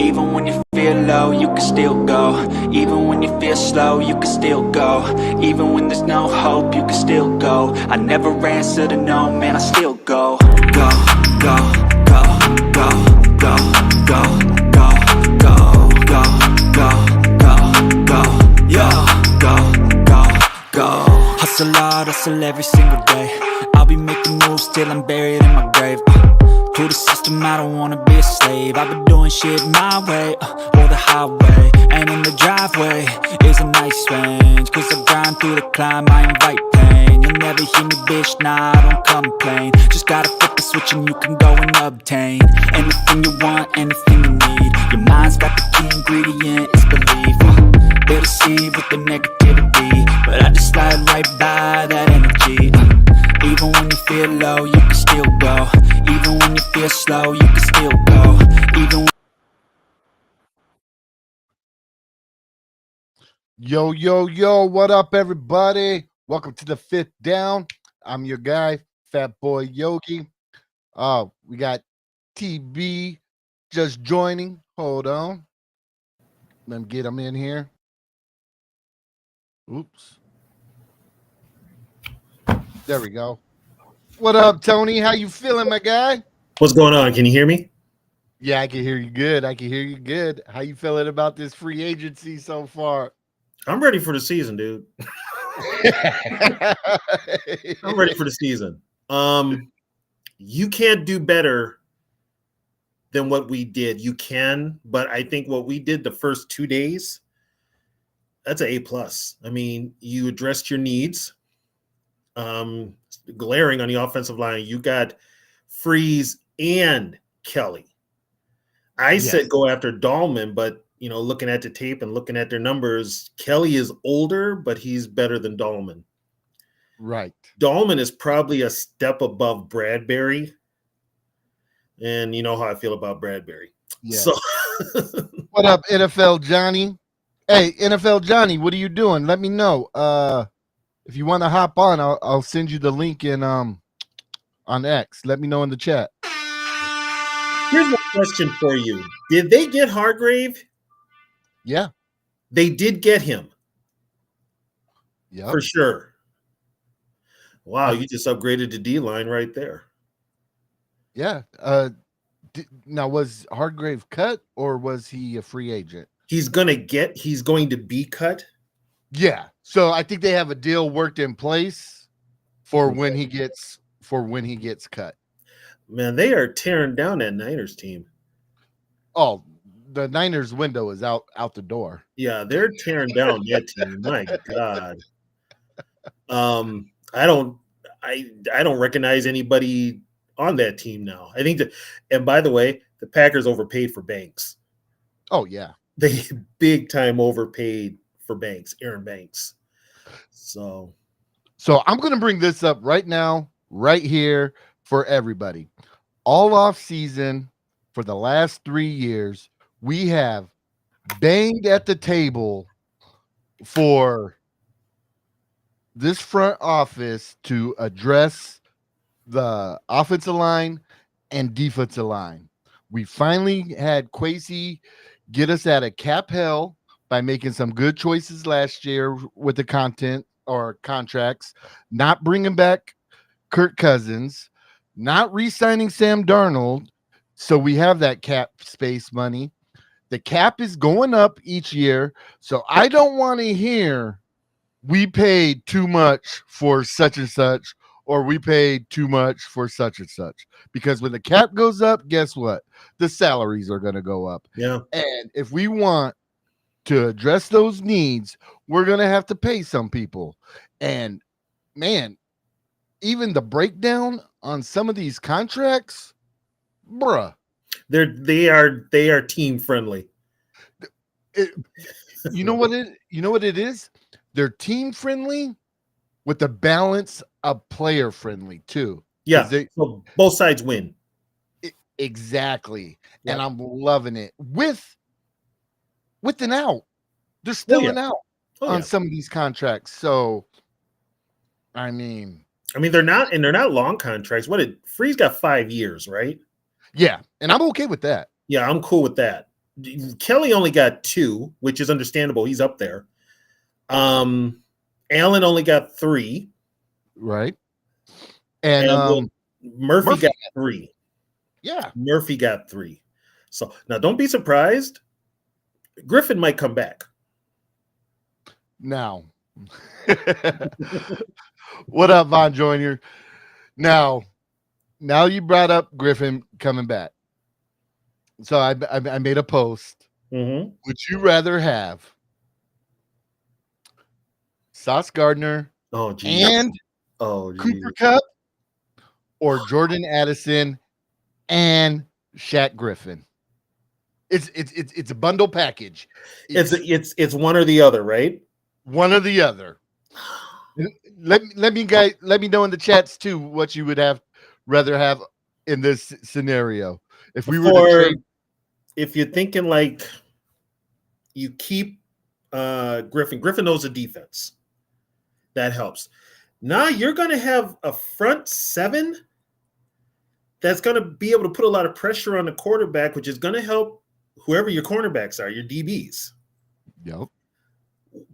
Even when you feel low, you can still go. Even when you feel slow, you can still go. Even when there's no hope, you can still go. I never answer to no, man, I still go. Go, go, go, go, go, go, go, go, go, go, go, go, yo, go, go, go. Hustle hard, hustle every single day. I'll be making moves till I'm buried in my grave. To the system, I don't wanna be a slave. I've been doing shit my way, or the highway. And in the driveway is a nice range. Cause I grind through the climb, I invite pain. You'll never hear me, bitch, nah, I don't complain. Just gotta flip the switch and you can go and obtain anything you want, anything you need. Your mind's got the key ingredient, it's belief. They deceive with the negativity, but I just slide right by that energy. Even when you feel low, you can still go. Even when you feel slow, you can still go. Even Yo, yo, yo, what up, everybody? Welcome to the Fifth Down. I'm your guy, Fatboy Yogi. We got TB just joining. Hold on. Let me get him in here. Oops. There we go. What up, Tony? How you feeling, my guy? What's going on? Can you hear me? Yeah, I can hear you good. I can hear you good. How you feeling about this free agency so far? I'm ready for the season, dude. I'm ready for the season. You can't do better than what we did. You can, but I think what we did the first 2 days, that's an A+. I mean, you addressed your needs. Glaring on the offensive line, you got Freeze and Kelly. I said go after Dahlman, but looking at the tape and looking at their numbers, Kelly is older, but he's better than Dahlman. Right. Dahlman is probably a step above Bradbury. And you know how I feel about Bradbury. Yeah. So what up, NFL Johnny? Hey, NFL Johnny, what are you doing? Let me know. If you want to hop on, I'll send you the link in on X. Let me know in the chat. Here's a question for you. Did they get Hargrave? Yeah. They did get him. Yeah. For sure. Wow, you just upgraded the D-line right there. Yeah. Now, was Hargrave cut or was he a free agent? He's going to be cut. Yeah. So I think they have a deal worked in place for when he gets cut. Man, they are tearing down that Niners team. Oh, the Niners window is out the door. Yeah, they're tearing down that team. My God. I don't recognize anybody on that team now. I think and by the way, the Packers overpaid for Banks. Oh yeah. They big time overpaid for Banks, Aaron Banks. So I'm going to bring this up right now, right here for everybody. All off season for the last 3 years, we have banged at the table for this front office to address the offensive line and defensive line. We finally had Kwesi get us out of cap hell by making some good choices last year with the content or contracts, not bringing back Kirk Cousins, not re-signing Sam Darnold. So we have that cap space money. The cap is going up each year. So I don't want to hear we paid too much for such and such, or we paid too much for such and such. Because when the cap goes up, guess what? The salaries are going to go up. yeah. And if we want to address those needs, we're going to have to pay some people. And man, even the breakdown on some of these contracts, bruh. They are team friendly. You know what it is? They're team friendly with the balance of player friendly too. Yeah. So both sides win. Exactly. Yeah. And I'm loving it. With an out. They're still an out on some of these contracts. So I mean they're not long contracts. Freeze got 5 years, right? Yeah, and I'm okay with that. Yeah, I'm cool with that. Kelly only got 2, which is understandable. He's up there. Allen only got 3. Right. And Murphy got 3. Yeah. Murphy got 3. So now don't be surprised. Griffin might come back. Now, what up, Von Joyner? Now you brought up Griffin coming back. So I made a post. Mm-hmm. Would you rather have Sauce Gardner and Cooper Kupp or Jordan Addison and Shaq Griffin? It's a bundle package. It's one or the other, right? One or the other. Let me know in the chats too what you would rather have in this scenario. If we were to trade, if you're thinking like you keep Griffin knows the defense. That helps. Now you're going to have a front 7 that's going to be able to put a lot of pressure on the quarterback, which is going to help whoever your cornerbacks are, your DBs. Yep.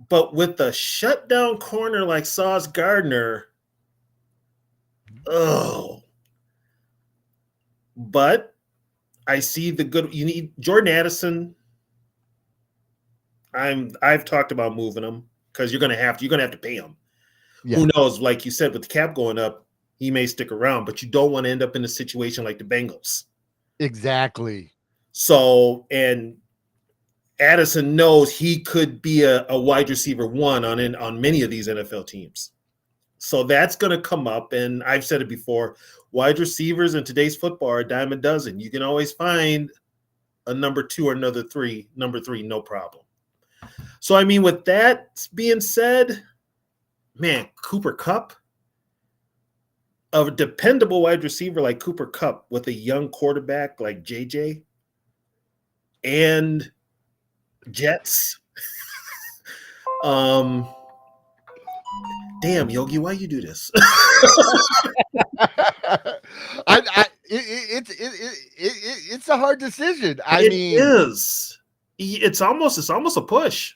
But with the shutdown corner like Sauce Gardner, but I see the good. You need Jordan Addison. I've talked about moving him because you're gonna have to pay him. Yeah. Who knows? Like you said, with the cap going up, he may stick around, but you don't want to end up in a situation like the Bengals. Exactly. So, and Addison knows he could be a wide receiver 1 on many of these NFL teams. So that's going to come up. And I've said it before, wide receivers in today's football are a dime a dozen. You can always find a number 2 or number 3, no problem. So, I mean, with that being said, man, Cooper Kupp, a dependable wide receiver like Cooper Kupp with a young quarterback like JJ and Jets. Damn, Yogi, why you do this? It's a hard decision. It is. It's almost a push.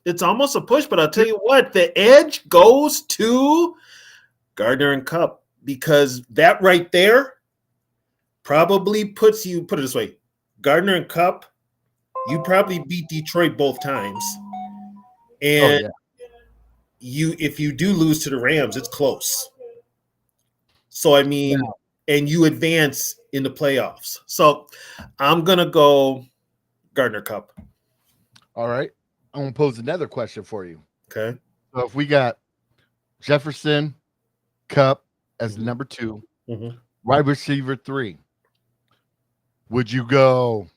It's almost a push, but I'll tell you what, the edge goes to Gardner and Kupp because that right there probably put it this way, Gardner and Kupp, you probably beat Detroit both times. And if you do lose to the Rams, it's close. So, I mean, and you advance in the playoffs. So I'm going to go Gardner Kupp. All right. I'm going to pose another question for you. Okay. So if we got Jefferson, Kupp as number 2, wide receiver 3, would you go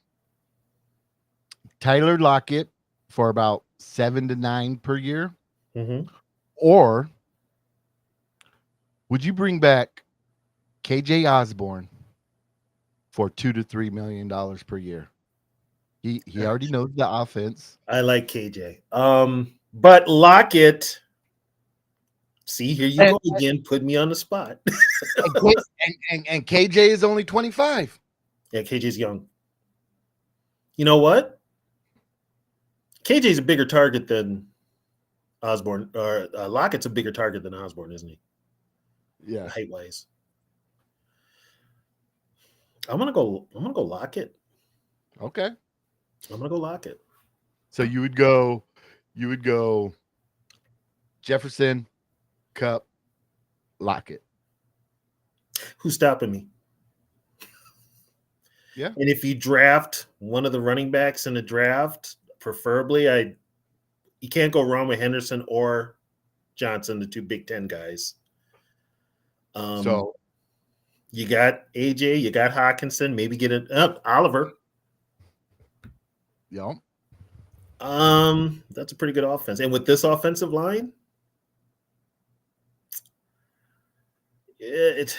Tyler Lockett for about 7 to 9 per year? Or would you bring back KJ Osborne for $2 to $3 million per year? He already knows the offense. I like KJ. But Lockett, see, here you go again, put me on the spot. and KJ is only 25. Yeah, KJ's young. You know what? KJ's a bigger target than Osborne, or Lockett's a bigger target than Osborne, isn't he? Yeah, height wise. I'm gonna go Lockett. Okay. I'm gonna go Lockett. So you would go Jefferson, Kupp, Lockett. Who's stopping me? Yeah. And if you draft one of the running backs in the draft, preferably you can't go wrong with Henderson or Johnson, the 2 Big Ten guys. So you got AJ, you got Hawkinson, maybe get Oliver. Yeah. That's a pretty good offense. And with this offensive line, it's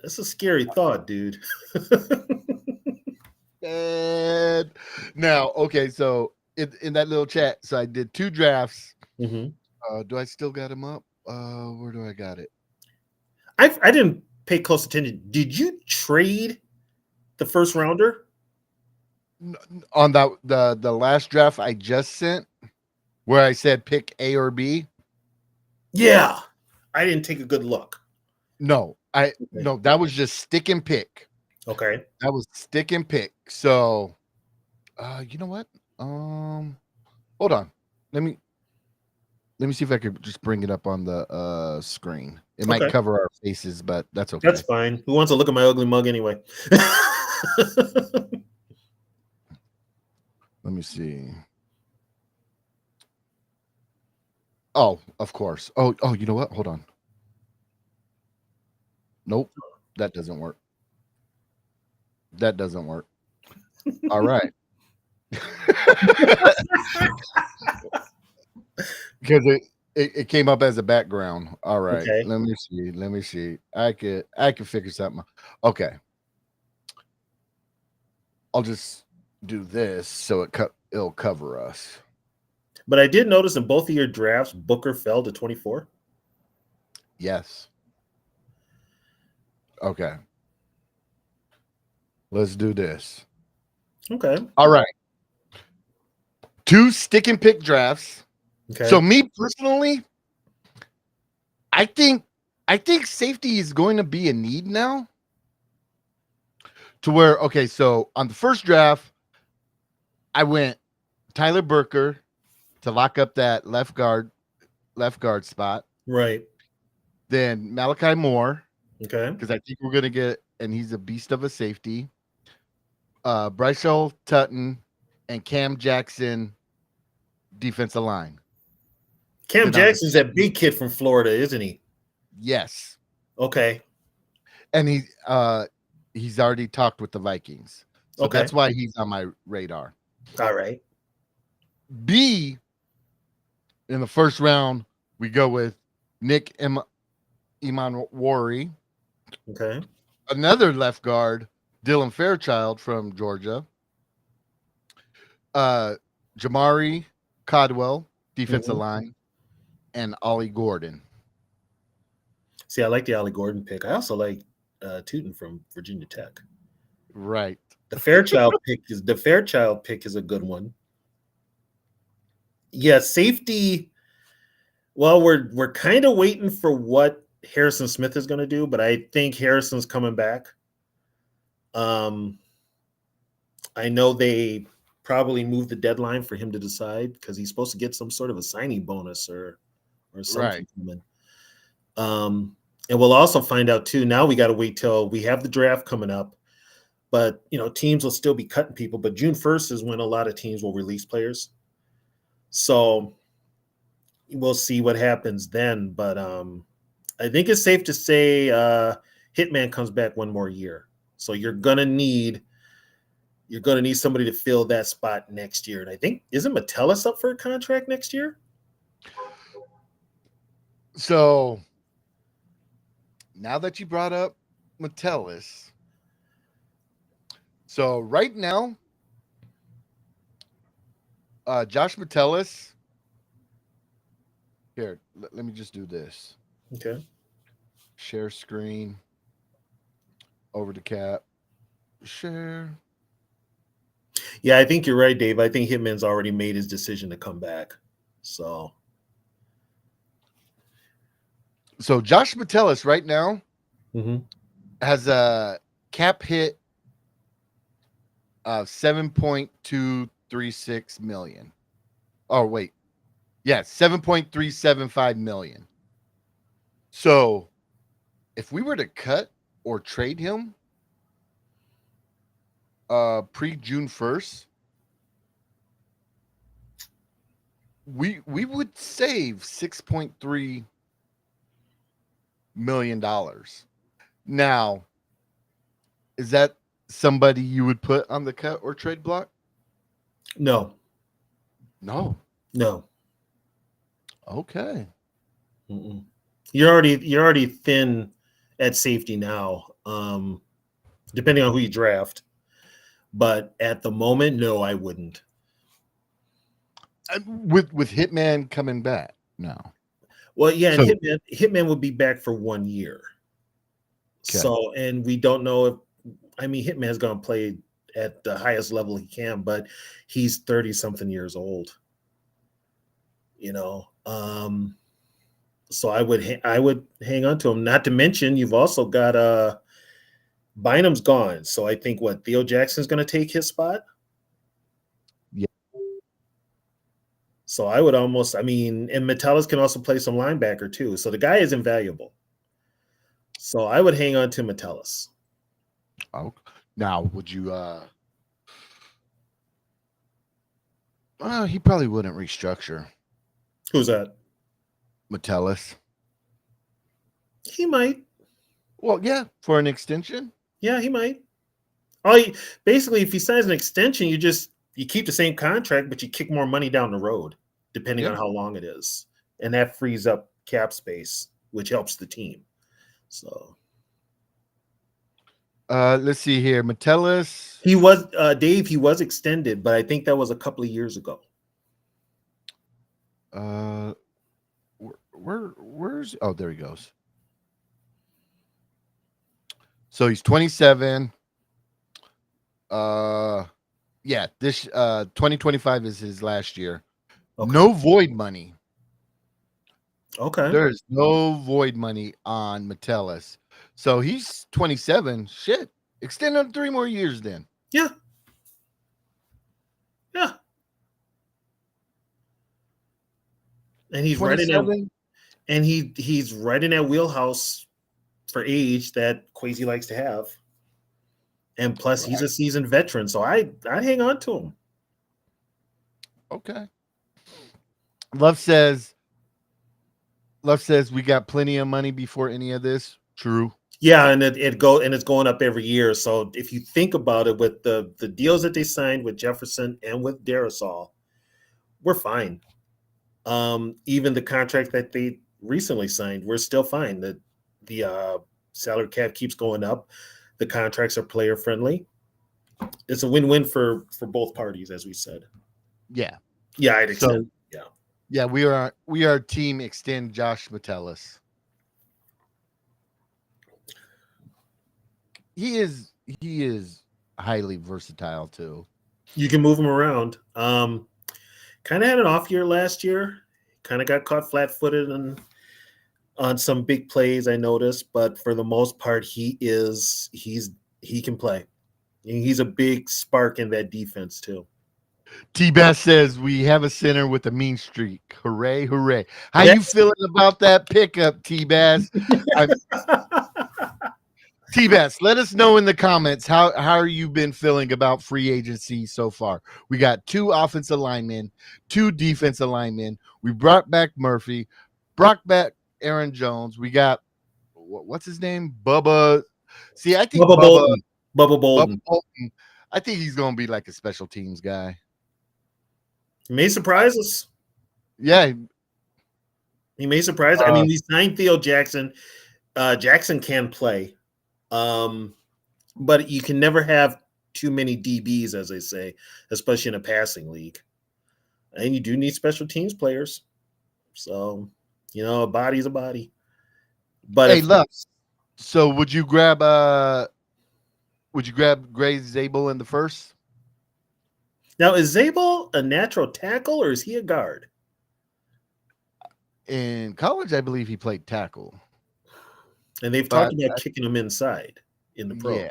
a scary thought, dude. And now, okay, so in that little chat, so I did 2 drafts. Do I still got them up? Where do I got it? I didn't pay close attention. Did you trade the first rounder? On the last draft I just sent, where I said pick A or B. Yeah, I didn't take a good look. No, that was just stick and pick. Okay. That was stick and pick. So, you know what? Hold on. Let me see if I could just bring it up on the screen. It might Okay. cover our faces, but that's okay. That's fine. Who wants to look at my ugly mug anyway? Let me see. Oh, of course. Oh, you know what? Hold on. Nope. That doesn't work. That doesn't work. All right. Because it came up as a background. All right. Okay. Let me see. I could figure something. Okay. I'll just do this so it'll cover us. But I did notice in both of your drafts, Booker fell to 24. Yes. Okay. Let's do this. Okay. All right. 2 stick and pick drafts. Okay. So me personally, I think safety is going to be a need now. To where, okay, so on the first draft, I went Tyler Burker to lock up that left guard spot. Right. Then Malachi Moore, Okay. because I think we're gonna get, and he's a beast of a safety. Brycel Tutton and Cam Jackson, defensive line. Cam Then Jackson's that big kid from Florida, isn't he? Yes, Okay. and he's already talked with the Vikings, so Okay. that's why he's on my radar. All right. B, in the first round, we go with Nick Imanwari, Okay. another left guard, Dylan Fairchild from Georgia, Jamari Codwell, defensive line, and Ollie Gordon. See, I like the Ollie Gordon pick. I also like Tootin from Virginia Tech. Right. The Fairchild pick is a good one. Yeah, safety. Well, we're kind of waiting for what Harrison Smith is going to do, but I think Harrison's coming back. I know they probably moved the deadline for him to decide because he's supposed to get some sort of a signing bonus or something coming. And we'll also find out too. Now we got to wait till we have the draft coming up, but teams will still be cutting people. But June 1st is when a lot of teams will release players. So we'll see what happens then. But I think it's safe to say Hitman comes back one more year. So you're gonna need somebody to fill that spot next year. And I think isn't Metellus up for a contract next year? So now that you brought up Metellus, so right now, Josh Metellus. Here, let me just do this. Okay. Share screen. Over to cap. Share. Yeah, I think you're right, Dave. I think Hitman's already made his decision to come back. So Josh Metellus right now mm-hmm. has a cap hit of $7.236 million. Oh, wait. Yeah, $7.375 million. So if we were to cut or trade him pre-June 1st, we would save $6.3 million. Now, is that somebody you would put on the cut or trade block? No. Okay. Mm-mm. You're already thin at safety now, depending on who you draft. But at the moment, no, I wouldn't. With Hitman coming back now. Well, yeah, and Hitman would be back for 1 year. Okay. So, and we don't know if Hitman's going to play at the highest level he can, but he's 30 something years old. So I would hang on to him. Not to mention, you've also got Bynum's gone, so I think Theo Jackson's going to take his spot. Yeah. So I would and Metellus can also play some linebacker too. So the guy is invaluable. So I would hang on to Metellus. Oh, now would you? He probably wouldn't restructure. Who's that? Metellus. He might. Well, yeah, for an extension. Yeah, he might. Basically, if he signs an extension, you keep the same contract, but you kick more money down the road, depending on how long it is, and that frees up cap space, which helps the team. So, let's see here. Metellus. He was Dave. He was extended, but I think that was a couple of years ago. Where's? Oh, there he goes. So he's 27. Yeah, this 2025 is his last year. Okay. No void money. Okay. There's no void money on Metellus. So he's 27. Shit. Extend on 3 more years then. Yeah. Yeah. And he's right in that, and he's right in that wheelhouse for age that Kwesi likes to have. And plus he's a seasoned veteran, so I'd hang on to him. Okay. Love says we got plenty of money before any of this. True. Yeah, and it's going up every year. So if you think about it, with the deals that they signed with Jefferson and with Darrisaw, we're fine. Even the contract that they recently signed, we're still fine. The salary cap keeps going up. The contracts are player friendly. It's a win-win for both parties, as we said. Yeah. Yeah, I'd extend. Yeah, we are team extend Josh Metellus. He is highly versatile too. You can move him around. Kind of had an off year last year. Kind of got caught flat-footed on some big plays, I noticed, but for the most part, he can play. He's a big spark in that defense too. T-Bass says we have a center with a mean streak. Hooray, hooray. How you feeling about that pickup, T-Bass? T-Bass, let us know in the comments how you been feeling about free agency so far. We got 2 offensive linemen, 2 defensive linemen. We brought back Murphy, brought back Aaron Jones. We got what's his name? Bubba. See, I think Bubba Bolden. I think he's gonna be like a special teams guy. He may surprise us. Yeah, he may surprise. I mean, we signed Theo Jackson. Jackson can play, but you can never have too many DBs, as they say, especially in a passing league. And you do need special teams players. So, a body's a body. But hey, look. So would you grab Gray Zabel in the first? Now, is Zabel a natural tackle or is he a guard? In college, I believe he played tackle. And they've talked about kicking him inside in the pro. Yeah.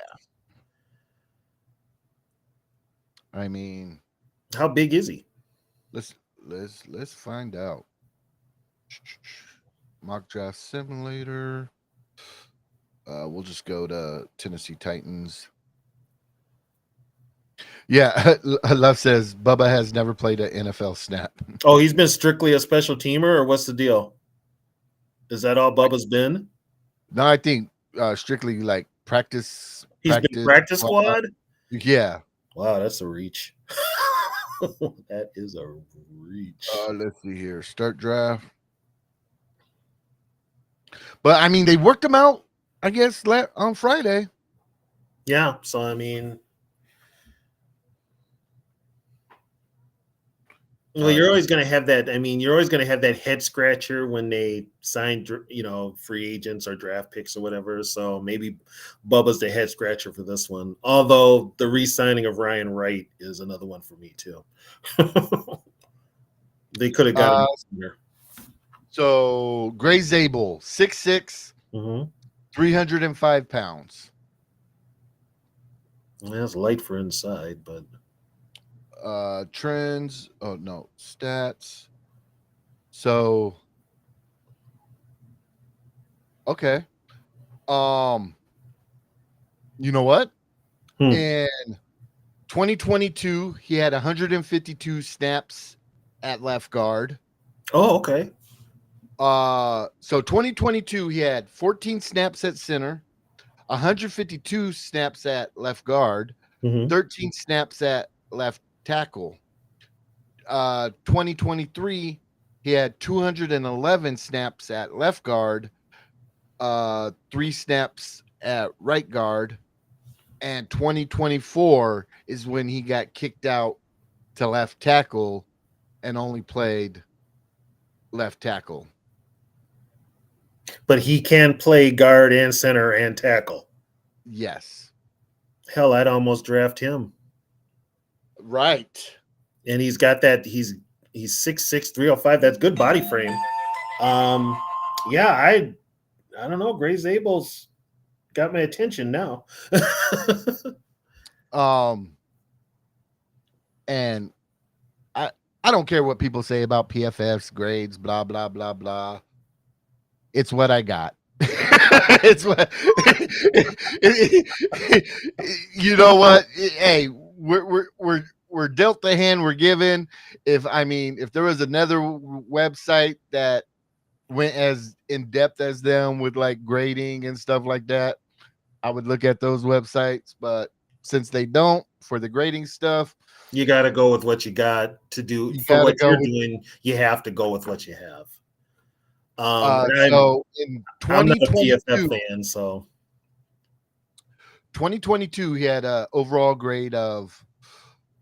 I mean, how big is he? Let's find out. Mock draft simulator. We'll just go to Tennessee Titans. Yeah, Love says Bubba has never played an NFL snap. Oh, he's been strictly a special teamer, or what's the deal? Is that all Bubba's been? No, I think strictly like practice. He's been practice squad? Yeah. Wow, that's a reach. That is a reach. Let's see here. Start draft. But, I mean, they worked him out, I guess, on Friday. Yeah, so, I mean, Well, you're always going to have that. I mean, you're always going to have that head scratcher when they sign, free agents or draft picks or whatever. So maybe Bubba's the head scratcher for this one. Although the re-signing of Ryan Wright is another one for me too. They could have got him sooner. So Gray Zabel, 6'6", 305 pounds. Well, that's light for inside, but trends. Oh no, stats. So okay. You know what? In 2022, he had 152 snaps at left guard. Oh, okay. So 2022, he had 14 snaps at center, 152 snaps at left guard, 13 snaps at left tackle. 2023, he had 211 snaps at left guard, 3 snaps at right guard, and 2024 is when he got kicked out to left tackle and only played left tackle. But he can play guard and center and tackle. Yes. Hell, I'd almost draft him. Right. And he's got that. He's 6'6", 305. That's good body frame. Yeah, I don't know. Gray Zabel's got my attention now. And I don't care what people say about PFF's grades, blah blah blah blah. It's what I got. It's what you know what? Hey, we're dealt the hand we're given. If there was another website that went as in depth as them with like grading and stuff like that, I would look at those websites. But since they don't, for the grading stuff, you got to go with what you got to do. For what you're doing, you have to go with what you have. So in 2022, I'm not a PFF fan, so 2022 he had an overall grade of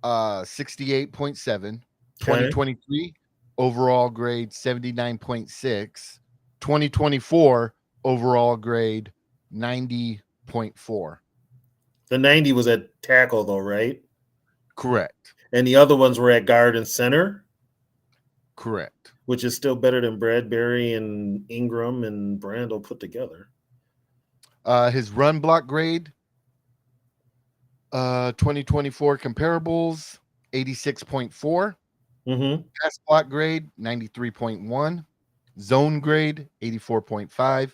68.7. 2023 overall grade 79.6. 2024 overall grade 90.4. The 90 was at tackle though, right? Correct. And the other ones were at guard and center? Correct. Which is still better than Bradbury and Ingram and Brandel put together. His run block grade, 2024 comparables, 86.4. Pass block grade, 93.1. Zone grade, 84.5.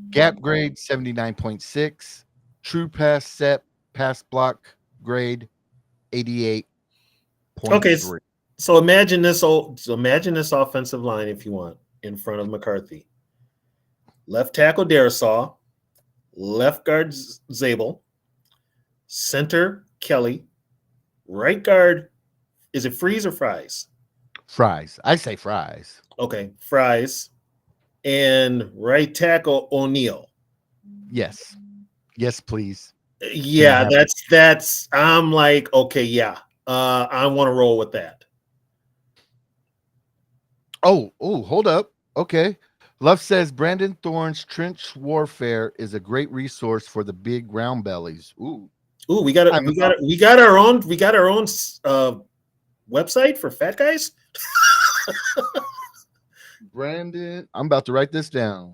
Gap grade, 79.6. True pass set, pass block grade, 88.3. Okay, so imagine this offensive line, if you want, in front of McCarthy. Left tackle Darisaw, left guard Zabel, center Kelly, right guard. Is it Freeze or Fries? Fries. I say Fries. Okay, Fries, and right tackle O'Neal. Yes. Yes, please. Yeah, that's. I'm like, okay, yeah. I want to roll with that. Oh, hold up. Okay. Love says Brandon Thorne's trench warfare is a great resource for the big round bellies. Ooh, we got our own website for fat guys. Brandon, I'm about to write this down.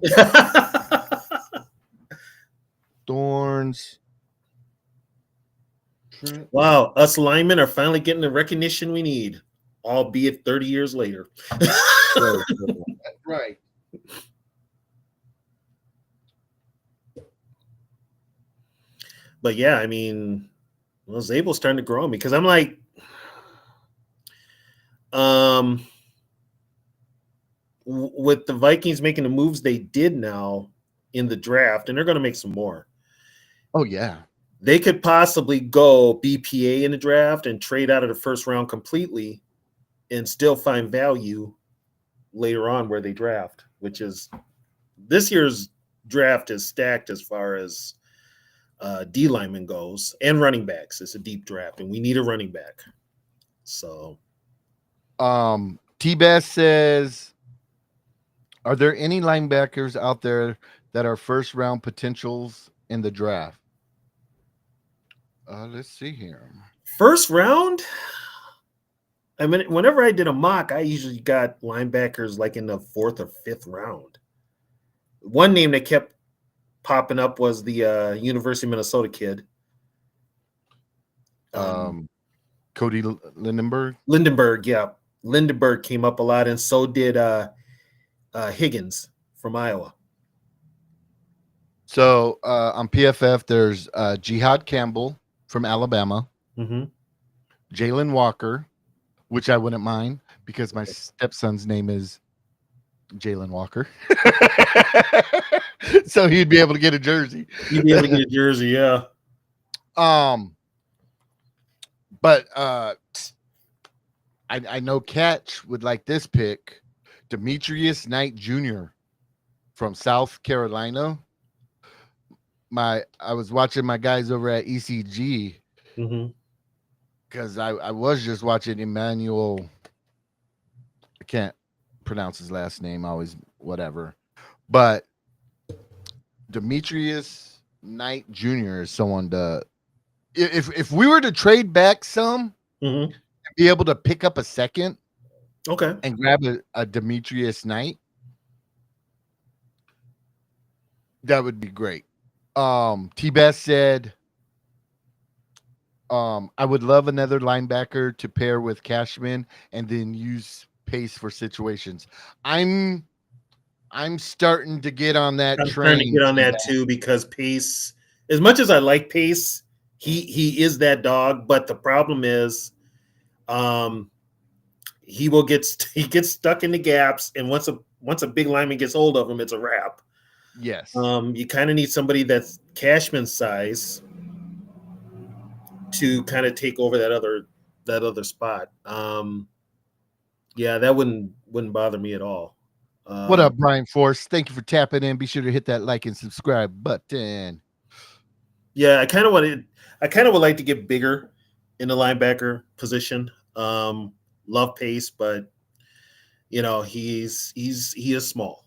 Thorne's. Wow, us linemen are finally getting the recognition we need, albeit 30 years later. Right. But yeah, I mean, Zabel's starting to grow on me because I'm like, with the Vikings making the moves they did now in the draft, and they're going to make some more. Oh, yeah. They could possibly go BPA in the draft and trade out of the first round completely and still find value later on where they draft, which is this year's draft is stacked as far as D lineman goes and running backs. It's a deep draft, and we need a running back. So T-Bass says, are there any linebackers out there that are first round potentials in the draft? Let's see here. First round. I mean, whenever I did a mock, I usually got linebackers like in the 4th or 5th round. One name that kept popping up was the University of Minnesota kid. Cody Lindenberg. Lindenberg, yeah. Lindenberg came up a lot, and so did Higgins from Iowa. So on PFF, there's Jihad Campbell from Alabama, Jalen Walker, which I wouldn't mind because my stepson's name is Jalen Walker. So he'd be able to get a jersey. He'd be able to get a jersey, yeah. But I know Catch would like this pick, Demetrius Knight Jr. from South Carolina. I was watching my guys over at ECG because I was just watching Emmanuel. I can't pronounce his last name, always whatever. But Demetrius Knight Jr. is someone to, if we were to trade back some, and be able to pick up a second, and grab a Demetrius Knight, that would be great. T-Bass said, I would love another linebacker to pair with Cashman and then use Pace for situations. I'm starting to get on that train. I'm trying to get on that too, because Pace, as much as I like Pace, he is that dog, but the problem is he gets stuck in the gaps, and once a big lineman gets hold of him, it's a wrap. Yes. You kind of need somebody that's Cashman's size to kind of take over that other spot. Yeah, that wouldn't bother me at all. What up, Brian Force? Thank you for tapping in. Be sure to hit that like and subscribe button. Yeah, I kind of would like to get bigger in the linebacker position. Love Pace, but he is small.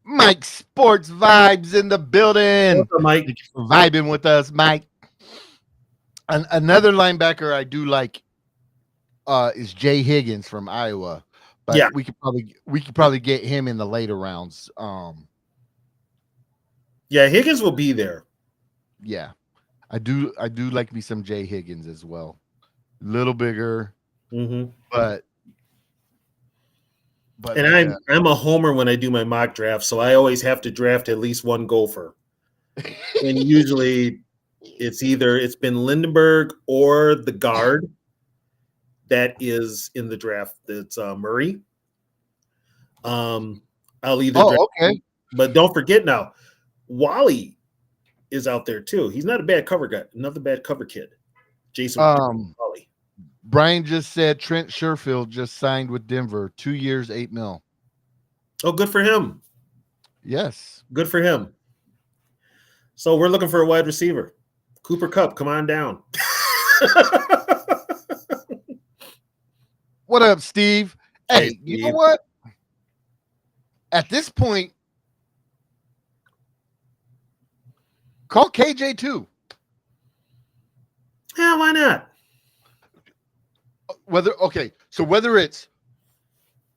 Mike Sports Vibes in the building. What's up, Mike? Thank you for vibing with us, Mike. Another linebacker I do like is Jay Higgins from Iowa, but yeah, we could probably get him in the later rounds. Yeah, Higgins will be there. Yeah, I do like me some Jay Higgins as well. Little bigger, but and I'm a homer when I do my mock draft, so I always have to draft at least one gopher. And usually it's been Lindenberg or the guard that is in the draft. That's Murray. I'll either draft him, but don't forget now, Wally is out there too. He's not a bad cover guy, another bad cover kid. Jason Wally. Brian just said Trent Sherfield just signed with Denver, 2 years, $8 million. Oh, good for him. Yes. Good for him. So we're looking for a wide receiver. Cooper Kupp, come on down. What up, Steve? Hey, Steve. You know what? At this point, call KJ too. Yeah, why not? Whether it's,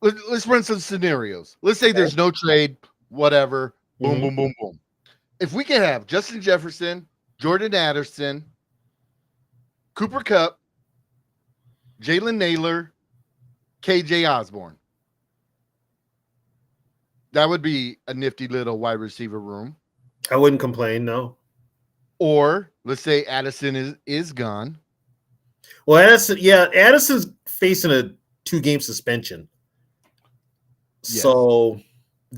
let's run some scenarios. Let's say there's no trade, whatever. Boom, boom, boom, boom. If we can have Justin Jefferson, Jordan Addison, Cooper Kupp, Jalen Naylor, KJ Osborne, that would be a nifty little wide receiver room. I wouldn't complain, no. Or let's say Addison is gone. Well, Addison's facing a 2-game suspension. Yes. So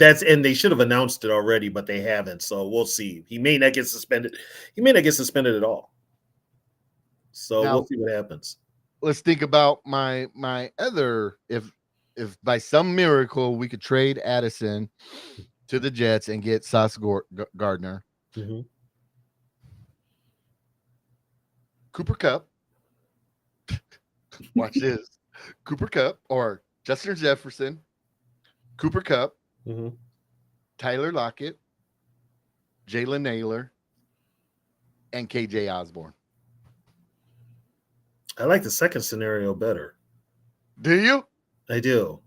and they should have announced it already, but they haven't. So we'll see. He may not get suspended. He may not get suspended at all. So we'll see what happens. Let's think about my other, if by some miracle we could trade Addison to the Jets and get Sauce Gardner. Cooper Kupp. Watch this. Cooper Kupp or Justin Jefferson, Cooper Kupp, Mhm. Tyler Lockett, Jalen Naylor, and KJ Osborne. I like the second scenario better. Do you? I do.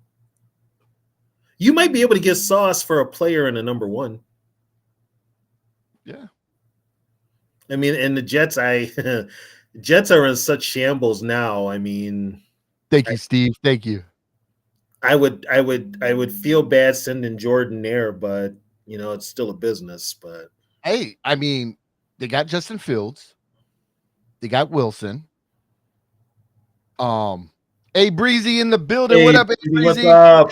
You might be able to get Sauce for a player in a number one. Yeah. I mean, and the Jets, Jets are in such shambles now. I mean, Thank you, Steve. Thank you. I would feel bad sending Jordan there, but it's still a business. But Hey, I mean, they got Justin Fields. They got Wilson. A Breezy in the building. What hey, up, A what's Breezy? up?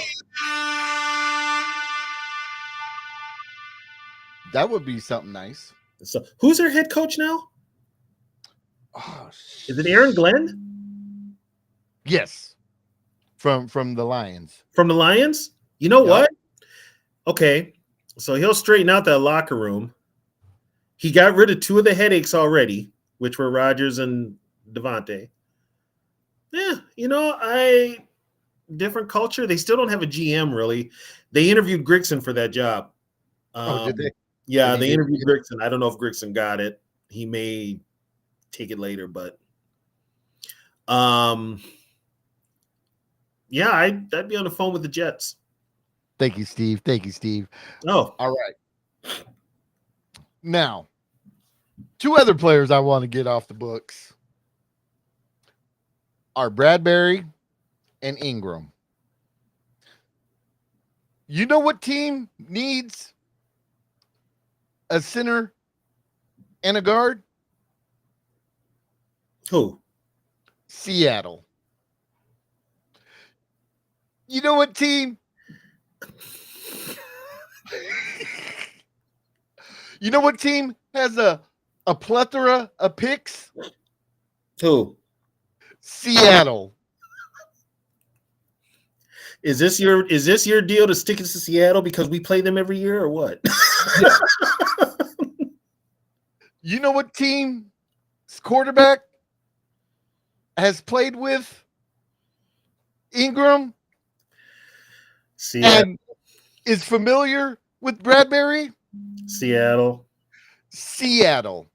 That would be something nice. So, who's their head coach now? Oh, Is it Aaron Glenn yes. From the Lions. from the Lions? You know Yep. what? Okay, so he'll straighten out that locker room. He got rid of two of the headaches already, which were Rodgers and Devontae. Yeah, different culture. They still don't have a GM really. They interviewed Grigson for that job. Did they? Yeah, And he they didn't interviewed get it? Grigson. I don't know if Grigson got it. He may take it later, but yeah, I'd be on the phone with the Jets. Thank you, Steve. Thank you, Steve. Oh, All right. Now, two other players I want to get off the books are Bradbury and Ingram. You know what team needs a center and a guard? who? Seattle. You know what team? You know what team has a plethora of picks? Who? Seattle. Is this your deal to stick it to Seattle because we play them every year or what? You know what team's quarterback has played with Ingram Seattle. and is familiar with Bradbury? Seattle. Seattle.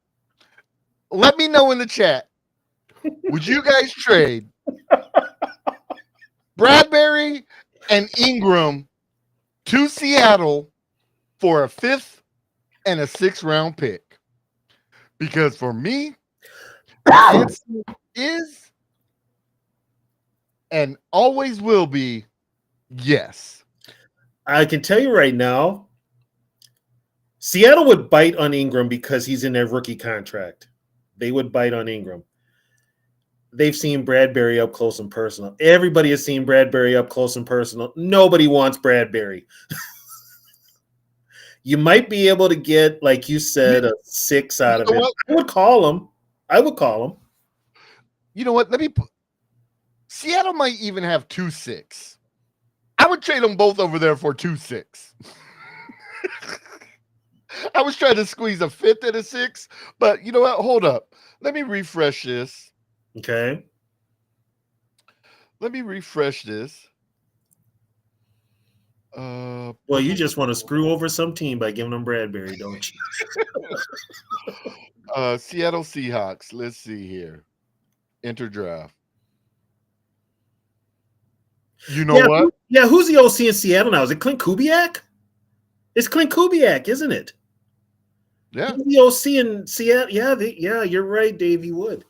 Let me know in the chat. Would you guys trade Bradbury and Ingram to Seattle for a 5th and a 6th round pick? Because for me, the answer is and always will be yes. I can tell you right now, Seattle would bite on Ingram because he's in their rookie contract. They would bite on Ingram. They've seen Bradbury up close and personal. Everybody has seen Bradbury up close and personal. Nobody wants Bradbury. You might be able to get, like you said, a 6 out of it. What? I would call him. You know what? Seattle might even have 2-6. I would trade them both over there for 2-6. I was trying to squeeze a 5th and a 6th, but you know what? Hold up. Let me refresh this. Okay. Let me refresh this. Well, you just want to screw over some team by giving them Bradbury, don't you? Seattle Seahawks. Let's see here. Enter draft. You know what? Who's the OC in Seattle now? Is it Clint Kubiak? It's Clint Kubiak, isn't it? Yeah. He's the OC in Seattle. Yeah, you're right, Dave. He would.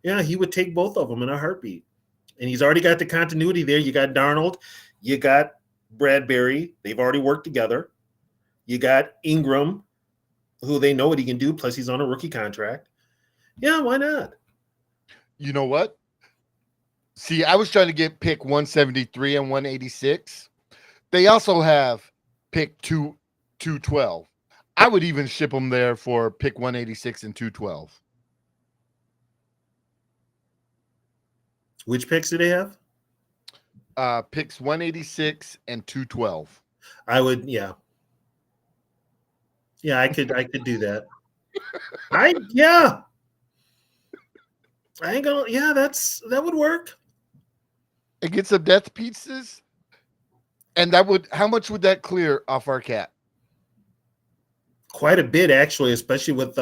Yeah, he would take both of them in a heartbeat. And he's already got the continuity there. You got Darnold. You got Bradbury. They've already worked together. You got Ingram, who they know what he can do, plus he's on a rookie contract. Yeah, why not? You know what? See, I was trying to get pick 173 and 186. They also have pick 212. I would even ship them there for pick 186 and 212. Which picks do they have? Picks 186 and 212. I would, yeah. Yeah, I could do that. I ain't gonna, that would work. and get some death pieces, and that would how much would that clear off our cap? Quite a bit, actually, especially with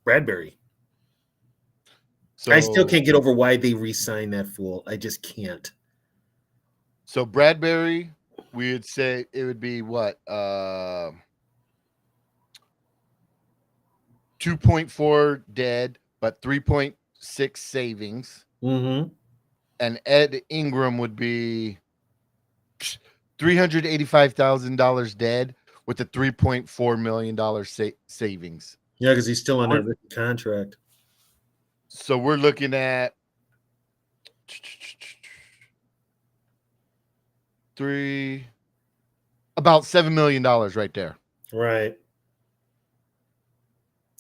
Bradbury. So I still can't get over why they re-signed that fool. I just can't. So Bradbury, we would say it would be what 2.4 dead, but 3.6 savings. Mm-hmm. And Ed Ingram would be $385,000 dead with a $3.4 million savings. Yeah, because he's still on that rookie contract. So we're looking at about $7 million right there. Right.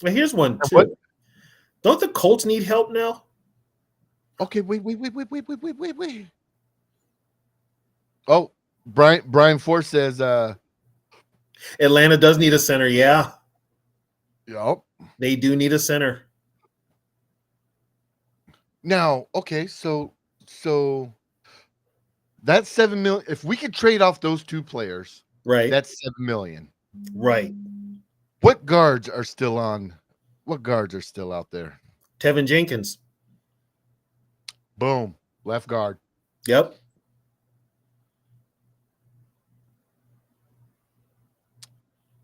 Well, here's one too. What? Don't the Colts need help now? Okay, wait. Oh, Brian Force says Atlanta does need a center, yeah. Yep. They do need a center. Now, okay, so that's 7 million. If we could trade off those two players, right, that's 7 million. Right. What guards are still on? What guards are still out there? Tevin Jenkins. Boom. Left guard. Yep.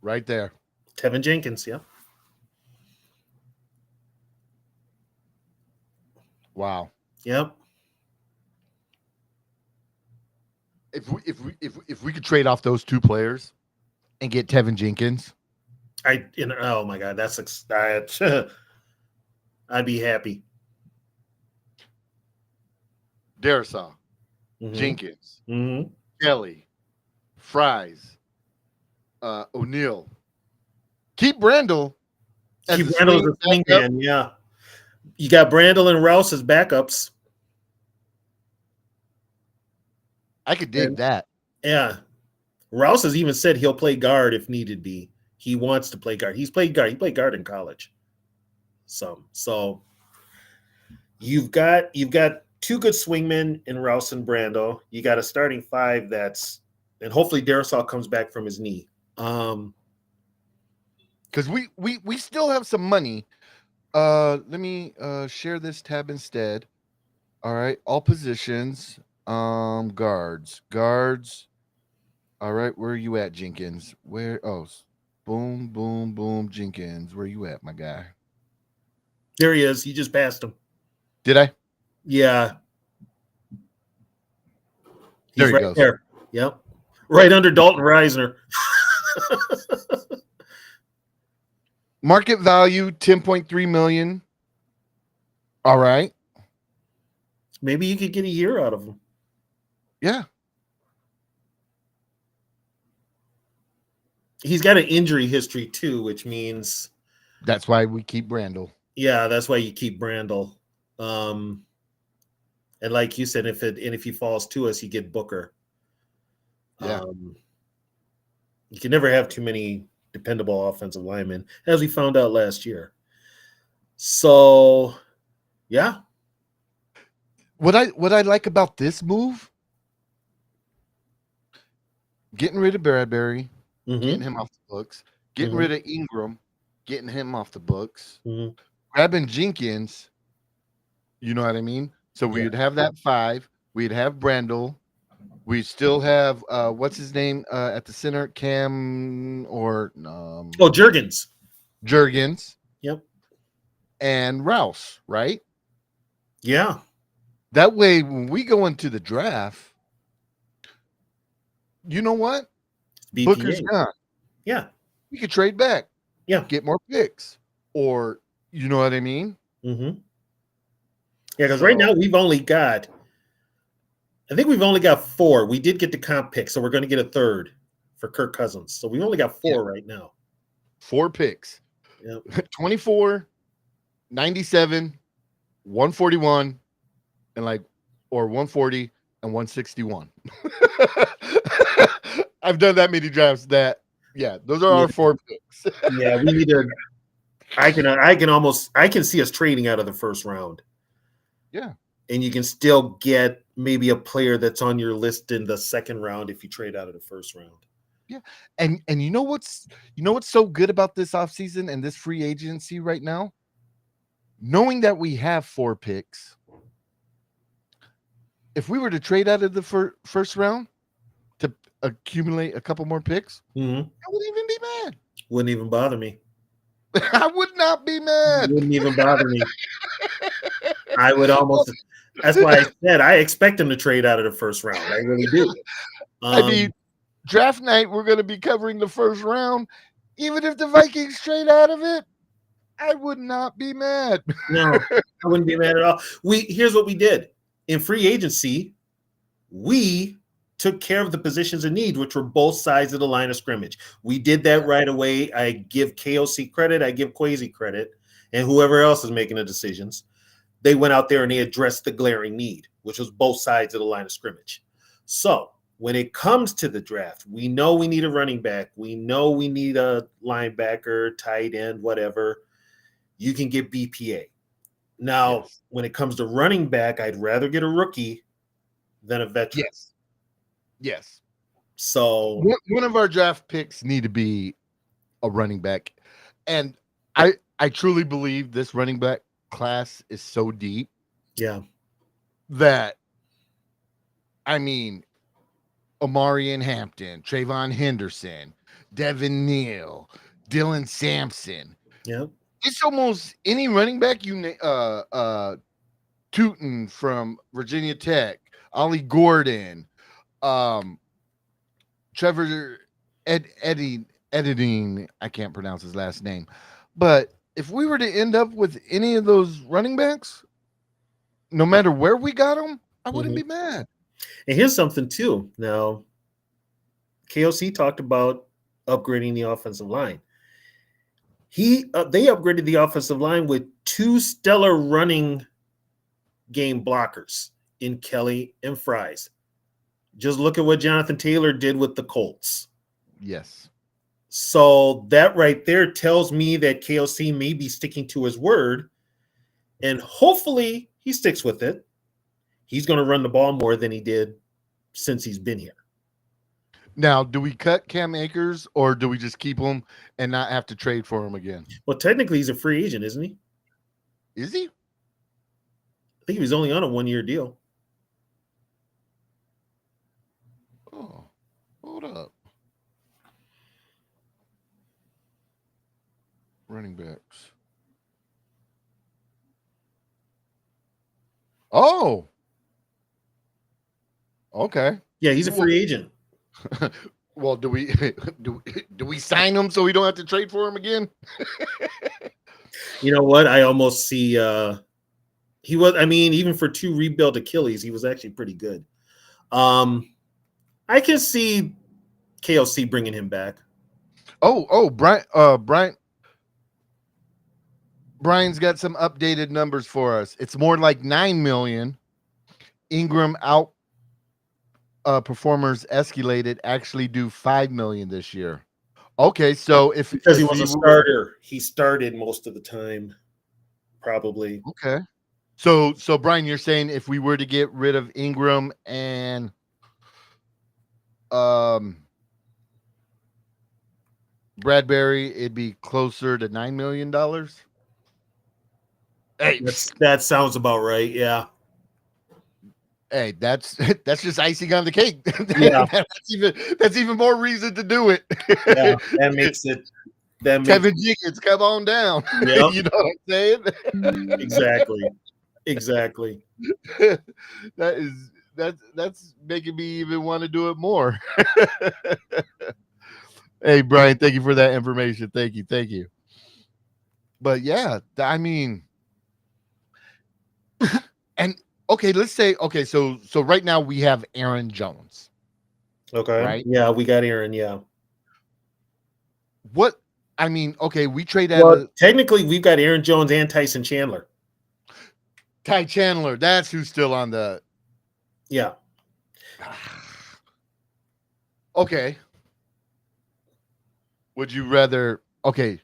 Right there. Tevin Jenkins, yeah. Wow. Yep. If we could trade off those two players and get Tevin Jenkins, oh my God, I'd be happy. Darisaw, Jenkins, Kelly, Fries, O'Neal. Keep Brandel. Keep Brandel as a swing man, yeah. You got Brandel and Rouse as backups. I could dig that. Yeah. Rouse has even said he'll play guard if needed be. He wants to play guard. He's played guard. He played guard in college. So you've got two good swingmen in Rouse and Brando. You got a starting five and hopefully Darisaw comes back from his knee. Because we still have some money. Let me share this tab instead. All right, all positions. Guards. All right, where are you at, Jenkins? Boom, Jenkins. Where you at, my guy? There he is. You just passed him. Did I? Yeah. He's right goes. there. Yep. Right under Dalton Reisner. Market value, 10.3 million. All right. Maybe you could get a year out of him. Yeah. He's got an injury history too, which means that's why we keep Brandel. Yeah, that's why you keep Brandel. And like you said, if he falls to us, you get Booker. Yeah. You can never have too many dependable offensive linemen, as we found out last year. So, yeah. What I like about this move, getting rid of Bradbury, getting him off the books, getting rid of Ingram, getting him off the books, grabbing Jenkins, you know what I mean? So we would have that 5. We'd have Brandel. We still have what's his name at the center, Cam or Jurgens. Yep. And Rouse, right? Yeah. That way, when we go into the draft, you know what? BPA. Booker's gone. Yeah. We could trade back. Yeah. Get more picks. Or, you know what I mean? Yeah, because right now we've only got 4. We did get the comp pick, so we're going to get a third for Kirk Cousins. So we've only got 4 right now. 4 picks. Yep. 24, 97, 141, and or 140 and 161. I've done that many drafts those are our 4 picks. Yeah, we need to I can see us trading out of the first round. Yeah. and you can still get maybe a player that's on your list in the second round if you trade out of the first round. Yeah. And you know what's so good about this offseason and this free agency right now? Knowing that we have 4 picks, if we were to trade out of the first round to accumulate a couple more picks, Mm-hmm. I wouldn't even be mad. Wouldn't even bother me. I would not be mad. Wouldn't even bother me. I would almost. That's why I said I expect him to trade out of the first round. I really do. I mean, draft night, we're going to be covering the first round. Even if the Vikings trade out of it, I would not be mad. No, I wouldn't be mad at all. Here's what we did in free agency. We took care of the positions of need, which were both sides of the line of scrimmage. We did that right away. I give KOC credit. I give Kwesi credit, and whoever else is making the decisions. They went out there and they addressed the glaring need, which was both sides of the line of scrimmage. So when it comes to the draft, we know we need a running back. We know we need a linebacker, tight end, whatever. You can get BPA. Now, when it comes to running back, I'd rather get a rookie than a veteran. Yes. So one of our draft picks need to be a running back. And I truly believe this running back class is so deep. Yeah. That, I mean, Omarion Hampton, Trayvon Henderson, Devin Neal, Dylan Sampson. Yeah. It's almost any running back Tootin from Virginia Tech, Ollie Gordon, Trevor Editing, I can't pronounce his last name. But if we were to end up with any of those running backs, no matter where we got them, I wouldn't be mad. And here's something too. Now, KOC talked about upgrading the offensive line. They upgraded the offensive line with 2 stellar running game blockers in Kelly and Fries. Just look at what Jonathan Taylor did with the Colts. Yes. So that right there tells me that KOC may be sticking to his word, and hopefully he sticks with it. He's going to run the ball more than he did since he's been here. Now, do we cut Cam Akers or do we just keep him and not have to trade for him again? Well, technically he's a free agent, isn't he? Is he? I think he was only on a 1-year deal. Oh, hold up. Running backs. Oh. Okay. Yeah, he's a free agent. Well, do we sign him so we don't have to trade for him again? You know what? I almost see he was, I mean, even for 2 rebuild Achilles, he was actually pretty good. I can see KOC bringing him back. Brian's got some updated numbers for us. It's more like 9 million. Ingram out performers escalated actually do 5 million this year. Okay, so because he was a starter, he started most of the time, probably. Okay. So Brian, you're saying if we were to get rid of Ingram and Bradbury, it'd be closer to $9 million. Hey, that sounds about right. Yeah. Hey, that's just icing on the cake. Yeah. that's even more reason to do it. Yeah, that makes it. Kevin Jenkins, come on down. Yep. You know what I'm saying? Exactly. That's making me even want to do it more. Hey, Brian, thank you for that information. Thank you. But yeah, I mean, and okay, let's say so right now we have Aaron Jones. Okay. Right? Yeah, we got Aaron. Yeah. What I mean, okay, we trade technically we've got Aaron Jones and Tyson Chandler. Ty Chandler, that's who's still on the. Yeah. Okay. Would you rather? Okay.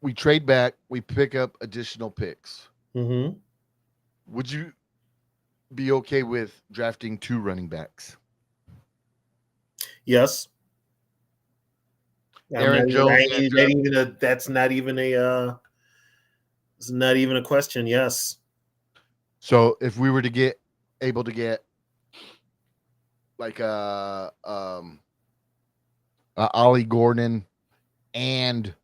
We trade back. We pick up additional picks. Mm-hmm. Would you be okay with drafting 2 running backs? Yes. I'm not Aaron even, I Jones and ain't not even a, that's not even a it's not even a question. Yes. So if we were to get able to get like a Ollie Gordon and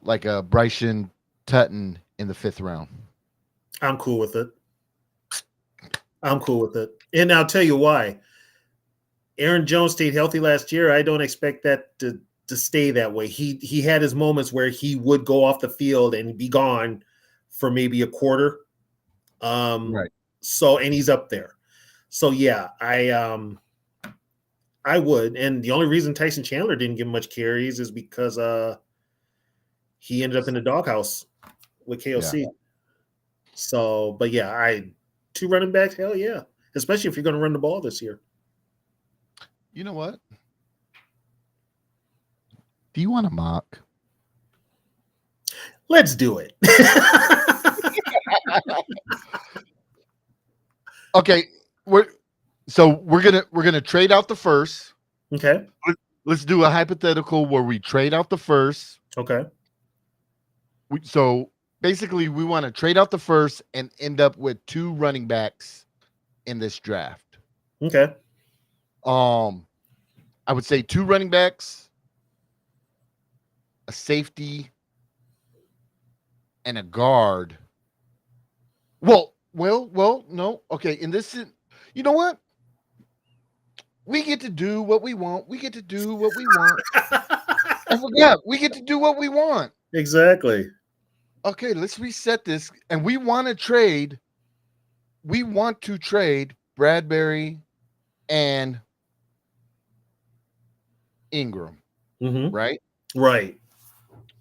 like a Bryson Tutton in the 5th round. I'm cool with it. I'm cool with it. And I'll tell you why. Aaron Jones stayed healthy last year. I don't expect that to stay that way. He had his moments where he would go off the field and be gone for maybe a quarter. Right. So and he's up there. So yeah, I would. And the only reason Tyson Chandler didn't get much carries is because he ended up in the doghouse with KOC. Yeah. So, but yeah, 2 running backs, hell yeah. Especially if you're going to run the ball this year. You know what? Do you want to mock? Let's do it. Okay, we're gonna trade out the first. Okay. Let's do a hypothetical where we trade out the first. Okay. So basically, we want to trade out the first and end up with 2 running backs in this draft. Okay. I would say 2 running backs, a safety, and a guard. Well, no. Okay, in this, you know what? We get to do what we want. We get to do what we want. I forgot. We get to do what we want. Exactly. Okay, let's reset this. And we want to trade. We want to trade Bradbury and Ingram, Mm-hmm. right? Right.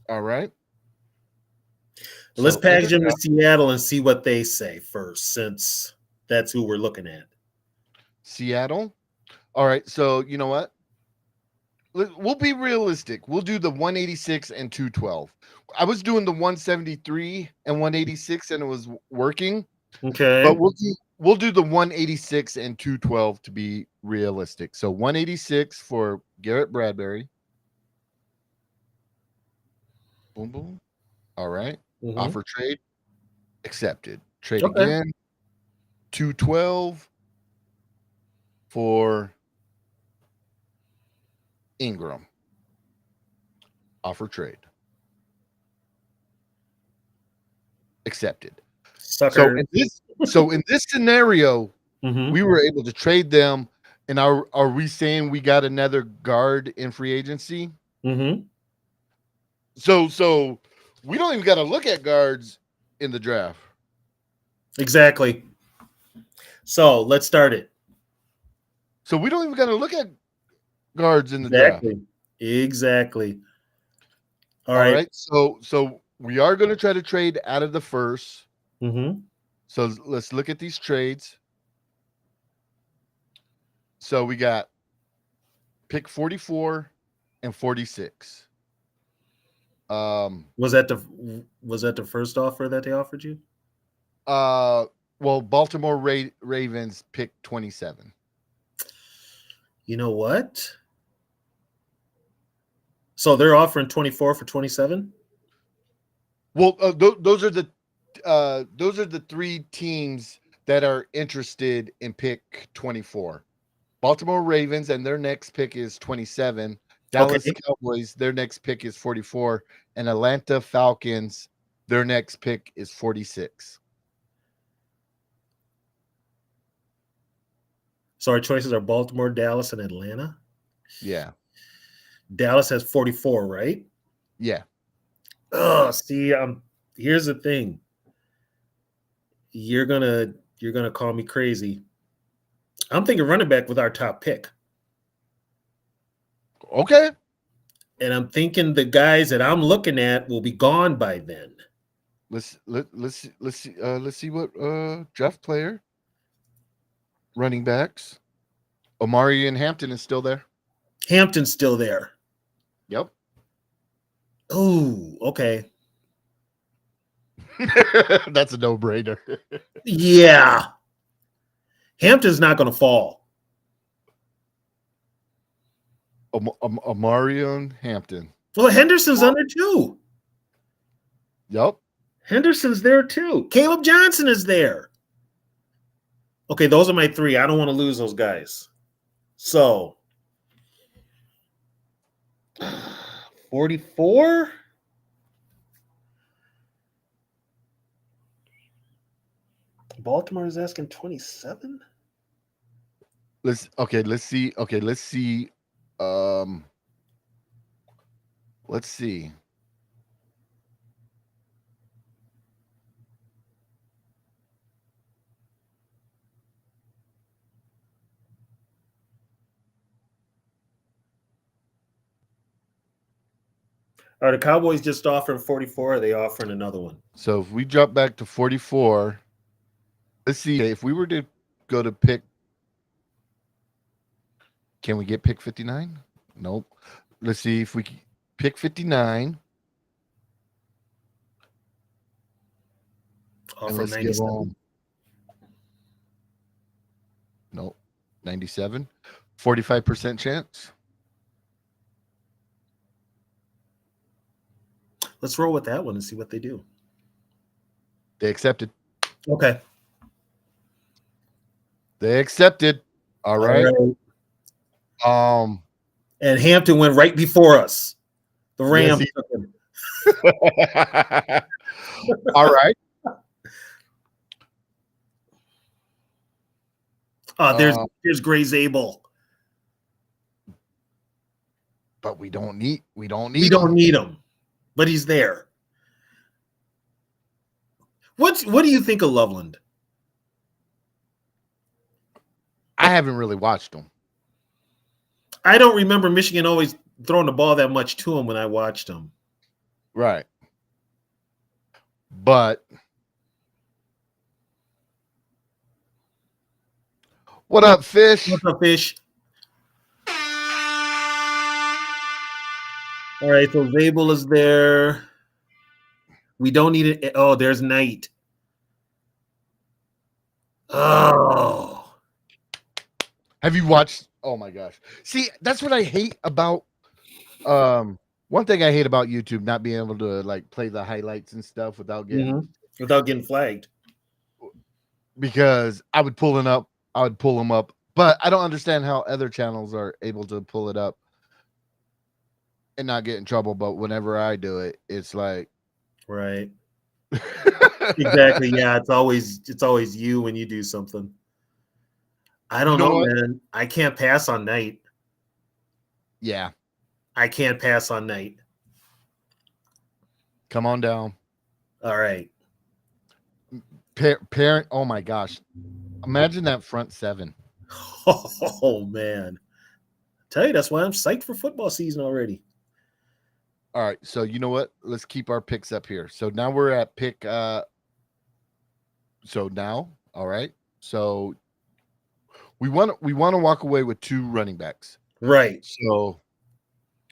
All right. Let's So in package the them to draft, Seattle and see what they say first, since that's who we're looking at. Seattle. All right. So you know what? We'll be realistic. We'll do the 186 and 212. I was doing the 173 and 186 and it was working, Okay. but we'll do the 186 and 212 to be realistic. So 186 for Garrett Bradbury. Boom boom. All right. Mm-hmm. Offer trade accepted. Trade Okay. again. 212 for Ingram. Offer trade accepted. Sucker. So in this scenario, Mm-hmm. we were able to trade them. And are we saying we got another guard in free agency? Mm-hmm. So we don't even got to look at guards in the draft. Exactly. So let's start it. So we don't even got to look at guards in the draft. Exactly. All All right. right. So we are going to try to trade out of the first. Mm-hmm. So let's look at these trades. So we got pick 44 and 46. Was that the first offer that they offered you? Well, Baltimore Ravens pick 27. You know what? So they're offering 24 for 27? Well, those are the 3 teams that are interested in pick 24. Baltimore Ravens and their next pick is 27. Dallas Cowboys, their next pick is 44, and Atlanta Falcons, their next pick is 46. So our choices are Baltimore, Dallas, and Atlanta. Yeah. Dallas has 44, right? Yeah. Oh, see, here's the thing. You're gonna call me crazy. I'm thinking running back with our top pick. Okay. And I'm thinking the guys that I'm looking at will be gone by then. Let's see what draft player running backs. Omari and Hampton is still there. Hampton's still there. Yep. Oh, okay. That's a no-brainer. Yeah. Hampton's not going to fall. Marion Hampton. Well, Henderson's under too. Yep. Henderson's there too. Caleb Johnson is there. Okay, those are my three. I don't want to lose those guys. So, 44? Baltimore is asking 27? Let's see. Okay, let's see. Let's see. Are the Cowboys just offering 44? Or are they offering another one? So if we drop back to 44, let's see. If we were to go to pick, can we get pick 59? Nope. Let's see if we pick 59. Offer 97. Nope. 97. 45% chance. Let's roll with that one and see what they do. They accepted. Okay. They accepted. All right. And Hampton went right before us. The Rams. Yes, all right. There's Gray Zabel. But we don't need him. But he's there. What do you think of Loveland? I haven't really watched him. I don't remember Michigan always throwing the ball that much to him when I watched him. Right. But what up, Fish? What's up, Fish? All right, so Zabel is there. We don't need it. Oh, there's Knight. Oh. Have you watched? Oh my gosh. See, that's what I hate about one thing I hate about YouTube, not being able to like play the highlights and stuff without getting flagged. Because I would pull them up, but I don't understand how other channels are able to pull it up and not get in trouble. But whenever I do it, it's like right. Exactly. Yeah, it's always you when you do something. I don't know, man. I can't pass on Knight. Yeah. I can't pass on Knight. Come on down. All right. Parent. Oh my gosh. Imagine that front seven. Oh man. Tell you, that's why I'm psyched for football season already. All right. So you know what? Let's keep our picks up here. So now we're at pick. So now, all right. So we want to walk away with two running backs. Right. So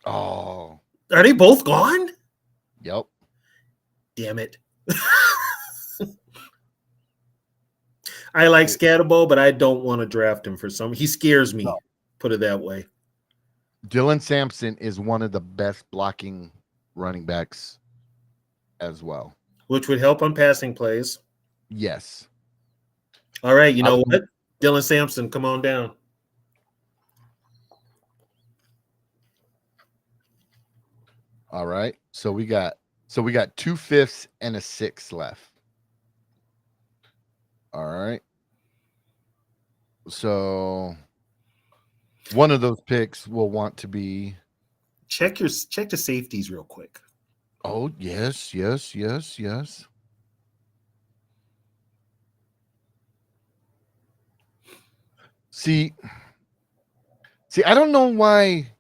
are they both gone? Yep. Damn it. I like Scatterbo, but I don't want to draft him for some. He scares me. No. Put it that way. Dylan Sampson is one of the best blocking running backs as well, which would help on passing plays. Yes. All right. You know what? Dylan Sampson, come on down. All right. So we got 2 5ths and a 6 left. All right. So one of those picks will want to be check the safeties real quick. Oh, yes. See, I don't know why.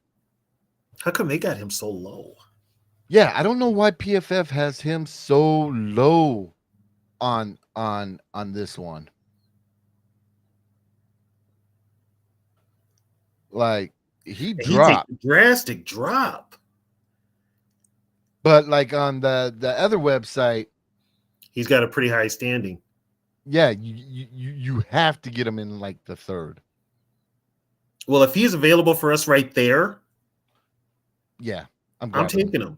How come they got him so low? Yeah, I don't know why PFF has him so low on this one. Like he dropped a drastic drop. But like on the other website, He's got a pretty high standing. Yeah, you have to get him in like the third. Well, if he's available for us right there, Yeah, I'm taking him.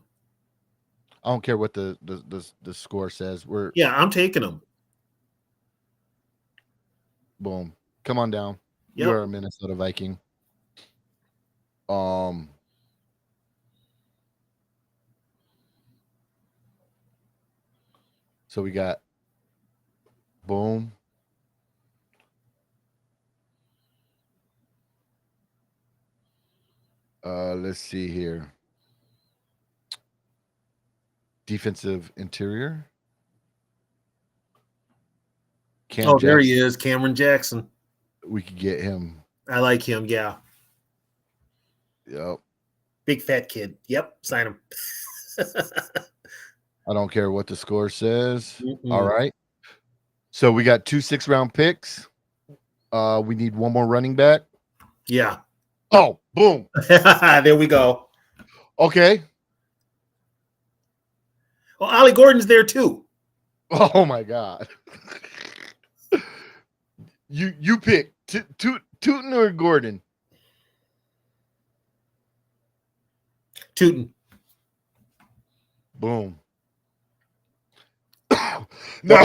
I don't care what the score says. I'm taking him. Boom. Come on down. Yep. You are a Minnesota Viking. So we got boom. Let's see here. Defensive interior. There he is, Cameron Jackson. We could get him. I like him, yeah. Yep. Big fat kid. Yep, sign him. I don't care what the score says. All right. So we got 2 6-round picks. We need one more running back. Yeah. Oh, boom. There we go. Okay. Well, Ollie Gordon's there too. Oh my God. You pick Tootin or Gordon? Tootin. Boom. Now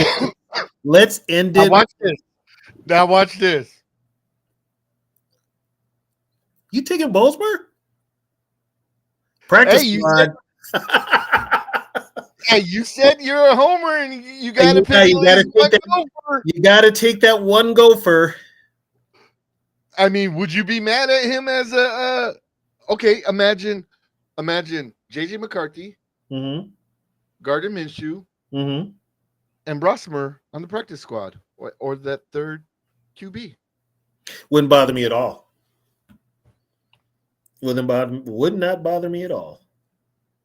let's end it. Now watch this. You taking Bolsmer? Practice. Hey, you said you're a homer and you got to pick. You got to take that one gopher. I mean, would you be mad at him as a? Okay, imagine JJ McCarthy, Gardner Minshew, and Brosmer on the practice squad, or that third QB. Wouldn't bother me at all. Would not bother me at all.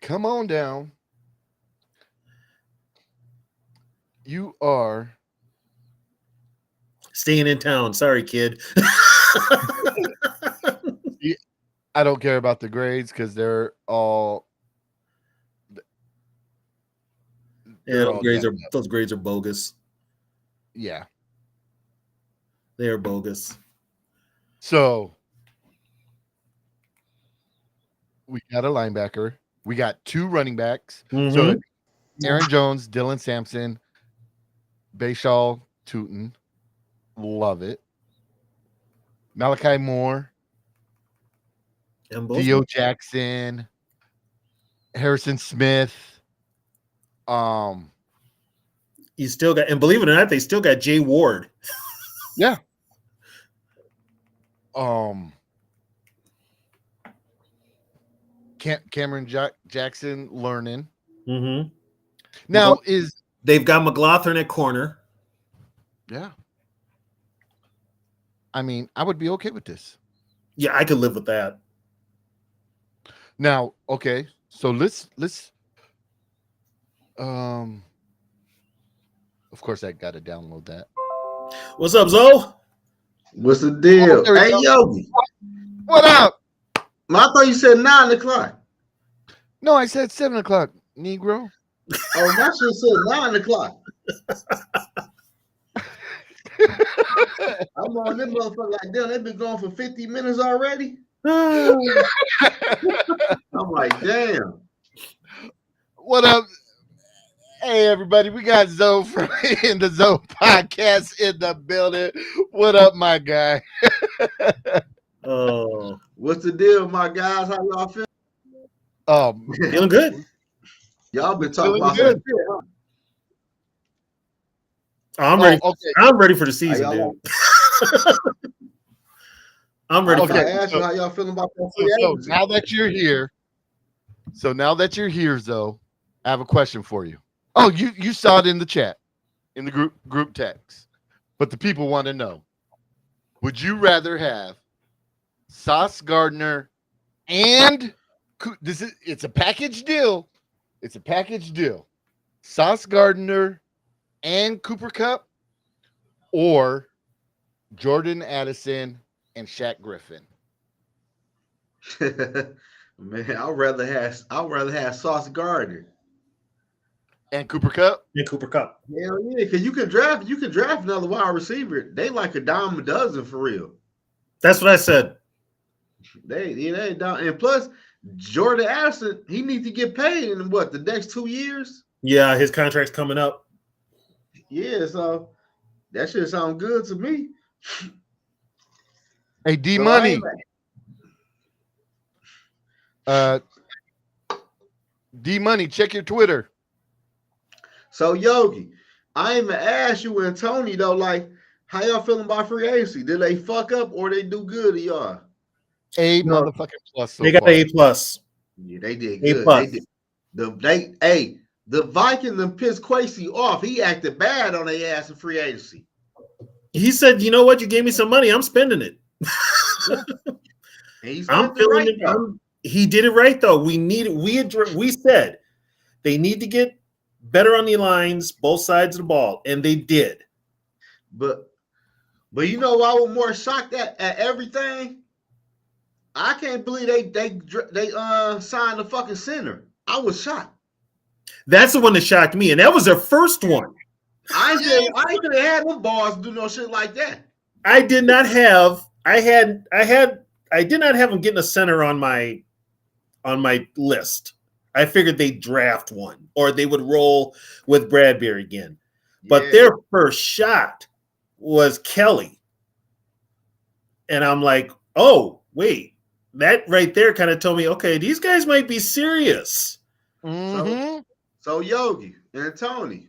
Come on down. You are staying in town. Sorry, kid. I don't care about the grades because they're all. Those grades are bogus. Yeah, they are bogus. So we got a linebacker. We got 2 running backs. So Aaron Jones, Dylan Sampson, Bayshaw Tootin. Love it. Malachi Moore, Theo Jackson, Harrison Smith. You still got, and believe it or not, they still got Jay Ward. Yeah. Cameron Jackson learning. Now they've got McLaughlin at corner. Yeah. I mean, I would be okay with this. Yeah, I could live with that. Now, okay, so let's of course I gotta download that. What's up, Zoe? What's the deal? Hey, Yogi. What up? I thought you said 9 o'clock. No, I said 7 o'clock, Negro. Oh, my shit said 9 o'clock. I'm on them motherfucker like, damn, they've been going for 50 minutes already. I'm like, damn. What up? Hey, everybody, we got Zoe from in the Zoe podcast in the building. What up, my guy? Oh, what's the deal, my guys? How y'all feeling? Feeling good. Y'all been talking about some shit, huh? I'm ready. Okay. I'm ready for the season, dude. I'm ready. I asked you how y'all feeling about that. So now that you're here, Zoe, I have a question for you. Oh, you saw it in the chat, in the group text, but the people want to know: would you rather have Sauce Gardner and it's a package deal? It's a package deal. Sauce Gardner and Cooper Kupp, or Jordan Addison and Shaq Griffin? Man, I'd rather have Sauce Gardner. And Cooper Cup. And Cooper Cup. Hell yeah, because you can draft another wide receiver. They like a dime a dozen for real. That's what I said. They down, and plus Jordan Addison, he needs to get paid in what the next 2 years. Yeah, his contract's coming up. Yeah, so that shit sound good to me. Hey, D So Money. D Money, check your Twitter. So Yogi, I ain't even ask you and Tony though, like how y'all feeling about free agency? Did they fuck up or they do good to y'all? A No. motherfucking plus. So They got far. an A+. Yeah, they did A+. good. They did. The Vikings and pissed Quasey off. He acted bad on their ass in free agency. He said, "You know what? You gave me some money. I'm spending it. I'm feeling it. He did it right though. We said they need to get better on the lines, both sides of the ball, and they did. But you know I was more shocked at everything. I can't believe they signed the fucking center. I was shocked. That's the one that shocked me, and that was their first one. I could have had them balls do no shit like that. I did not have. I did not have them getting a center on my list. I figured they'd draft one or they would roll with Bradbury again. But their first shot was Kelly. And I'm like, oh, wait. That right there kind of told me, okay, these guys might be serious. Mm-hmm. So Yogi and Tony,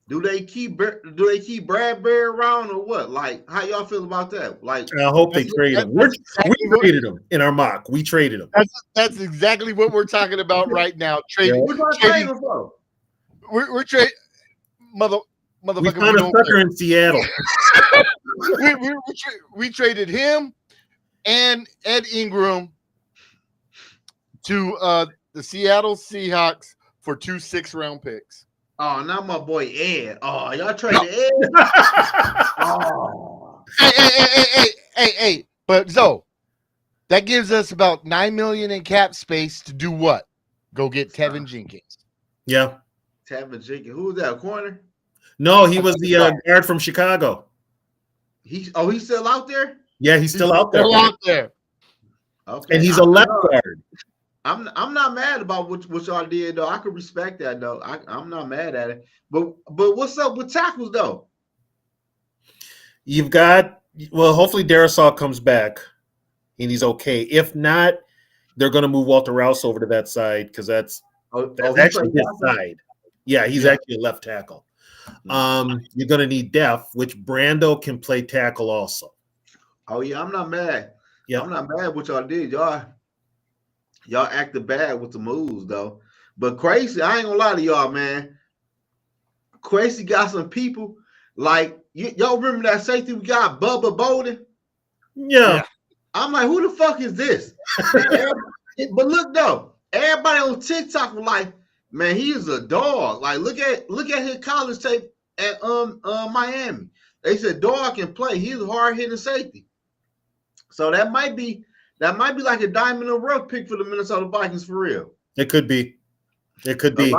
do they keep Bradbury around or what? Like, how y'all feel about that? Like, I hope they trade him. We traded him in our mock. We traded him. That's exactly what we're talking about right now. Trading. What y'all trading for? We're trading. Motherfucker. We found a sucker in Seattle. we traded him and Ed Ingram to the Seattle Seahawks for 2 6-round picks. Oh, not my boy Ed. Oh, y'all traded Ed? Oh. Hey. But so that gives us about $9 million in cap space to do what? Go get Tevin Jenkins. Yeah. Tevin Jenkins. Who was that? A corner? No, he was the guard from Chicago. He's still out there? Yeah, he's still out there. Still out there. Okay. And he's a left guard. I'm not mad about what y'all did though. I could respect that though. I'm not mad at it. But what's up with tackles though? You've got hopefully Darisaw comes back and he's okay. If not, they're going to move Walter Rouse over to that side because that's actually his side. Yeah, he's actually a left tackle. You're going to need depth, which Brando can play tackle also. Oh yeah, I'm not mad. Yeah, I'm not mad what y'all did. Y'all acted bad with the moves though. But Crazy, I ain't gonna lie to y'all, man. Crazy got some people like y'all remember that safety we got, Bubba Bolden? Yeah. I'm like, who the fuck is this? But look though, everybody on TikTok was like, man, he is a dog. Like, look at his college tape at Miami. They said dog can play. He's a hard hitting safety. So that might be like a diamond in the rough pick for the Minnesota Vikings for real. It could be. It could be.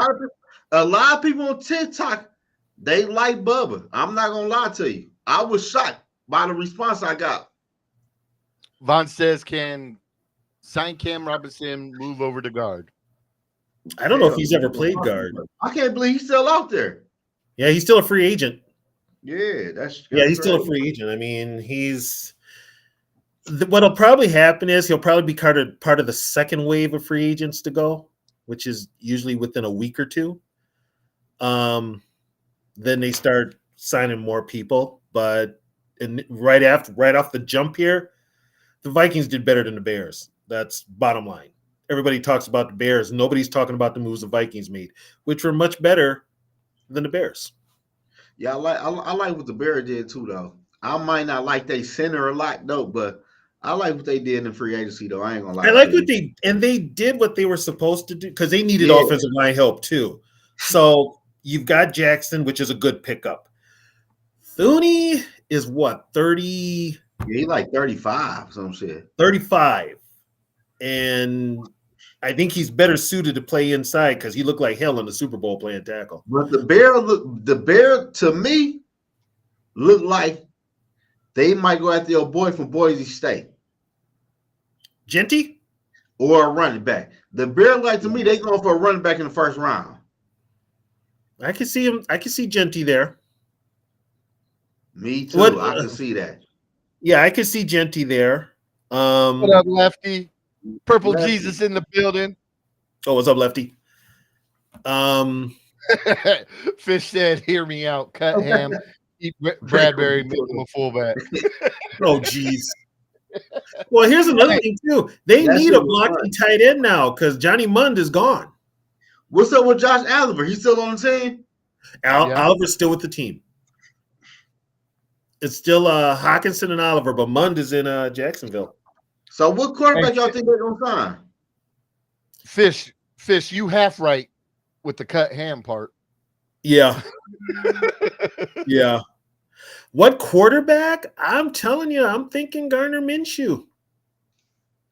A lot of people on TikTok, they like Bubba. I'm not gonna lie to you. I was shocked by the response I got. Vaughn says, can sign Cam Robinson move over to guard? I don't know if he's ever played guard. I can't believe he's still out there. Yeah, he's still a free agent. Yeah, he's still a free agent. I mean, what'll probably happen is he'll probably be part of the second wave of free agents to go, which is usually within a week or two. Then they start signing more people, but right off the jump here, the Vikings did better than the Bears. That's bottom line. Everybody talks about the Bears. Nobody's talking about the moves the Vikings made, which were much better than the Bears. Yeah, I like what the Bears did too, though. I might not like they center a lot though, but I like what they did in free agency though. I ain't gonna lie. I like what they did what they were supposed to do because they needed offensive line help too. So you've got Jackson, which is a good pickup. Thuney is what, 30? Yeah, he like 35, some shit. 35. And I think he's better suited to play inside because he looked like hell in the Super Bowl playing tackle. But the Bear to me look like they might go after your boy from Boise State Genty? or a running back. The Bear, like to me, they going for a running back in the first round. I can see him. I can see Genty there. Me too. What- I can see that. Yeah, I can see Genty there. What up, Lefty? Purple Lefty. Jesus in the building. Oh, what's up, Lefty? Fish said, "Hear me out. Cut ham. Eat Bradbury. Make him a fullback." Oh, geez. Well, here's another thing too. They That need shit a was blocking tight end now because Johnny Mund is gone. What's up with Josh Oliver? He's still on the team? Yeah. Oliver's still with the team. It's still Hawkinson and Oliver, but Mund is in Jacksonville. So what quarterback y'all think they're gonna sign? Fish, you half right with the cut ham part. Yeah. Yeah. What quarterback? I'm telling you, I'm thinking Gardner Minshew.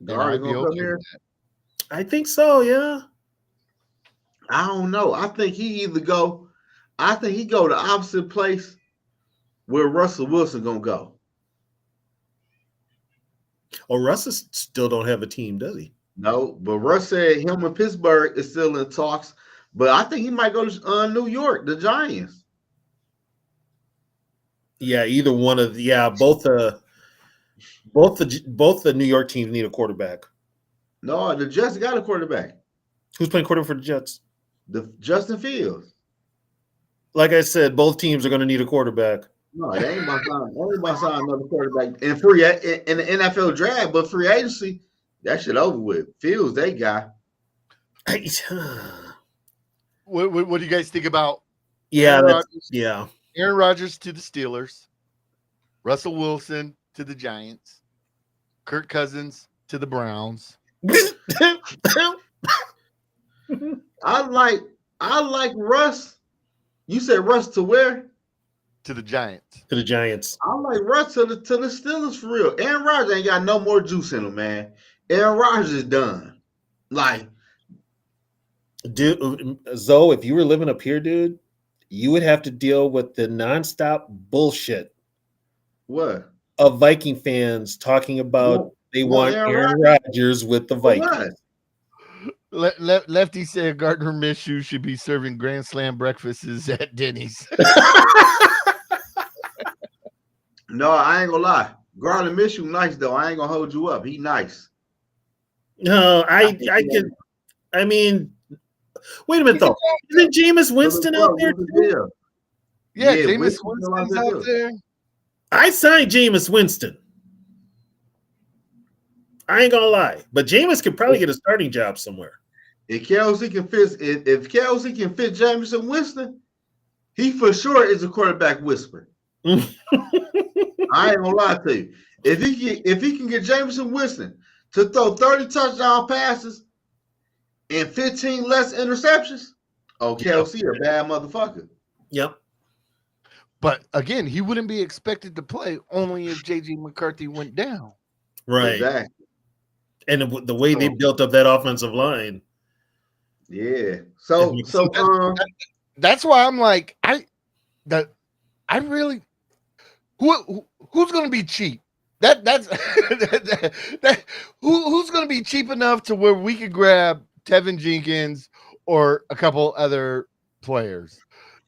Gary I'd be gonna come okay here? with that. I think so, yeah. I don't know. I think he go the opposite place where Russell Wilson gonna go. Oh, Russ still don't have a team, does he? No, but Russ said him and Pittsburgh is still in talks. But I think he might go to New York, the Giants. Yeah, either one of both the New York teams need a quarterback. No, the Jets got a quarterback. Who's playing quarterback for the Jets? The Justin Fields. Like I said, both teams are going to need a quarterback. No, they ain't about to sign another quarterback in the NFL draft, but free agency, that shit over with. Fields, they got. What do you guys think about Yeah, Aaron that's, Rodgers? yeah. Aaron Rodgers to the Steelers, Russell Wilson to the Giants, Kirk Cousins to the Browns. I like Russ. You said Russ to where? To the Giants. To the Giants. I like Russ to the Steelers for real. Aaron Rodgers ain't got no more juice in him, man. Aaron Rodgers is done. Like, dude, Zoe, if you were living up here, dude, you would have to deal with the nonstop bullshit what? of Viking fans talking about they want Aaron Rodgers with the Vikings. Lefty said Gardner Minshew should be serving Grand Slam breakfasts at Denny's. No, I ain't gonna lie. Gardner Minshew nice though. I ain't gonna hold you up. He nice. No, I can. I mean, wait a minute though. Isn't Jameis Winston out there too? Yeah, Jameis Winston's out there. I signed Jameis Winston. I ain't gonna lie, but Jameis could probably get a starting job somewhere. If Kelsey can fit, if Kelsey can fit Jameis Winston, he for sure is a quarterback whisperer. I ain't gonna lie to you. If he can get Jameis Winston to throw 30 touchdown passes and 15 less interceptions, Kelsey a bad motherfucker. Yep. But again, he wouldn't be expected to play only if JJ McCarthy went down. Right. Exactly. And the way they built up that offensive line. Yeah. So that's why I'm like, who's going to be cheap? Who's going to be cheap enough to where we could grab Tevin Jenkins or a couple other players?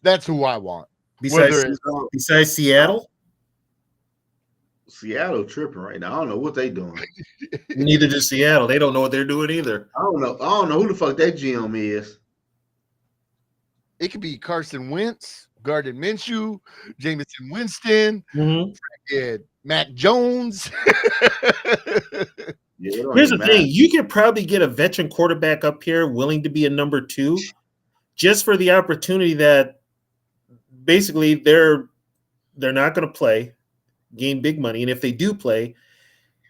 That's who I want. Besides Seattle? Seattle tripping right now. I don't know what they doing. Neither does Seattle. They don't know what they're doing either. I don't know who the fuck that GM is. It could be Carson Wentz, Gardner Minshew, Jameson Winston, Mac Jones. Here's the thing. You could probably get a veteran quarterback up here willing to be a number 2 just for the opportunity that basically they're not going to play, gain big money. And if they do play,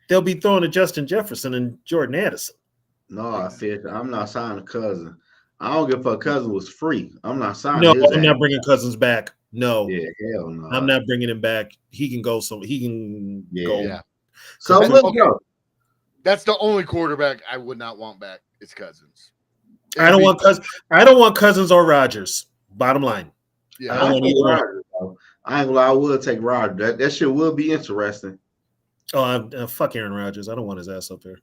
they'll be throwing to Justin Jefferson and Jordan Addison. No, I'm not signing Cousins. I don't give a fuck. Cousins was free. I'm not signing. No, I'm not bringing Cousins back. No. Yeah, hell no. I'm not bringing him back. He can go. Go. Yeah. So let's go. That's the only quarterback I would not want back It's Cousins. I don't want Cousins. I don't want Cousins or Rodgers. Bottom line. Yeah, I don't want take either one. Rodgers, though. I ain't gonna lie, I will take Rodgers. That shit will be interesting. Oh, fuck Aaron Rodgers. I don't want his ass up there.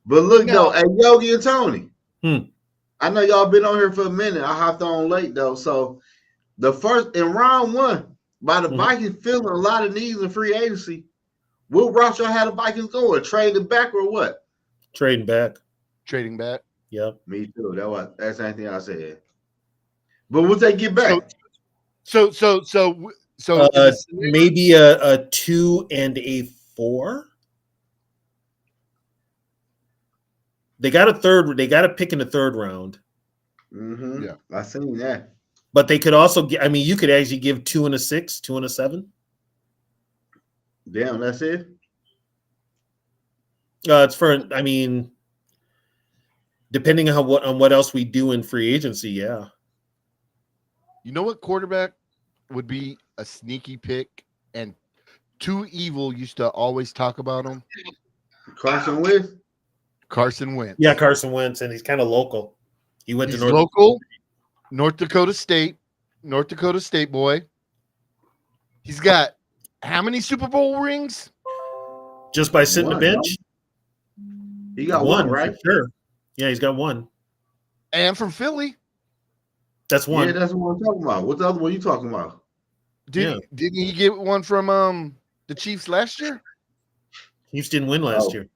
But look No. though, hey Yogi and Tony. Hmm. I know y'all been on here for a minute. I hopped on late though. So the first in round one, by the Vikings feeling a lot of needs in free agency, what route y'all had the Vikings going? Trade it back or what? Trading back. Trading back. Yep. Me too. That's anything I said. But would they get back? So Maybe a 2 and a 4. They got a third. They got a pick in the third round. Mm-hmm. Yeah. I seen that. But they could also get. I mean, you could actually give 2 and a 6, 2 and a 7. Damn, that's it. It's for. I mean, depending on what else we do in free agency, yeah. You know what quarterback would be a sneaky pick, and Too Evil used to always talk about him? Carson Wentz. Carson Wentz. Yeah, Carson Wentz, and he's kind of local. He went He's to North local, North Dakota State boy. He's got how many Super Bowl rings? just by sitting the bench. He got one, right? For sure. Yeah, he's got one. And from Philly. That's one. Yeah, that's what I'm talking about. What the other one you talking about? Didn't he get one from the Chiefs last year? Chiefs didn't win last year.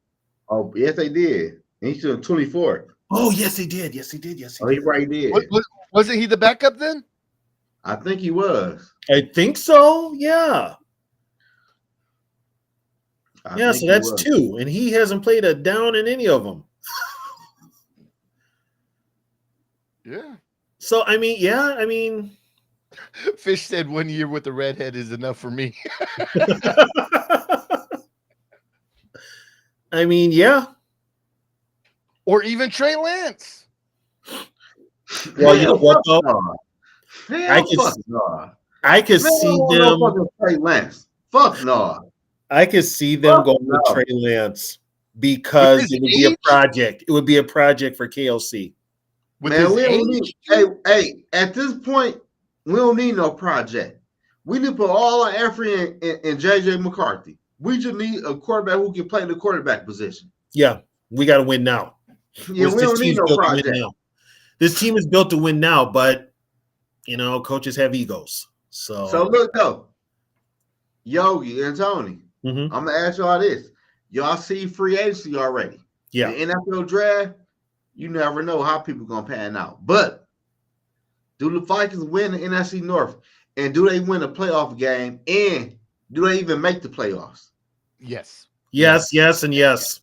Oh, yes, they did. And he's still 24. Oh, yes, they did. Yes, he did. Yes, he Oh, did. he right did. Wasn't he the backup then? I think he was. I think so. Yeah. I So think that's he was. 2, and he hasn't played a down in any of them. Yeah. So I mean, Fish said 1 year with the redhead is enough for me. I mean, yeah. Or even Trey Lance. Well, you know what though? I could see them. Trey Lance. Fuck no. I could see them going with Trey Lance because it would be a project. It would be a project for KLC. Man, we don't need. Hey, at this point, we don't need no project. We need to put all our effort in JJ McCarthy. We just need a quarterback who can play the quarterback position. Yeah, we got to win now. Yeah, we don't need no project. This team is built to win now, but coaches have egos. So look though, Yogi and Tony, I'm gonna ask y'all this: y'all see free agency already? Yeah, the NFL draft. You never know how people gonna pan out. But do the Vikings win the NFC North? And do they win a playoff game? And do they even make the playoffs? Yes. Yes, and yes.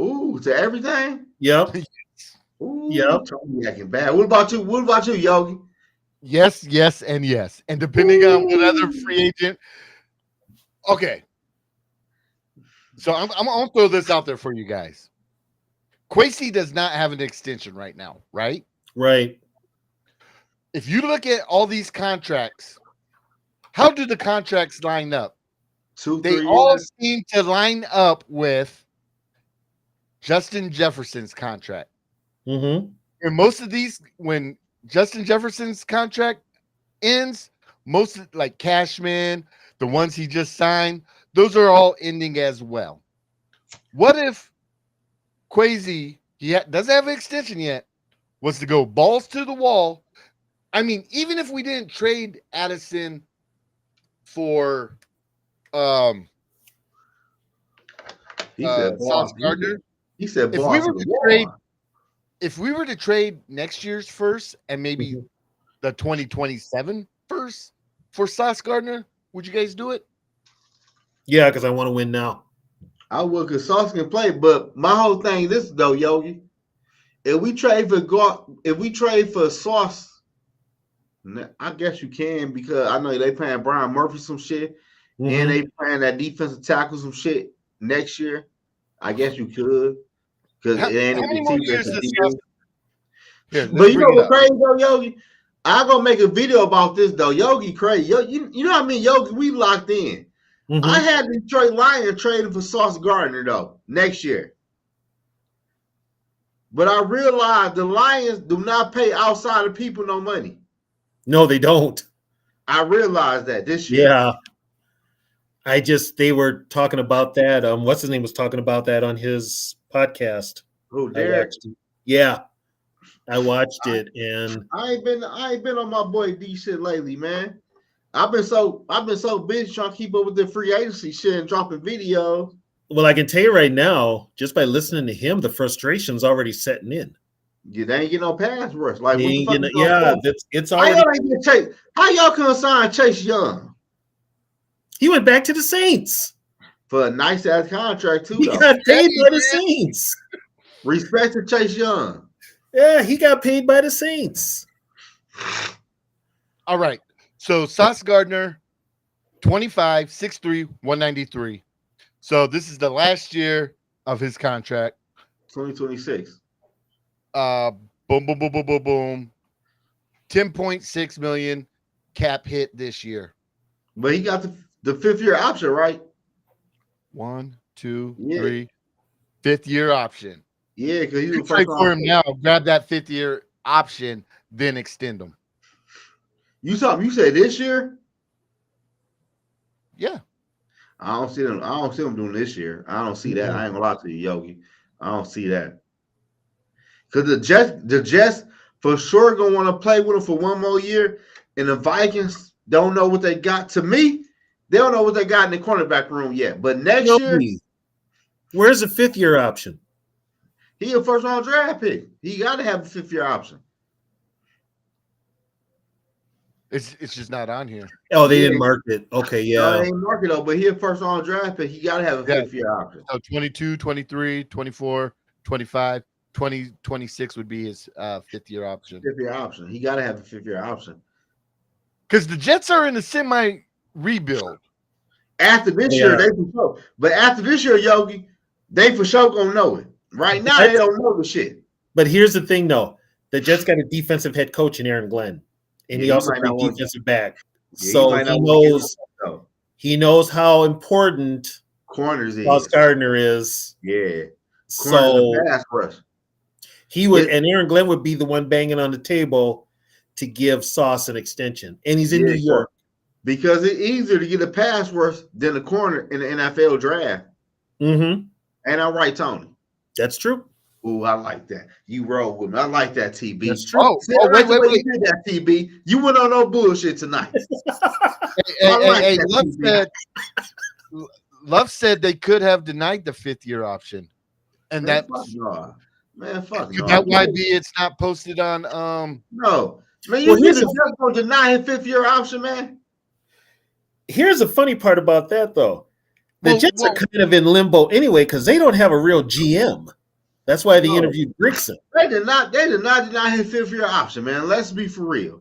Ooh, to everything? Yep. Ooh, yep. Tony acting bad. What about you, Yogi? Yes, and yes. And depending on what other free agent. Okay. So I'm gonna throw this out there for you guys. Kwesi does not have an extension right now, right? Right. If you look at all these contracts, how do the contracts line up? 2-3 They all seem to line up with Justin Jefferson's contract. Mm-hmm. And most of these, when Justin Jefferson's contract ends, most like Cashman, the ones he just signed, those are all ending as well. What if Kwesi, doesn't have an extension yet, was to go balls to the wall? I mean, even if we didn't trade Addison for he said Sauce Gardner. He said if we were to trade next year's first and maybe the 2027 first for Sauce Gardner, would you guys do it? Yeah, because I want to win now. I would, because Sauce can play, but my whole thing is this though, Yogi. If we trade for Sauce, I guess you can, because I know they playing Brian Murphy some shit, and they playing that defensive tackle some shit next year. I guess you could, because it ain't how many more years defensive. But you know what's crazy though, Yogi? I'm gonna make a video about this though. Yogi crazy. You know what I mean? Yogi, we locked in. I had Detroit Lions trading for Sauce Gardner though next year. But I realized the Lions do not pay outside of people no money. No, they don't. I realized that this year. Yeah. They were talking about that. What's his name was talking about that on his podcast. Oh, I Derek. watched it. Yeah. I watched it, and I ain't been on my boy D shit lately, man. I've been so busy trying to keep up with the free agency shit and dropping videos. well, I can tell you right now, just by listening to him, the frustration's already setting in. You ain't get no pass rush. Like what the He- fuck? it's How already. y'all ain't get Chase? How y'all couldn't sign Chase Young He went back to the Saints. for a nice ass contract too? He Though got paid by the Saints. respect to Chase Young. Yeah, he got paid by the Saints. All right. So Sauce Gardner, 25, 6'3", 193. So this is the last year of his contract. 2026. Boom, boom, boom, boom, boom, boom. 10.6 million cap hit this year. But he got the 5th-year option, right? 1, 2, Yeah. 3. 5th-year option. Yeah, because he You was trade first for round. him now, grab that 5th-year option, then extend him. You said this year? Yeah. I don't see them doing this year. I don't see that. I ain't gonna lie to you, Yogi. I don't see that. Because the Jets for sure gonna want to play with him for one more year, and the Vikings don't know what they got. To me, they don't know what they got in the cornerback room yet. But next year, Where's the 5th-year option? he a first round draft pick. He got to have a 5th-year option. It's just not on here. Oh, they didn't mark it. Okay, No, yeah. they ain't market though, but he a first round draft pick. He got to have a 5th-year option. So 22, 23, 24, 25, 20, 26 would be his 5th-year option. 5th-year option. He got to have a 5th-year option. Because the Jets are in a semi rebuild. After this year, they for sure. But after this year, Yogi, they for sure gonna know it. Right now, they don't know the shit. But here's the thing, though. The Jets got a defensive head coach in Aaron Glenn, and Yeah, he he also might not played want- defensive back. Yeah, So might he not want to knows get up, though. he knows how important Corners Sauce is. Gardner is. Yeah. So Corners and pass rush. he would, and Aaron Glenn would be the one banging on the table to give Sauce an extension. And he's in New York. Because it's easier to get a pass rush than a corner in the NFL draft. Mm-hmm. And I'm right, Tony. That's true. Ooh, I like that. You roll with me. I like that, TB. That's true. Oh, See, I like the way wait. you did that, TB. You went on no bullshit tonight. Hey, Love said they could have denied the 5th-year option. And Man, that fuck no. Man, fuck no. that might be it's not posted on No. Man, you Well, think here's the Jets gonna deny his 5th-year option, man? Here's the funny part about that, though. The Jets are kind of in limbo anyway because they don't have a real GM. That's why they interviewed Grigson. They did not deny his 5th-year option, man. Let's be for real.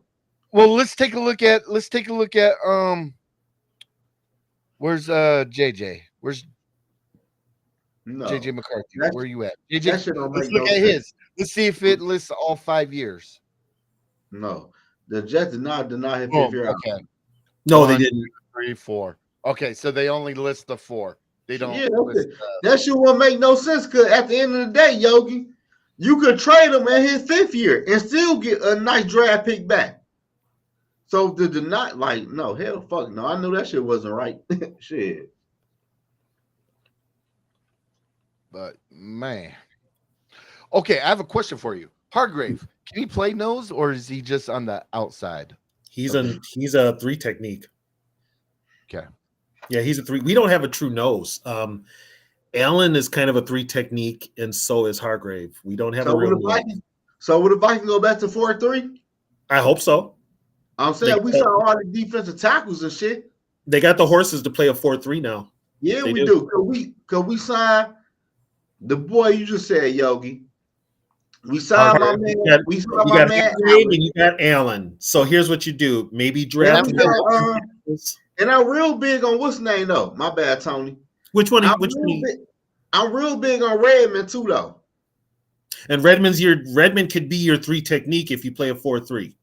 Well, let's take a look at where's JJ? Where's JJ McCarthy? Where are you at? JJ, that shit don't let's make look no at sense. his. Let's see if it lists all 5 years. No. The Jets did not deny his 5th-year option. Okay. No, 1, they didn't. 2, 3, 4. Okay, so they only list the 4. They don't list that shit won't make no sense because at the end of the day, Yogi, you could trade him in his 5th year and still get a nice draft pick back. So the deny, like, no, hell, fuck no. I knew that shit wasn't right. Shit. But man. Okay, I have a question for you. Hargrave, can he play nose or is he just on the outside? He's a 3 technique. Okay. Yeah, he's a 3. We don't have a true nose. Allen is kind of a 3 technique, and so is Hargrave. We don't have a real nose. So would the Vikings go back to 4-3? I hope so. I'm saying we saw all the defensive tackles and shit. They got the horses to play a 4-3 now. Yeah, we do. Cause we signed the boy you just said, Yogi. We signed my man. We signed my man. And you got Allen. So here's what you do: maybe draft. And I'm real big on what's name though. My bad, Tony. Which one? I'm real big on Redmond too though. And Redmond could be your 3 technique if you play a 4-3.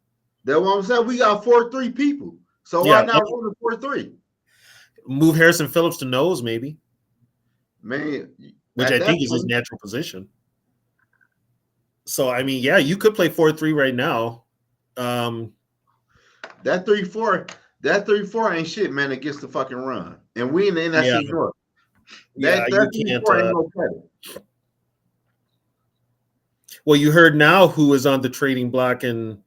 That's what I'm saying. We got 4-3 people. So why not run a 4-3? Move Harrison Phillips to nose, maybe. Man. Which I think is his natural position. So I mean, yeah, you could play 4-3 right now. That 3-4 ain't shit, man, against the fucking run. And we in the NFC North. Yeah, That you can't. 3-4 ain't no credit. Well, you heard now who is on the trading block, and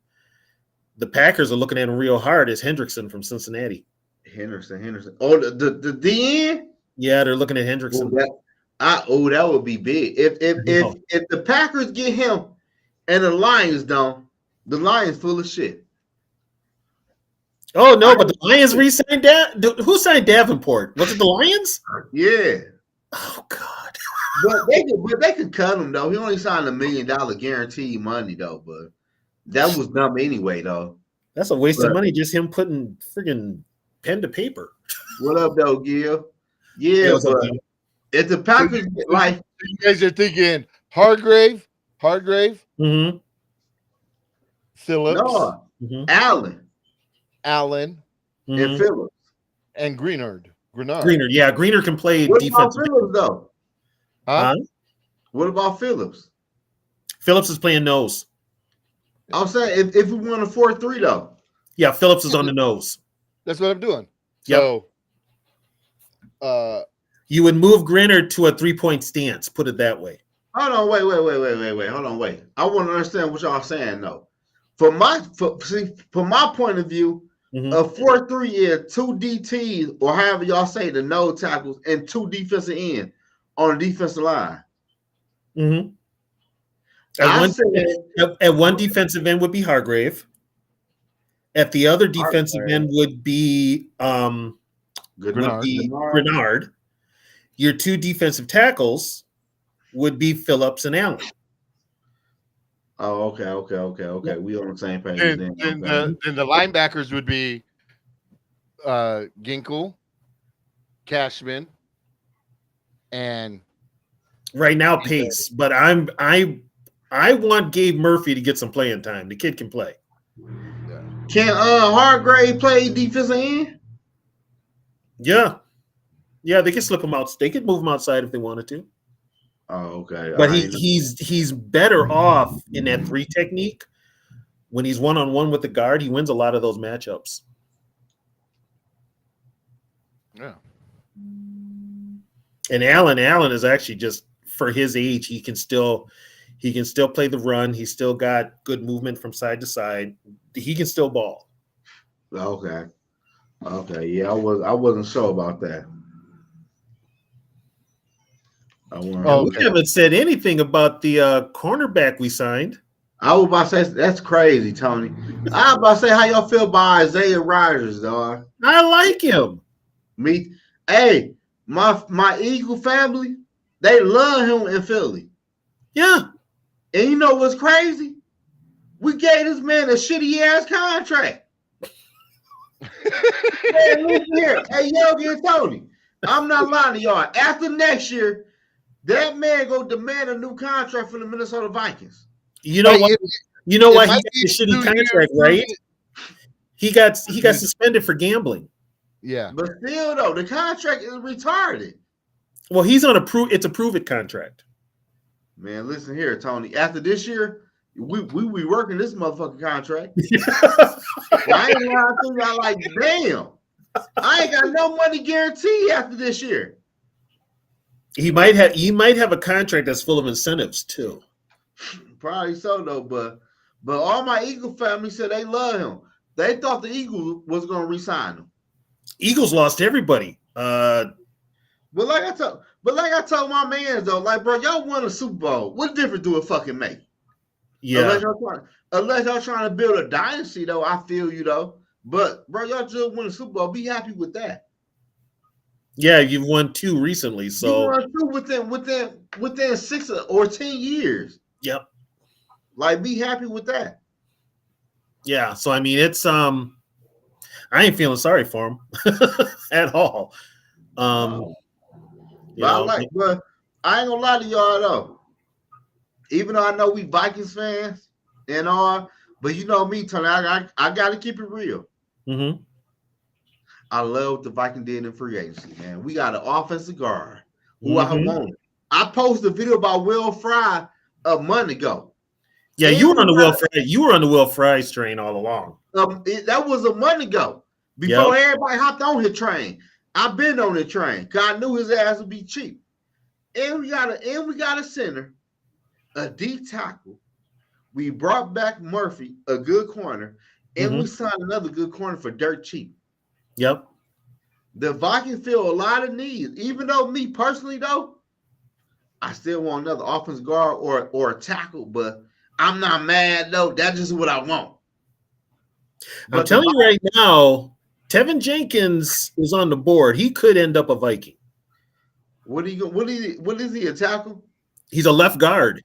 the Packers are looking at him real hard is Hendrickson from Cincinnati. Hendrickson. Oh, the DN? Yeah, they're looking at Hendrickson. That would be big. If the Packers get him and the Lions don't, the Lions full of shit. Oh no, but the Lions re-signed who signed Davenport? Was it the Lions? Yeah. Oh God. But they could cut him though. He only signed $1 million guaranteed money though, but that was dumb anyway though. That's a waste of money, just him putting friggin' pen to paper. What up though, Gil? Yeah, but if the Packers like you guys are thinking Hargrave, mm-hmm. Phillips, no, mm-hmm. Allen, Mm-hmm. and Phillips. And Greenard. Yeah, Greenard can play what defense. What about Phillips though? Huh? What about Phillips? Phillips is playing nose. I'm saying if we won a 4-3 though. Yeah, Phillips is on the nose. That's what I'm doing. Yep. So you would move Greenard to a 3-point stance, put it that way. Hold on, wait. Hold on, wait. I want to understand what y'all saying though. From my point of view, mm-hmm. a 4-3 is 2 DTs or however y'all say the nose tackles and 2 defensive ends on the defensive line. Mm-hmm. At one defensive end would be Hargrave. At the other defensive end would be Grenard. Your 2 defensive tackles would be Phillips and Allen. Oh, okay. We on the same page. Then the linebackers would be Ginkle, Cashman, and right now Pace. But I want Gabe Murphy to get some playing time. The kid can play. Can Hargrave play defensive end? Yeah, they can slip him out. They could move him outside if they wanted to. Oh, okay. But he's better off in that 3 technique when he's 1-on-1 with the guard. He wins a lot of those matchups. Yeah. And Allen is actually just for his age, he can still play the run. He's still got good movement from side to side. He can still ball. Okay. Yeah, I wasn't sure about that. We haven't said anything about the cornerback we signed. I was about to say that's crazy, Tony. I was about to say how y'all feel about Isaiah Rodgers, dog. I like him. Hey, my Eagle family, they love him in Philly. Yeah. And you know what's crazy? We gave this man a shitty ass contract. Man, listen here. Hey, Yogi and Tony, I'm not lying to y'all. After next year, that man go demand a new contract from the Minnesota Vikings. You know what? You know why he got a shitty contract, right? He got suspended for gambling. Yeah. But still, though, the contract is retarded. Well, he's on it's a prove it contract. Man, listen here, Tony. After this year, we working this motherfucking contract. I ain't lying to you. I like, damn. I ain't got no money guaranteed after this year. He might have a contract that's full of incentives too. Probably so though, but all my Eagle family said they love him. They thought the Eagles was gonna re-sign him. Eagles lost everybody. But like I told my man though, like bro, y'all won a Super Bowl. What difference do it fucking make? Yeah. Unless y'all trying to build a dynasty though, I feel you though. But bro, y'all just won a Super Bowl. Be happy with that. Yeah, you've won 2 recently, so you won 2 within 6 or 10 years. Yep. Like, be happy with that. Yeah, so I mean, it's I ain't feeling sorry for him at all. But I ain't gonna lie to y'all though. Even though I know we Vikings fans and all, but you know me, Tony, I gotta keep it real. Mm-hmm. I love what the Vikings did in free agency, man. We got an offensive guard who I wanted. I posted a video about Will Fry a month ago. Yeah, And you were we on the got Will Fry. You were on the Will Fry's train all along. that was a month ago. Before everybody hopped on his train. I've been on the train because I knew his ass would be cheap. And we got a center, a D tackle. We brought back Murphy, a good corner, and we signed another good corner for dirt cheap. Yep. The Vikings feel a lot of needs. Even though me personally, though, I still want another offensive guard or a tackle, but I'm not mad though. That's just what I want. I'm But telling you right now, Tevin Jenkins is on the board. He could end up a Viking. what is he, a tackle? He's a left guard.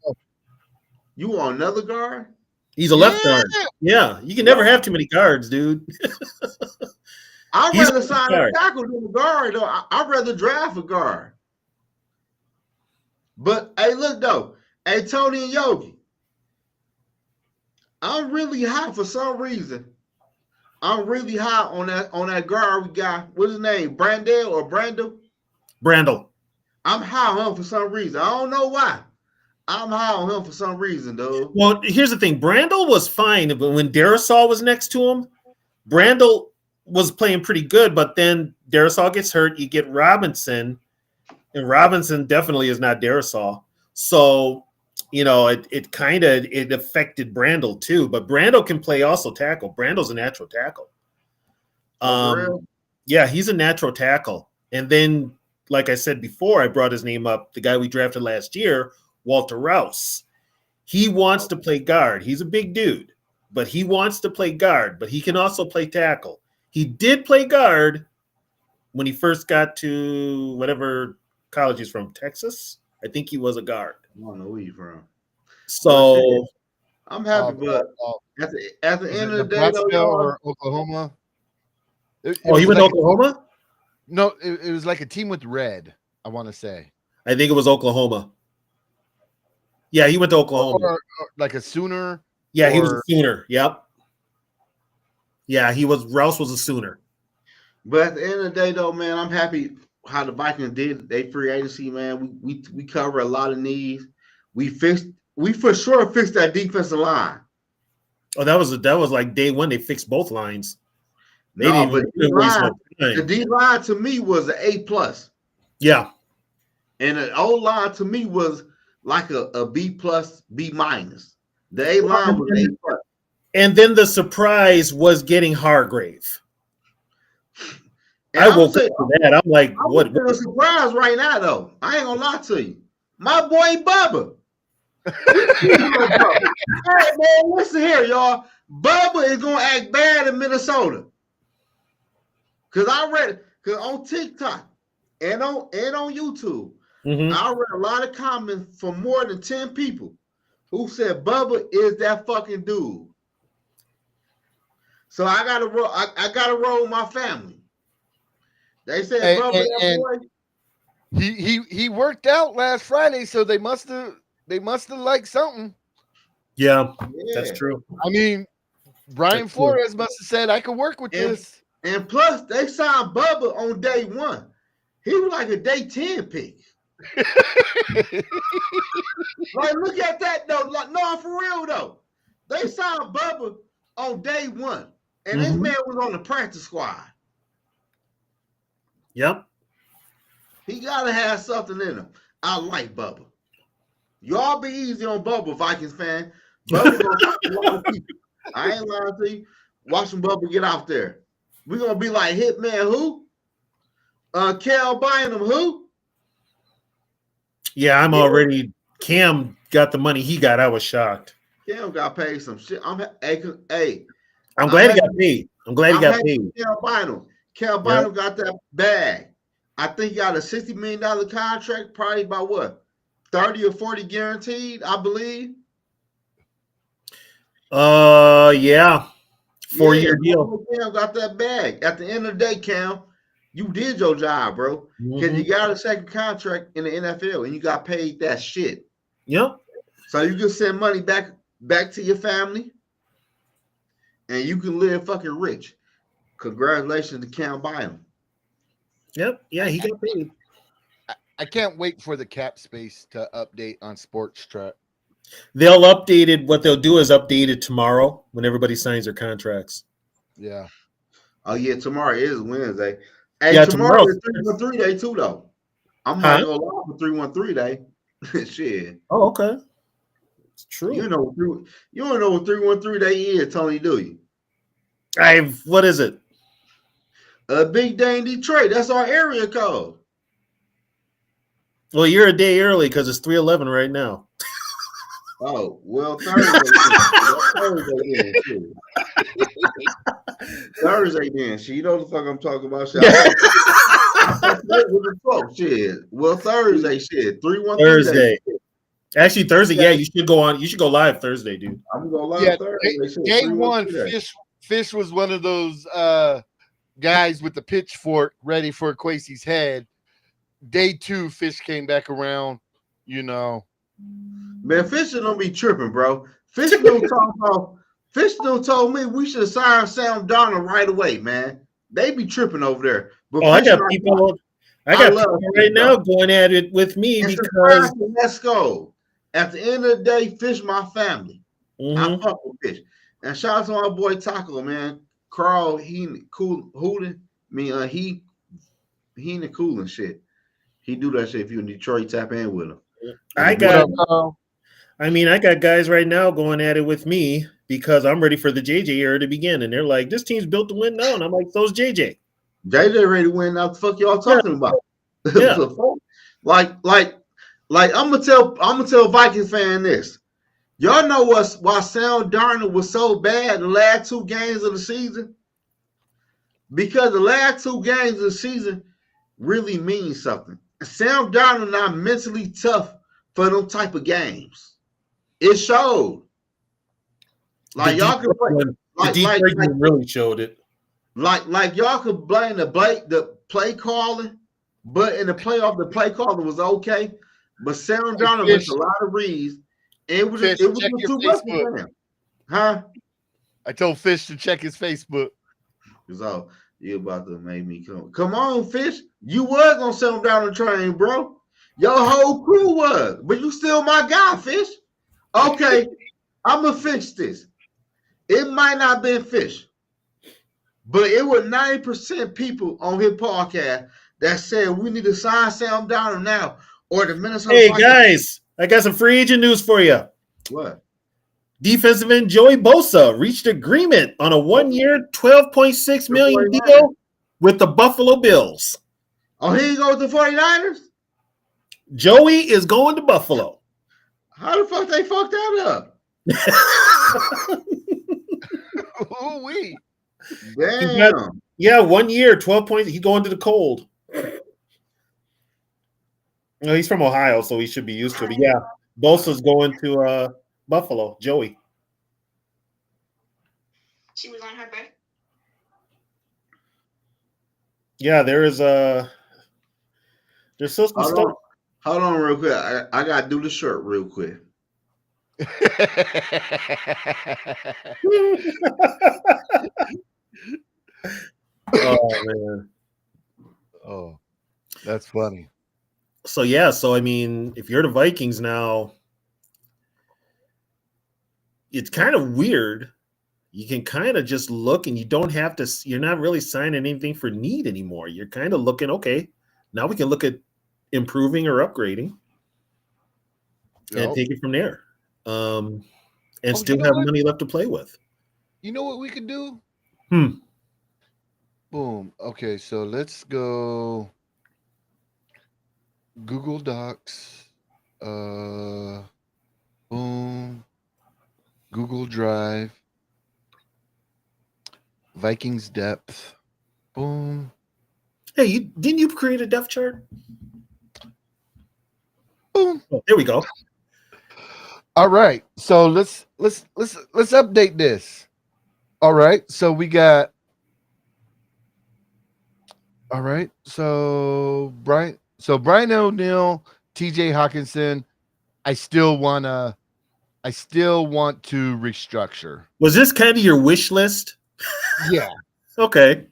You want another guard? He's a left guard. Yeah, you can never have too many guards, dude. I'd He's rather a sign guard. a tackle than a guard, though. I'd rather draft a guard. But hey, look though, hey Tony and Yogi, I'm really high for some reason. I'm really high on that guard we got. What's his name? Brandel or Brandel? Brandel. I'm high on him for some reason. I don't know why. I'm high on him for some reason, though. Well, here's the thing. Brandel was fine, but when Darisaw was next to him, Brandel was playing pretty good, but then Darisaw gets hurt. You get Robinson, and Robinson definitely is not Darisaw. So, it kind of affected Brandel too. But Brandel can play also tackle. Brandel's a natural tackle. For real? Yeah, he's a natural tackle. And then, like I said before, I brought his name up. The guy we drafted last year, Walter Rouse. He wants to play guard. He's a big dude, but he wants to play guard, but he can also play tackle. He did play guard when he first got to whatever college he's from, Texas. I think he was a guard. I don't know where you from. So I'm happy, but at the end of the day, Nebraska though, or Oklahoma. he went to Oklahoma? No, it was like a team with red, I want to say. I think it was Oklahoma. Yeah, he went to Oklahoma. Or like a Sooner. Yeah, he was a Sooner. Yep. Yeah, Rouse was a Sooner. But at the end of the day, though, man, I'm happy how the Vikings did they free agency, man. We cover a lot of needs. We for sure fixed that defensive line. Oh, that was like day one. They fixed both lines. The D line to me was an A+. Yeah. And the O line to me was like a B+, B-. The A line was A+. And then the surprise was getting Hargrave. And I woke up to that. I'm like, what? I'm a surprise right now, though. I ain't gonna lie to you. My boy Bubba. Hey, man, listen here, y'all. Bubba is gonna act bad in Minnesota. Cause I read, cause on TikTok and on YouTube, I read a lot of comments from more than 10 people who said Bubba is that fucking dude. So I gotta roll. I gotta roll with my family. They said Bubba that boy. He worked out last Friday, so they must have liked something. Yeah, that's true. I mean, Brian Flores must have said I could work with this. And plus, they signed Bubba on day one. He was like a day 10 pick. Like, look at that though. Like, no, for real though. They signed Bubba on day one, and this man was on the practice squad. Yep. He gotta have something in him. I like Bubba. Y'all be easy on Bubba, Vikings fan. Bubba gonna talk to a lot of people. I ain't lying to you. Watching Bubba get out there. We're gonna be like Hitman who? Cal Bynum who? Yeah, I'm already. Cam got the money he got. I was shocked. Cam got paid some shit. I'm glad he got paid. I'm glad he got paid. Cal Bynum. Cal Bynum got that bag. I think he got a $60 million contract, probably about what? 30 or 40 guaranteed, I believe. Yeah. 4-year deal. Cam got that bag. At the end of the day, Cam, you did your job, bro. Because you got a second contract in the NFL and you got paid that shit. Yep. So you can send money back to your family and you can live fucking rich. Congratulations to Cam Bynum. Yep. Yeah, he got paid. I can't wait for the cap space to update on Sports Truck. They'll update it. What they'll do is update it tomorrow when everybody signs their contracts. Yeah. Oh yeah, tomorrow is Wednesday. Hey, Yeah, tomorrow tomorrow. is 313 day too though. I might Huh? go live for 313 day. Shit. Oh, okay. It's You true. know, you don't know what 313 day is, Tony, do you? What is it? A big day in Detroit. That's our area code. Well, you're a day early because it's 3:11 right now. Oh, well, Thursday. Thursday then, shit. Thursday then. Shit, you know what the fuck I'm talking about. Shit. Shit. Well, Thursday, shit. 313 Thursday. day. Actually, Thursday. Yeah, you should go on. You should go live Thursday, dude. I'm gonna go live Yeah. Thursday. Shit. Day one, 313 day. Fish was one of those guys with the pitchfork ready for Quasey's head. Day two, Fish came back around, you know. Man, Fish don't be tripping, bro. Fish don't talk about. Fish don't told me we should sign Sam Darnold right away, man. They be tripping over there. But Oh, I Fish got people. I got people right now going at it with me because let's go. At the end of the day, Fish my family. I fuck with Fish. And shout out to my boy Taco, man. Carl, he cool hooling. He in the cool and shit. He do that shit if you in Detroit, tap in with him. I got guys right now going at it with me because I'm ready for the JJ era to begin, and they're like, "This team's built to win now," and I'm like, "So's JJ." JJ ready to win. Now, the fuck y'all talking about? Yeah. like I'm gonna tell Vikings fan this. Y'all know why Sam Darnold was so bad the last two games of the season? Because the last two games of the season really mean something. Sam Darnold not mentally tough for them type of games. It showed. Like y'all could really showed it. Like y'all could blame the play calling, but in the playoff, the play calling was okay. But Sam Darnold missed a lot of reads. And it was Fish, too much for him. Huh? I told Fish to check his Facebook. So you about to make me come. Come on, Fish. You was gonna send him down the train, bro. Your whole crew was, but you still my guy, Fish. Okay, I'm gonna fix this. It might not been Fish, but it was 90% people on his podcast that said we need to sign Sam Darnold now, or the Minnesota. Hey guys, I got some free agent news for you. What? Defensive end Joey Bosa reached agreement on a 1-year, $12.6 million deal with the Buffalo Bills. Oh, he go with the 49ers? Joey is going to Buffalo. How the fuck they fucked that up? Ooh-wee. Damn. Yeah, 1 year, 12 points. He going to the cold. No, he's from Ohio, so he should be used to it. But yeah, Bosa's going to Buffalo. Joey. She was on her birthday. Yeah, there's still some stuff. Hold on real quick. I gotta do the shirt real quick. Oh man. Oh, that's funny. So yeah, I mean, if you're the Vikings now, it's kind of weird. You can kind of just look and you don't have to, you're not really signing anything for need anymore. You're kind of looking, okay, now we can look at improving or upgrading and take it from there. And still have money left to play with. You know what we could do? Boom. Okay, so let's go Google Docs. Boom. Google Drive. Vikings depth. Boom. Hey, didn't you create a depth chart? Boom. Oh, there we go. All right. So let's update this. All right. So we got. All right. So Brian O'Neill, TJ Hawkinson. I still want to restructure. Was this kind of your wish list? Yeah. Okay.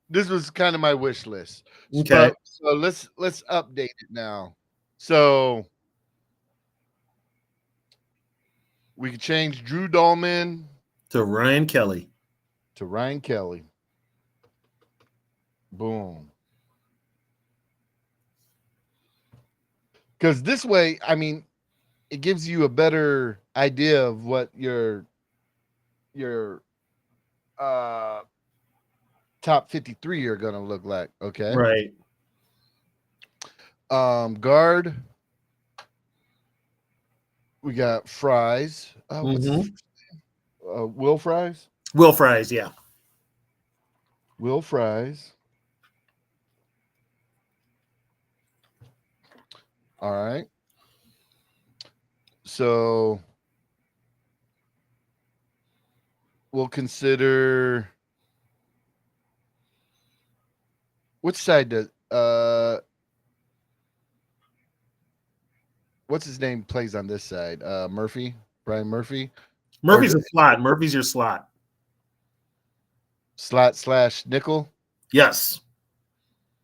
This was kind of my wish list. Okay. So let's update it now. So We could change Drew Dolman To Ryan Kelly. to Ryan Kelly. Boom. Because this way, I mean, it gives you a better idea of what your top 53 are going to look like. Okay. Right. Guard. We got Fries. What's his Mhm. Will Fries? Will Fries, yeah. Will Fries. All right. So we'll consider which side does what's his name plays on this side? Murphy, Brian Murphy. Murphy's a slot. Murphy's your slot. Slot / nickel. Yes.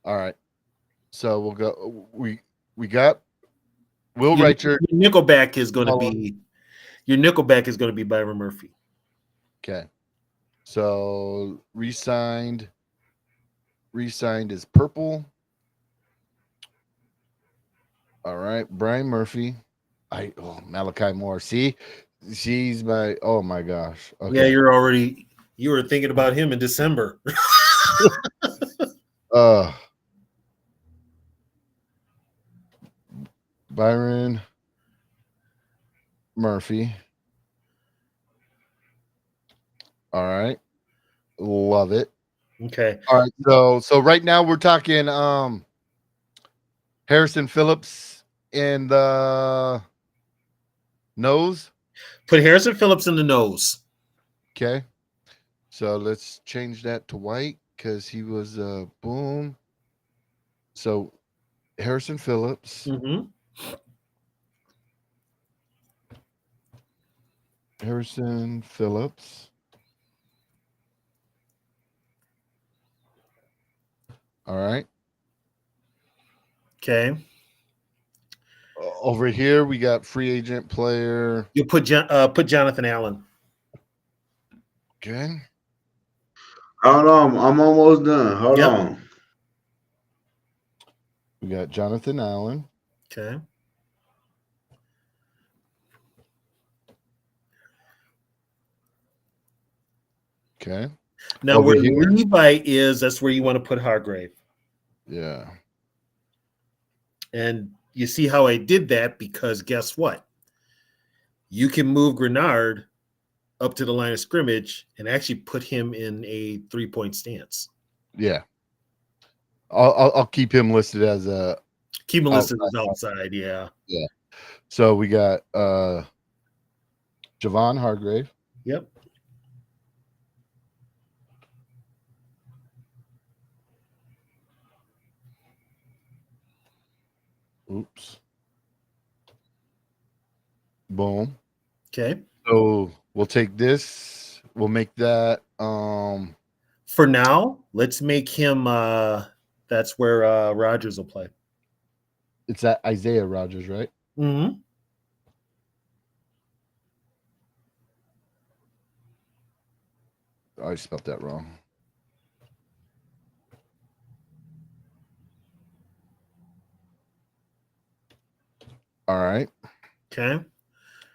All right. So we'll go. We got Will Your Reichert. nickelback is going to be Byron Murphy. Okay. So re-signed is purple. All right. Brian Murphy. Malachi Moore. See, she's my. Oh my gosh. Okay. Yeah, you were thinking about him in December. Byron Murphy. All right. Love it. Okay. All right. So right now we're talking Harrison Phillips in the nose. Put Harrison Phillips in the nose. Okay. So let's change that to white because he was boom. So Harrison Phillips. Mm-hmm. Harrison Phillips. All right. Okay. Over here we got free agent player. You put Jonathan Allen. Okay. Hold on, I'm almost done. Hold Yep. on. We got Jonathan Allen. Okay. Okay. Now Over where here. Levi is, that's where you want to put Hargrave. Yeah. And you see how I did that because guess what? You can move Grenard up to the line of scrimmage and actually put him in a 3-point stance. Yeah. I'll keep him listed as a Keep him listed as outside, yeah. Yeah. So we got Javon Hargrave. Yep. Oops. Boom. Okay. So we'll take this. We'll make that For now, let's make him that's where Rodgers will play. it's that Isaiah Rodgers, right? Mm-hmm. I spelled that wrong. All right. Okay.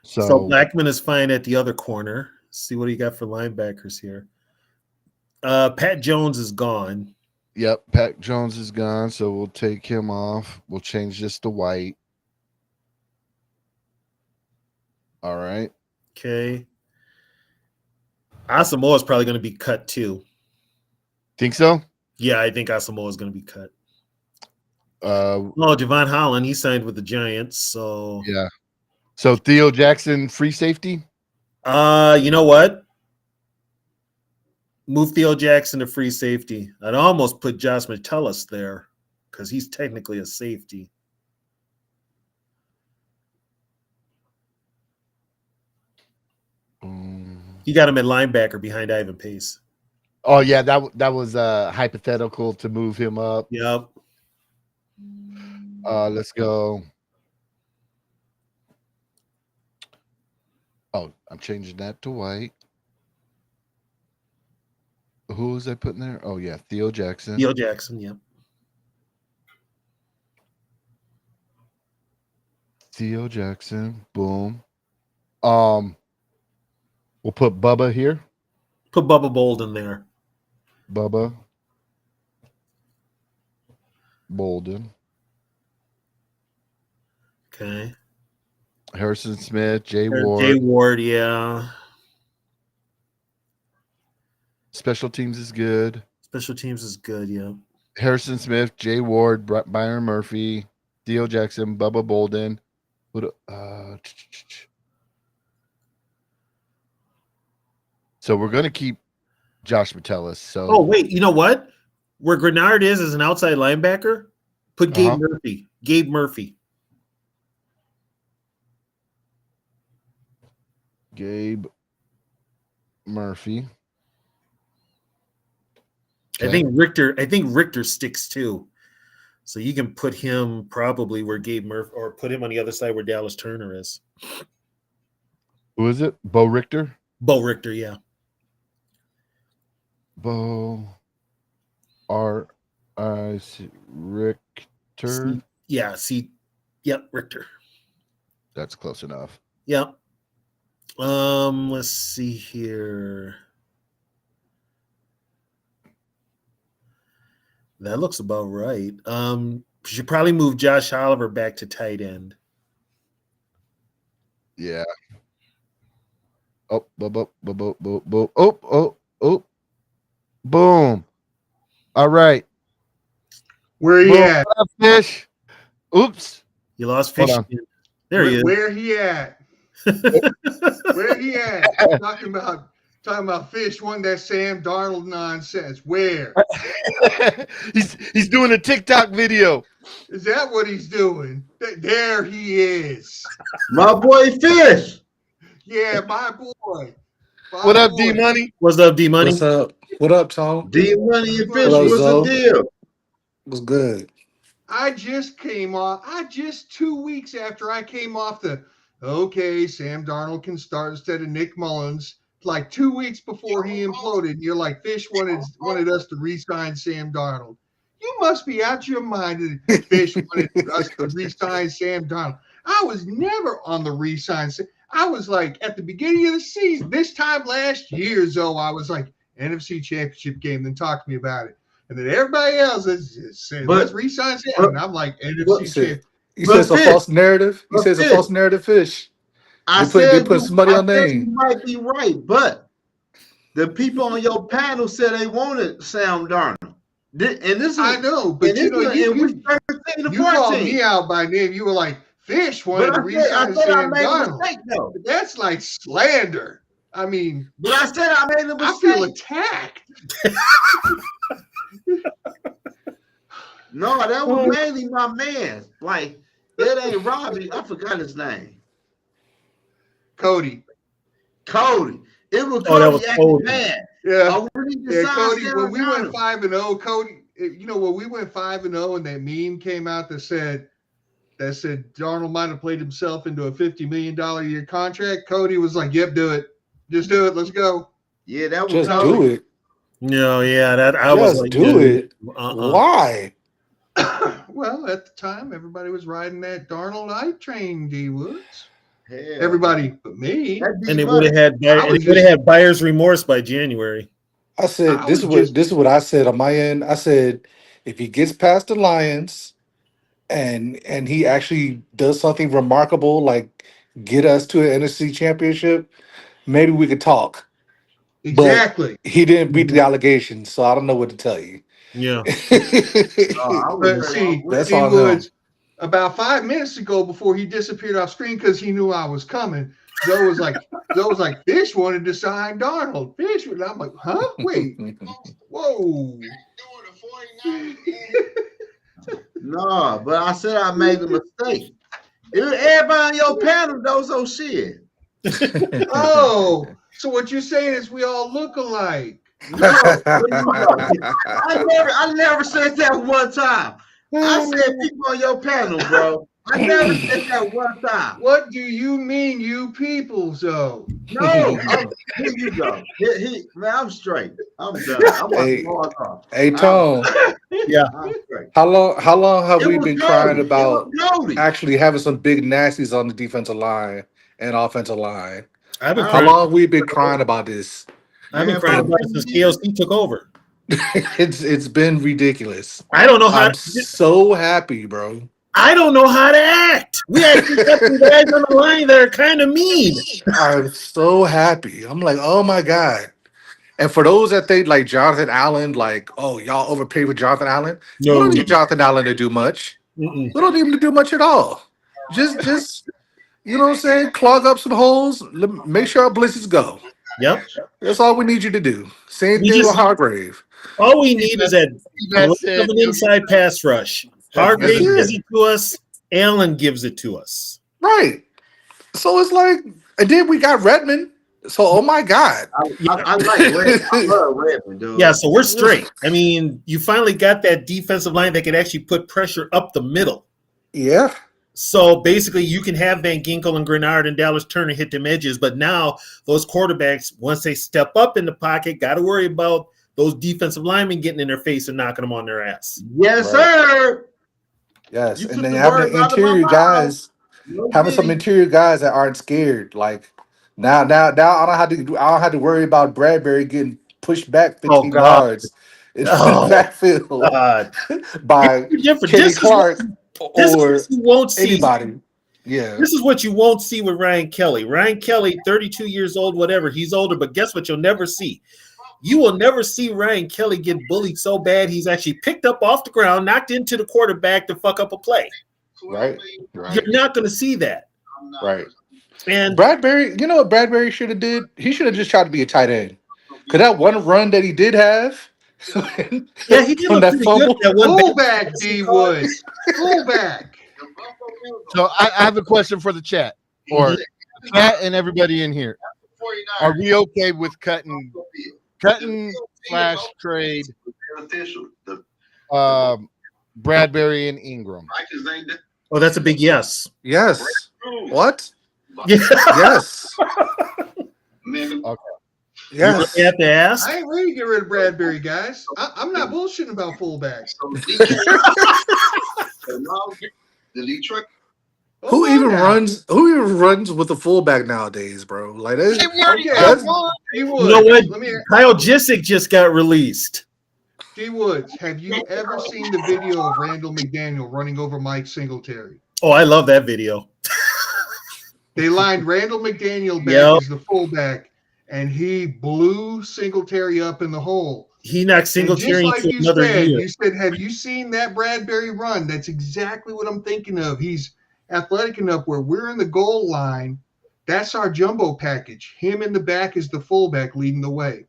So So Blackman is fine at the other corner. See what he got for linebackers here. Pat Jones is gone. yep, Pat Jones is gone, so we'll take him off. We'll change this to white. All right. Okay. Asamoah is probably going to be cut too. Think so? Yeah, I think Asamoah is going to be cut. Oh, Javon Holland, he signed with the Giants. So yeah. So Theo Jackson, free safety? you know what? Move Theo Jackson to free safety. I'd almost put Josh Metellus there because he's technically a safety. You got him at linebacker behind Ivan Pace. Oh yeah, that was hypothetical to move him up. Yep. Let's go. Oh, I'm changing that to white. Who was I putting there? Oh yeah, Theo Jackson. Theo Jackson, yeah. Theo Jackson. Boom. We'll put Bubba here. Put Bubba Bolden there. Bubba Bolden. Okay. Harrison Smith, Jay Jay Ward. Ward, yeah. Special teams is good. Special teams is good, yeah. Harrison Smith, Jay Ward, Byron Murphy, Theo Jackson, Bubba Bolden. So we're going to keep Josh Metellus. So Oh, wait, you know what? Where Grenard is as an outside linebacker, put Gabe Murphy. Gabe Murphy. Gabe Murphy. Okay. I think Richter sticks too. So you can put him probably where Gabe Murphy, or put him on the other side where Dallas Turner is. Who is it? Bo Richter? Bo Richter, yeah. Bo R.I.C. Richter. Yep, Richter. That's close enough. Yep. Let's see here. That looks about right. Should probably move Josh Oliver back to tight end. Yeah. Oh, oh. Boom. All right. Where he at? Fish. Oops. You lost Fish. There he is. Where he at? Where he at? Talking about Fish won that Sam Darnold nonsense. Where? he's doing a TikTok video. Is that what he's doing? There he is. My boy Fish. Yeah, my boy. What up, D Money? What's up, D Money? What's up? What up, Tom? D Money and Fish, Hello, what's Zoe. the deal? What's good? I just 2 weeks after I came off Sam Darnold can start instead of Nick Mullins, like 2 weeks before he imploded. You're like, Fish wanted us to re-sign Sam Darnold. You must be out your mind that Fish wanted us to re-sign Sam Darnold. I was never on the re-sign. I was like, at the beginning of the season, this time last year, Zoe, I was like, NFC Championship game, then talk to me about it. And then everybody else is saying, let's re-sign Sam. And I'm like, NFC Championship. You said it's a false narrative? You said it's a false narrative, Fish. They put somebody on name. You might be right, but the people on your panel said they wanted Sam Darnold. And this is, I know, but you called me out by name. You were like, Fish wanted to re-sign Sam Darnold. That's like slander. I mean, but I said I made a mistake. I feel attacked. No, that was mainly my man. Like, it ain't Robbie. I forgot his name. Cody. It was Cody. That was Cody. Man. Yeah. Cody, when we went 5-0, Cody, when we went 5-0 and that meme came out that said Darnold might have played himself into a $50 million a year contract, Cody was like, yep, do it. Just do it. Let's go. Yeah, that was just Cody. Do it. No, yeah, that I just was like, do it. Why? Well, at the time, everybody was riding that Darnold hype train, D Woods. Hell, everybody but me. And it would have had buyer's remorse by January. I said this is what I said on my end. I said if he gets past the Lions and he actually does something remarkable like get us to an NFC championship, maybe we could talk. Exactly. But he didn't beat the allegations, so I don't know what to tell you. Yeah. But see, that's all Woods. About 5 minutes ago, before he disappeared off screen because he knew I was coming, Zoe was like, Fish wanted to sign Darnold. Fish, and I'm like, huh? Wait, whoa. No, but I said I made a mistake. Everybody on your panel knows those shit. Oh, so what you're saying is we all look alike. No, I never said that one time. I said people on your panel, bro. I never said that one time. What do you mean, you people? So No, here you go. Man, I'm straight. I'm done. I'm about Hey, to log off. hey, Tone. Yeah. I'm straight. How long have It we was been crying Cody. It was about Cody. actually having some big nasties on the defensive line and offensive line? I've been I How crying. don't long we been crying about this? I've been man crying about about it 10 since years. KLC took over. It's been ridiculous. I don't know how. I'm so happy, bro. I don't know how to act. We actually got some guys on the line that are kind of mean. I'm so happy. I'm like, oh my God. And for those that think like Jonathan Allen, like, oh, y'all overpaid with Jonathan Allen. We No. don't need Jonathan Allen to do much. Mm-mm. We don't need him to do much at all. Just you know what I'm saying? Clog up some holes. Make sure our blitzes go. Yep. That's all we need you to do. Same We thing with just Hargrave. all we need is that blitz That's of it. an inside pass rush. That's Hargrave gives it. it to us. Allen gives it to us. Right. So it's like, and then we got Redmond. So oh my God. I like Red. I love Redmond, dude. Yeah, so we're straight. I mean, you finally got that defensive line that can actually put pressure up the middle. Yeah. So basically, you can have Van Ginkel and Grenard and Dallas Turner hit them edges, but now those quarterbacks, once they step up in the pocket, got to worry about those defensive linemen getting in their face and knocking them on their ass. Yes, Right. sir. Yes. You And took then the having words out of my interior mouth. guys, No having some diddy. interior guys that aren't scared. Like now I don't have to worry about Bradbury getting pushed back Oh 15 God! yards in the Oh backfield God! by Here's the difference. Kenny Clark This is or what you won't see. anybody. Yeah. This is what you won't see with Ryan Kelly. Ryan Kelly, 32 years old, whatever. He's older, but guess what? You'll never see. You will never see Ryan Kelly get bullied so bad he's actually picked up off the ground, knocked into the quarterback to fuck up a play. Right. Right. You're not going to see that. Right. And Bradbury, you know what Bradbury should have did? He should have just tried to be a tight end. Cause that one run that he did have, yeah, he did on look that pretty fumble. good. That one fullback, D Woods, fullback. So I have a question for the chat, or the chat and everybody in here. Are we okay with cutting / trade Bradbury and Ingram? Oh, that's a big yes. Yes. What? Yeah. Yes. Okay. You Yes. really have to ask. I ain't ready to get rid of Bradbury, guys. I'm not bullshitting about fullbacks. Who Hold even on now. runs? Who even runs with a fullback nowadays, bro? Like that's, Hey, we already Okay. got that's one. D Woods, You know what? let me. Kyle Jissick just got released. D Woods, have you ever seen the video of Randall McDaniel running over Mike Singletary? Oh, I love that video. They lined Randall McDaniel back Yep. as the fullback, and he blew Singletary up in the hole. He knocked And Singletary just like into you another said, year. you said, have you seen that Bradbury run? That's exactly what I'm thinking of. He's athletic enough where we're in the goal line. That's our jumbo package. Him in the back is the fullback leading the way.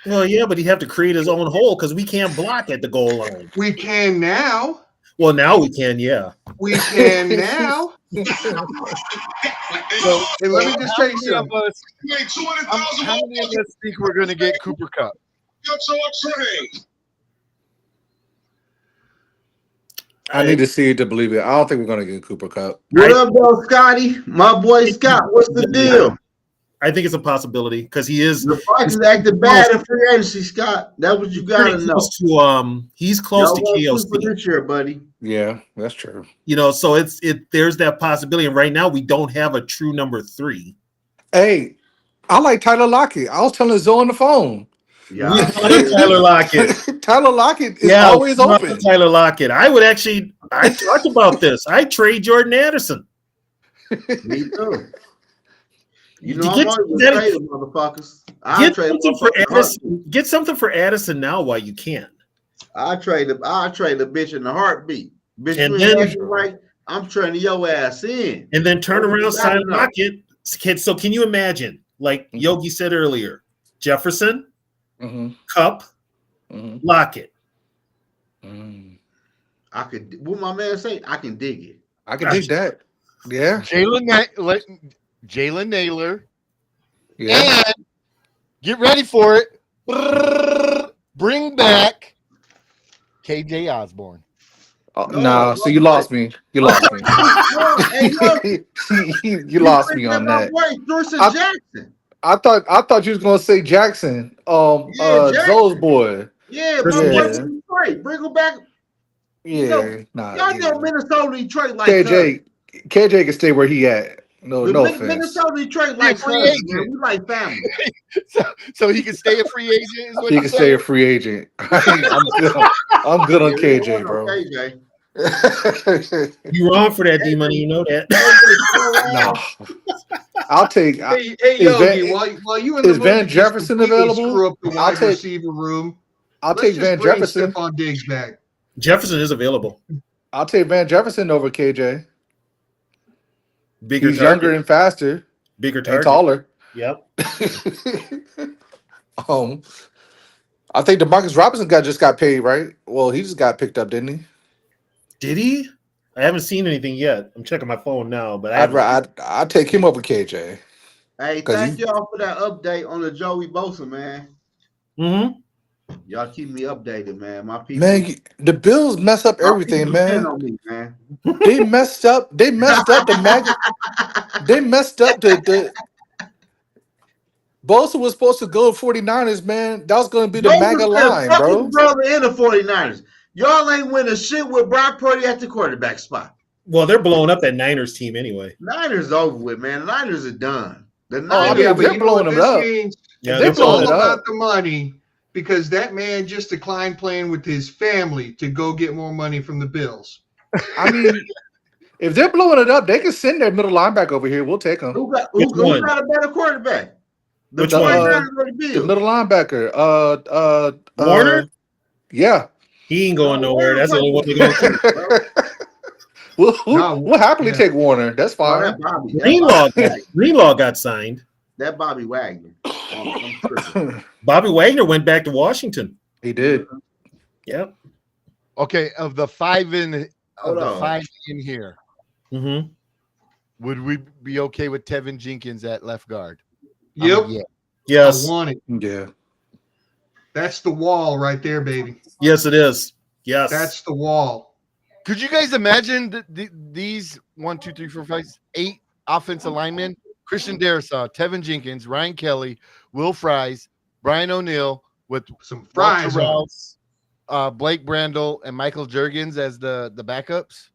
Well, yeah, but he'd have to create his own hole because we can't block at the goal line. We can now. Well, now we can, yeah. We can now. So, And let me just tell you how many of something. us, how many of us think we're going to get Cooper Kupp? I need to see it to believe it. I don't think we're gonna get Cooper Cup. What up, though, Scotty? My boy Scott, what's the deal? I think it's a possibility because he is The Vikings acted bad in free agency, Scott. That's what you gotta pretty know. close to he's close Y'all to want Cooper KOC. this year, buddy. Yeah, that's true. You know, so there's that possibility. And right now we don't have a true number 3. Hey, I like Tyler Lockett. I was telling Zoe on the phone. Yeah, Tyler Lockett. Tyler Lockett is Yeah, always open. Tyler Lockett. I talked about this. I trade Jordan Addison. me too. You know, You I'm get always that- gonna trade them, motherfuckers. I Get trade something for motherfuckers. Addison. Get something for Addison now while you can. I trade the bitch in a heartbeat. Bitch, And you then- ain't acting right. I'm trading your ass in. And then turn Well, around, you sign gotta know. Lockett. So can you imagine, like Yogi said earlier, Jefferson, Mm-hmm. Cup, Mm-hmm. Lockett. Mm. I could. What my man say? I can dig it. I can dig that. Yeah, Jalen Naylor, yeah. and get ready for it. Bring back KJ Osborne. Nah, so you lost me. You lost me. No, hey, look, You lost me on my that. boy Thurston I, Jackson. I thought you was gonna say Jackson. Yeah, Zoe's Jackson. boy. Yeah, my Thurston boy Yeah, from Detroit. Bring him back. You know, yeah. Nah, y'all know yeah. Minnesota, Detroit like cuz. KJ can stay where he at. No, no offense. Minnesota, Detroit Be a like free cousins, man. agent. We like family. So he can stay a free agent, is what He you're can stay saying? a free agent. I'm good. I'm good on Yeah, we don't want KJ, no bro. KJ. You wrong for that, D Money. You know that. No, I'll take. Hey, Is Van Yogi, while you in the is mood Van to just Jefferson completely available? screw up the I'll wide take. receiver room, I'll let's take just Van bring Jefferson. Stephon Diggs back. Jefferson is available. I'll take Van Jefferson over KJ. Bigger He's younger target. and faster Bigger and target. taller. Yep. um, I think Demarcus Robinson just got paid, right? Well, he just got picked up, didn't he? Did he? I haven't seen anything yet. I'm checking my phone now, but I I'd haven't. I'd take him over KJ Hey, because thank he y'all for that update on the Joey Bosa, man. Mm-hmm. Y'all keep me updated, man. My people, man, the Bills mess up my everything, people depend man. on me, man. They messed up. They messed up the mag. They messed up the. Bosa was supposed to go 49ers, man. That was going to be the MAGA Bosa's been line, fuck his bro. brother in the 49ers. Y'all ain't winning shit with Brock Purdy at the quarterback spot. Well, they're blowing up that Niners team anyway. Niners over with, man. The Niners are done. The Oh, I Niners, mean, Yeah, if but they're you know blowing what them this up, means? if Yeah, they're they're It's blowing blowing it all up. about up, the money because that man just declined playing with his family to go get more money from the Bills. I mean, if they're blowing it up, they can send their middle linebacker over here. We'll take him. Which who one? got a better quarterback? The Which The one? 49ers or the the Bills? middle linebacker. Warner? Yeah. He ain't No, going nowhere. Warner That's the played only one for they're the going to keep. Saints, bro. No, we'll happily yeah. take Warner. That's Oh, fine. Greenlaw got signed. That Bobby Wagner. I'm tripping. Bobby Wagner went back to Washington. He did. Yep. Okay, of the five in Hold here, Mm-hmm. would we be okay with Tevin Jenkins at left guard? Yep. Yeah. Yes. I want it. Yeah. That's the wall right there, baby. Yes, it is. Yes. That's the wall. Could you guys imagine these 8 offensive linemen? Christian Darrisaw, Tevin Jenkins, Ryan Kelly, Will Fries, Brian O'Neill with Some Walter fries on. Rouse, Blake Brandel, and Michael Jurgens as the backups.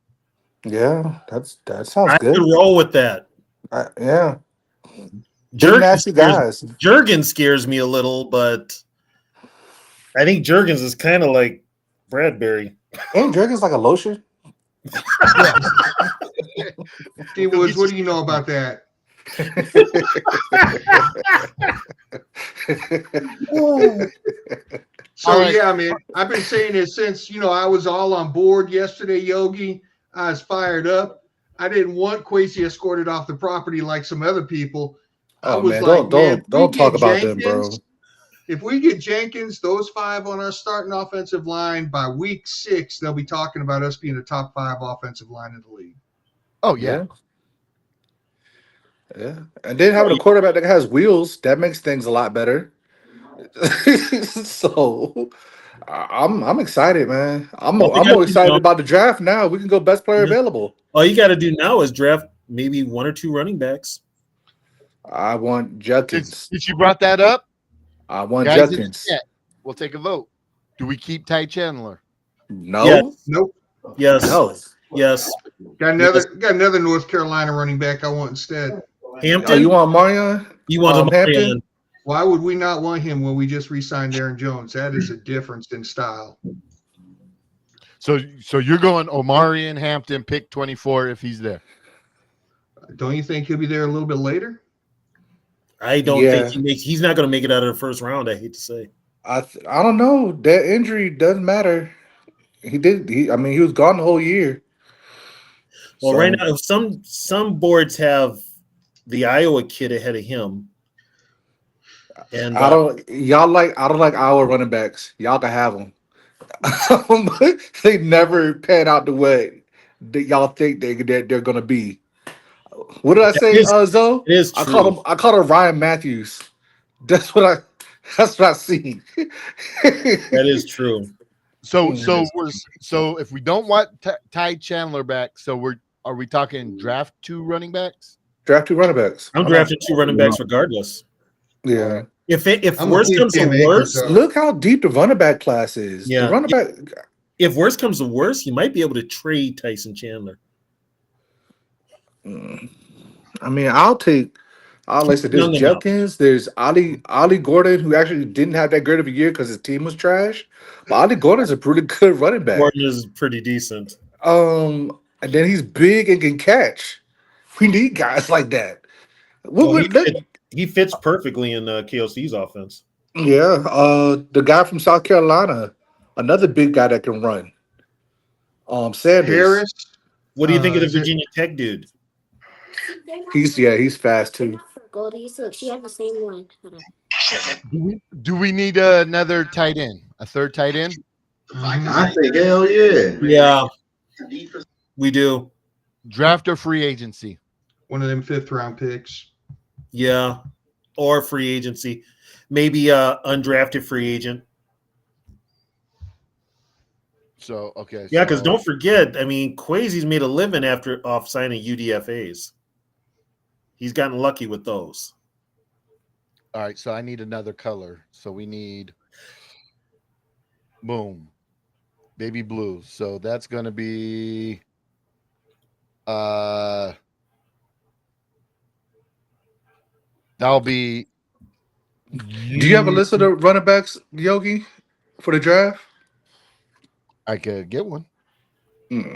Yeah. That sounds I good. could roll with that. Yeah. Big Jurgens nasty guys. scares me a little, but I think Jurgens is kind of like Bradbury. Ain't Dragon's like a lotion? T Woods, what do you know about that? So All right. yeah, man, I've been saying this since I was all on board yesterday, Yogi. I was fired up. I didn't want Kwesi escorted off the property like some other people. I Oh was man, like, don't talk about them, bro. If we get Jenkins, those 5 on our starting offensive line by week 6, they'll be talking about us being a top 5 offensive line in the league. Oh yeah. Yeah. And then having a quarterback that has wheels, that makes things a lot better. So I'm excited, man. I'm more excited about the draft now. We can go best player available. All you got to do now is draft maybe 1 or 2 running backs. I want Judkins. Since you brought that up, I want guys in the Judkins. chat, we'll take a vote. Do we keep Ty Chandler? No. Yes. Nope. Yes. No. Yes. Got another North Carolina running back I want instead. Hampton. Oh, you want Marion? You want Hampton? Why would we not want him when we just re-signed Aaron Jones? That is a difference in style. So you're going Omari and Hampton, pick 24 if he's there. Don't you think he'll be there a little bit later? I don't think he's not going to make it out of the first round. I hate to say. I don't know. That injury doesn't matter. He was gone the whole year. Well, right now, some boards have the Iowa kid ahead of him. And I don't like Iowa running backs. Y'all can have them. They never pan out the way that y'all think they're gonna be. What did I say, Zoe? It is true. I called him Ryan Matthews. That's what I see. That is true. So if we don't want Ty Chandler back, are we talking draft 2 running backs? Draft 2 running backs. I'm drafting 2 running backs regardless. Yeah. If I'm worse gonna comes to Cam Akers worse, up. Look how deep the running back class is. Yeah. The running back. if worse comes to worse, you might be able to trade Tyson Chandler. I mean, like I said, there's Young enough. Judkins, there's Ali Gordon, who actually didn't have that great of a year because his team was trash. But Ali Gordon's a pretty good running back. Gordon is pretty decent. And then he's big and can catch. We need guys like that. He fits perfectly in KOC's offense. Yeah, the guy from South Carolina, another big guy that can run. Sanders. Harris. What do you think of the Is it- Virginia Tech dude? He's fast too. Goldie's. Look, she has the same one. Do we need another tight end? A third tight end? I think hell yeah. Yeah, we do. Draft or free agency? One of them 5th round picks. Yeah, or free agency, maybe undrafted free agent. So okay. Yeah, because don't forget, I mean, Kwesi's made a living off signing UDFAs. He's gotten lucky with those. All right, so I need another color. So we need boom. Baby blue. So that's gonna be that'll be Do you have a list of the running backs, Yogi, for the draft? I could get one.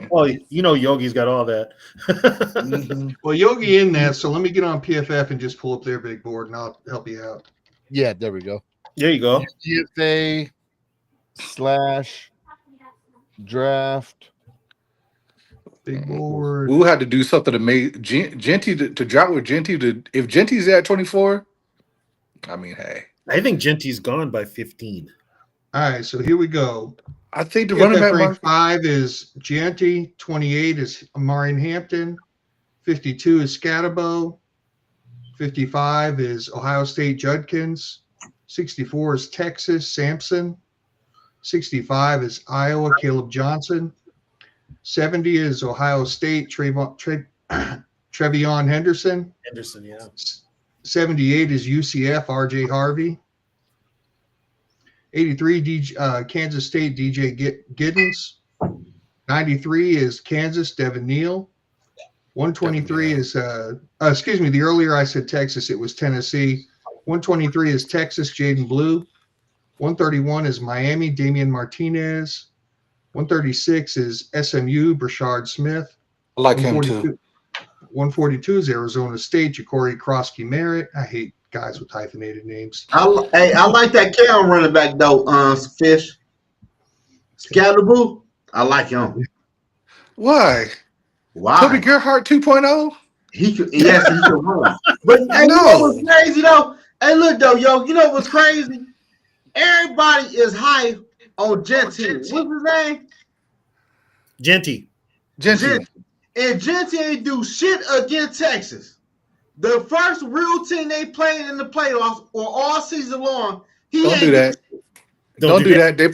Well, you know Yogi's got all that. Well, Yogi in that, so let me get on PFF and just pull up their big board, and I'll help you out. Yeah, there we go. There you go. GFA/draft. Big board. We'll have to do something to make Genty to drop with Genty. If Genty's at 24, I mean, hey. I think Genty's gone by 15. All right, so here we go. I think the running back rank market. 5 is Genty, 28 is Amari Hampton, 52 is Scatabo, 55 is Ohio State Judkins, 64 is Texas Sampson, 65 is Iowa Caleb Johnson, 70 is Ohio State Trevion Henderson, Yeah. 78 is UCF RJ Harvey, 83 Kansas State DJ Giddens, 93 is Kansas Devin Neal, 123 is the earlier I said Texas, it was Tennessee. 123 is Texas Jaden Blue, 131 is Miami Damian Martinez, 136 is SMU Brashard Smith, I like him too. 142 is Arizona State Ja'Cory Krosky Merritt. I hate guys with hyphenated names. I like that Cal running back though. Fish, Scalaboo. I like him. Why? Why? Toby Gerhardt 2.0? He could run. But hey, you know what's crazy though? Hey, look though, yo. You know what's crazy? Everybody is high on Genty. What's his name? Genty. And Genty ain't do shit against Texas. The first real team they played in the playoffs or all season long. Don't do that. Don't do that. They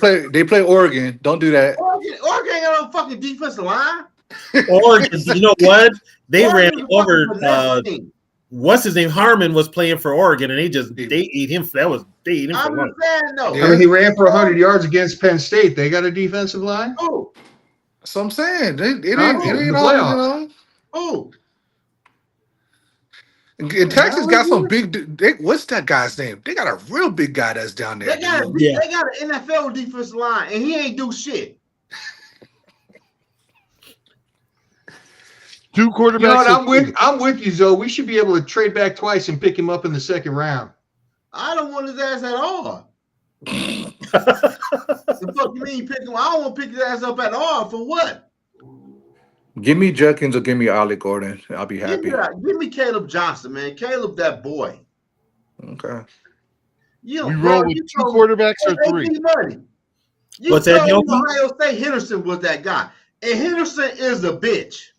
play Oregon. Don't do that. Oregon ain't got no fucking defensive line. Oregon, you know what? They ran Oregon over what's his name? Harmon was playing for Oregon, and they ate him. They ate him for lunch. No. I mean, he ran for 100 yards against Penn State. They got a defensive line. Oh, That's what I'm saying. It in ain't the all, playoffs. oh. And Texas got some big. What's that guy's name? They got a real big guy that's down there. They got an NFL defensive line, and he ain't do shit. 2 quarterbacks. You know what? I'm with you, Zoe. We should be able to trade back twice and pick him up in the second round. I don't want his ass at all. The fuck you mean pick him? I don't want to pick his ass up at all. For what? Give me Judkins or give me Ollie Gordon. I'll be happy. Give me Caleb Johnson, man. Caleb, that boy. Okay. We roll with 2 quarterbacks or 3. Money. What's that, Yogi? Ohio State Henderson was that guy, and Henderson is a bitch.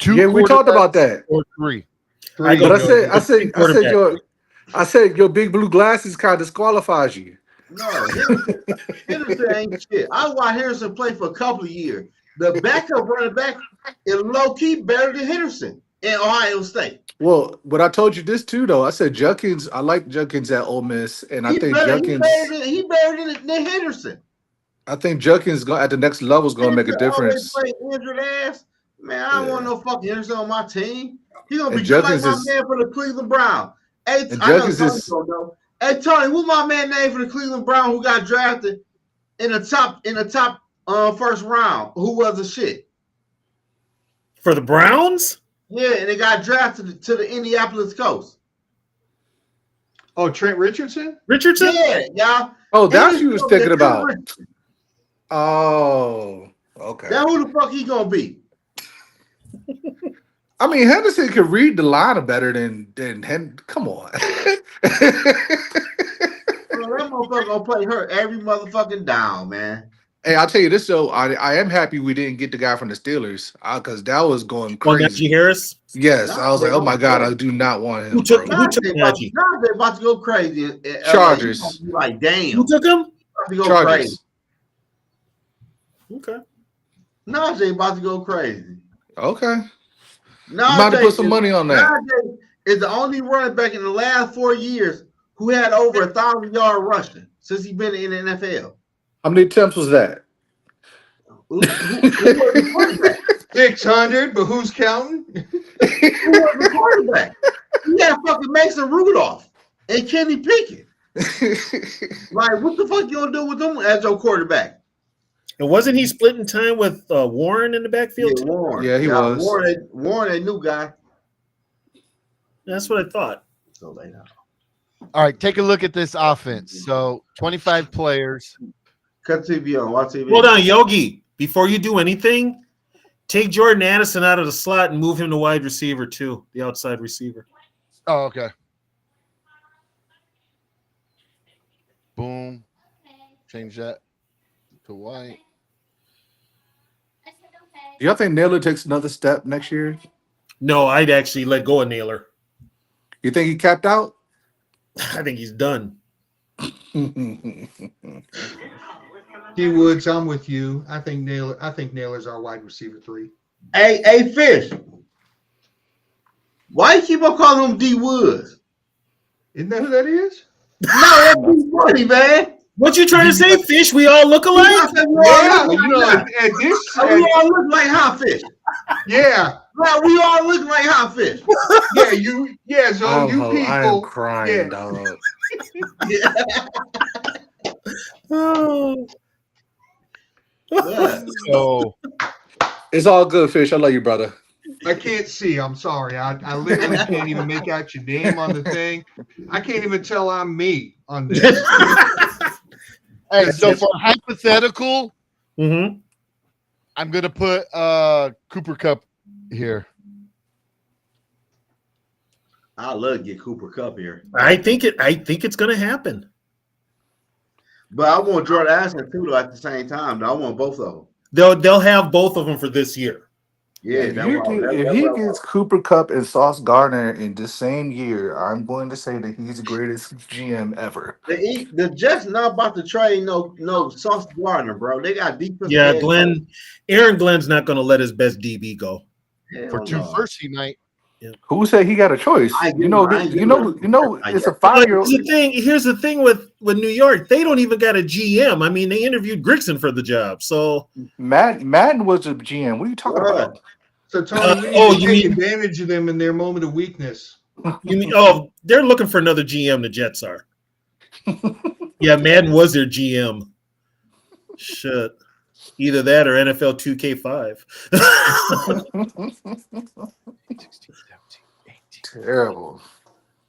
2 Yeah, we talked about that. Or 3. But I said your big blue glasses kind of disqualifies you. No, Henderson ain't shit. I watched Henderson play for a couple of years. The backup running back is low key better than Henderson in Ohio State. Well, but I told you this too, though. I said Judkins. I like Judkins at Ole Miss, and I He think better. Judkins. He better than Henderson. I think Judkins at the next level is going to make a Henderson always difference. play injured ass. Man, I don't want Yeah, no fucking Henderson on my team. He gonna and be just like Judkins my is man for the Cleveland Browns. Hey, and I know Judkins Tony is. don't know. Hey Tony, who my man name for the Cleveland Browns who got drafted in the top first round? Who was a shit? For the Browns? Yeah, and they got drafted to the Indianapolis Colts. Oh, Trent Richardson? Richardson? Yeah, y'all. Oh, that's He who you was gonna be thinking a about. Richardson. Oh, okay. Now who the fuck he gonna be? I mean, Henderson could read the line better than Come on. Well, that motherfucker gonna play her every motherfucking down, man. Hey, I'll tell you this though. I am happy we didn't get the guy from the Steelers because that was going Oh, crazy. Najee Harris? Yes, Now I was they like, oh my gonna god, play. I do not want Who him, took bro. Najee? Now they about to go crazy in LA. Chargers. You like, damn. Who took him? About to go crazy. Chargers. Okay. Najee about to go crazy. Okay. You might have to Najee put some money on that. Najee is the only running back in the last 4 years who had over 1,000-yard rushing since he's been in the NFL. How many attempts was that? Who was the quarterback? 600, but who's counting? Who was the quarterback? He had fucking Mason Rudolph and Kenny Pickett. Like, what the fuck you gonna do with them as your quarterback? And wasn't he splitting time with Warren in the backfield too? Warren. Yeah, he was. Warren, a new guy. That's what I thought. So they know. All right, take a look at this offense. So 25 players. Cut TV on. Watch TV. Hold on, Yogi. Before you do anything, take Jordan Addison out of the slot and move him to wide receiver too, the outside receiver. Oh, okay. Boom. Change that to white. Do y'all think Naylor takes another step next year? No, I'd actually let go of Naylor. You think he capped out? I think he's done. T Woods, I'm with you. I think Naylor's our wide receiver 3. Hey, Fish. Why you keep on calling him D Woods? Isn't that who that is? No, that's too funny, man. What you trying to say, Fish? We all look alike? Yeah, you know, at this, We all look like Hot Fish. yeah, Well, we all look like Hot Fish. so you people. I am crying, yeah. dog. Oh. Yeah. So It's all good, Fish. I love you, brother. I can't see. I'm sorry. I literally can't even make out your name on the thing. I can't even tell I'm me on this. hey, so for hypothetical, Mm-hmm. I'm gonna put Cooper Cup here. I love to get Cooper Cup here. I think it's gonna happen. But I want Jordan Addison too, though, at the same time. Though. I want both of them. They'll have both of them for this year. Yeah, If he gets Cooper Cup and Sauce Gardner in the same year, I'm going to say that he's the greatest GM ever. the Jets not about to trade no Sauce Gardner, bro. They got defense. Yeah, Aaron Glenn's not gonna let his best DB go. For 2 firsts, he might. Who said he got a choice? It's a 5-year-old. Here's the thing with New York. They don't even got a GM. I mean, they interviewed Grigson for the job. So Madden was a GM. What are you talking about? So Tony, we need to take mean- advantage of them in their moment of weakness. you mean they're looking for another GM, the Jets are. Yeah, Madden was their GM. Shit. Either that or NFL 2K5. 16, 17, 18, Terrible.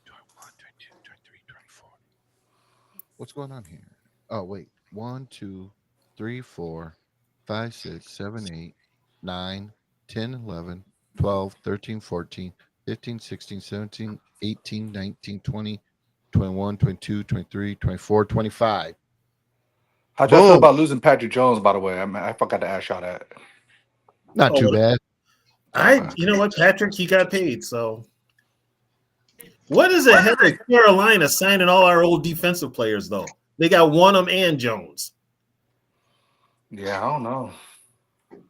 21, 22, 23, 24. What's going on here? Oh, wait. 1, 2, 3, 4, 5, 6, 7, 8, 9, 10, 11, 12, 13, 14, 15, 16, 17, 18, 19, 20, 21, 22, 23, 24, 25. How'd y'all feel Boom. about losing Patrick Jones, by the way? I forgot to ask y'all that. Not too bad. You know what, Patrick, he got paid. So, what is ahead of Carolina signing all our old defensive players, though? They got Wanham and Jones. Yeah, I don't know. And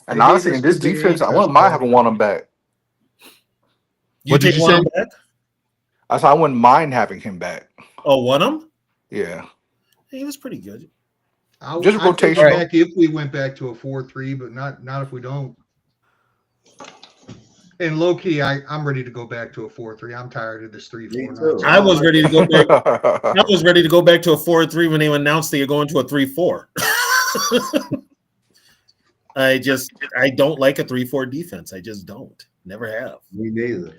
They gave honestly, us in this two big defense, I A-cups, wouldn't mind bro. having Wanham back. What did take you Wanham say? back? I said I wouldn't mind having him back. Oh, Wanham? Yeah, He was pretty good. just I'd take him rotational. back if we went back to a 4-3, but not if we don't. And low key, I'm ready to go back to a 4-3. I'm tired of this 3-4 Me too. nonsense. I was ready to go back. I was ready to go back to a 4-3 when they announced they were going to a 3-4. I don't like a 3-4 defense. I just don't. Never have. Me neither.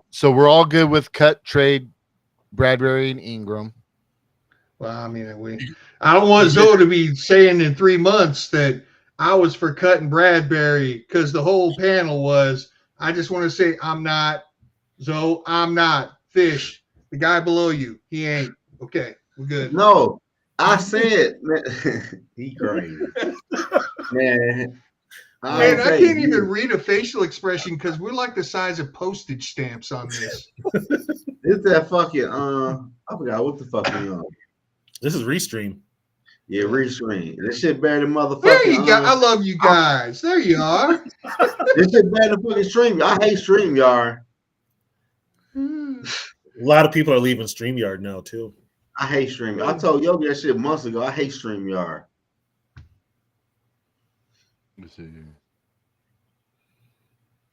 So we're all good with cut, trade, Bradbury and Ingram. Well, I mean, I don't want Zoe to be saying in 3 months that I was for cutting Bradbury because the whole panel was. I just want to say I'm not. Zoe, I'm not. Fish, the guy below you, he ain't. Okay, we're good. No, I said, man, he crazy. Man, Man, I can't even read a facial expression because we're like the size of postage stamps on this. It's that fucking I forgot what the fuck we on. This is Restream. Yeah, restream. This shit better than motherfucking. There you go. I love you guys. There you are. This shit better than fucking stream. I hate StreamYard. A lot of people are leaving StreamYard now too. I hate StreamYard. I told Yogi that shit months ago. I hate StreamYard. Let's see here.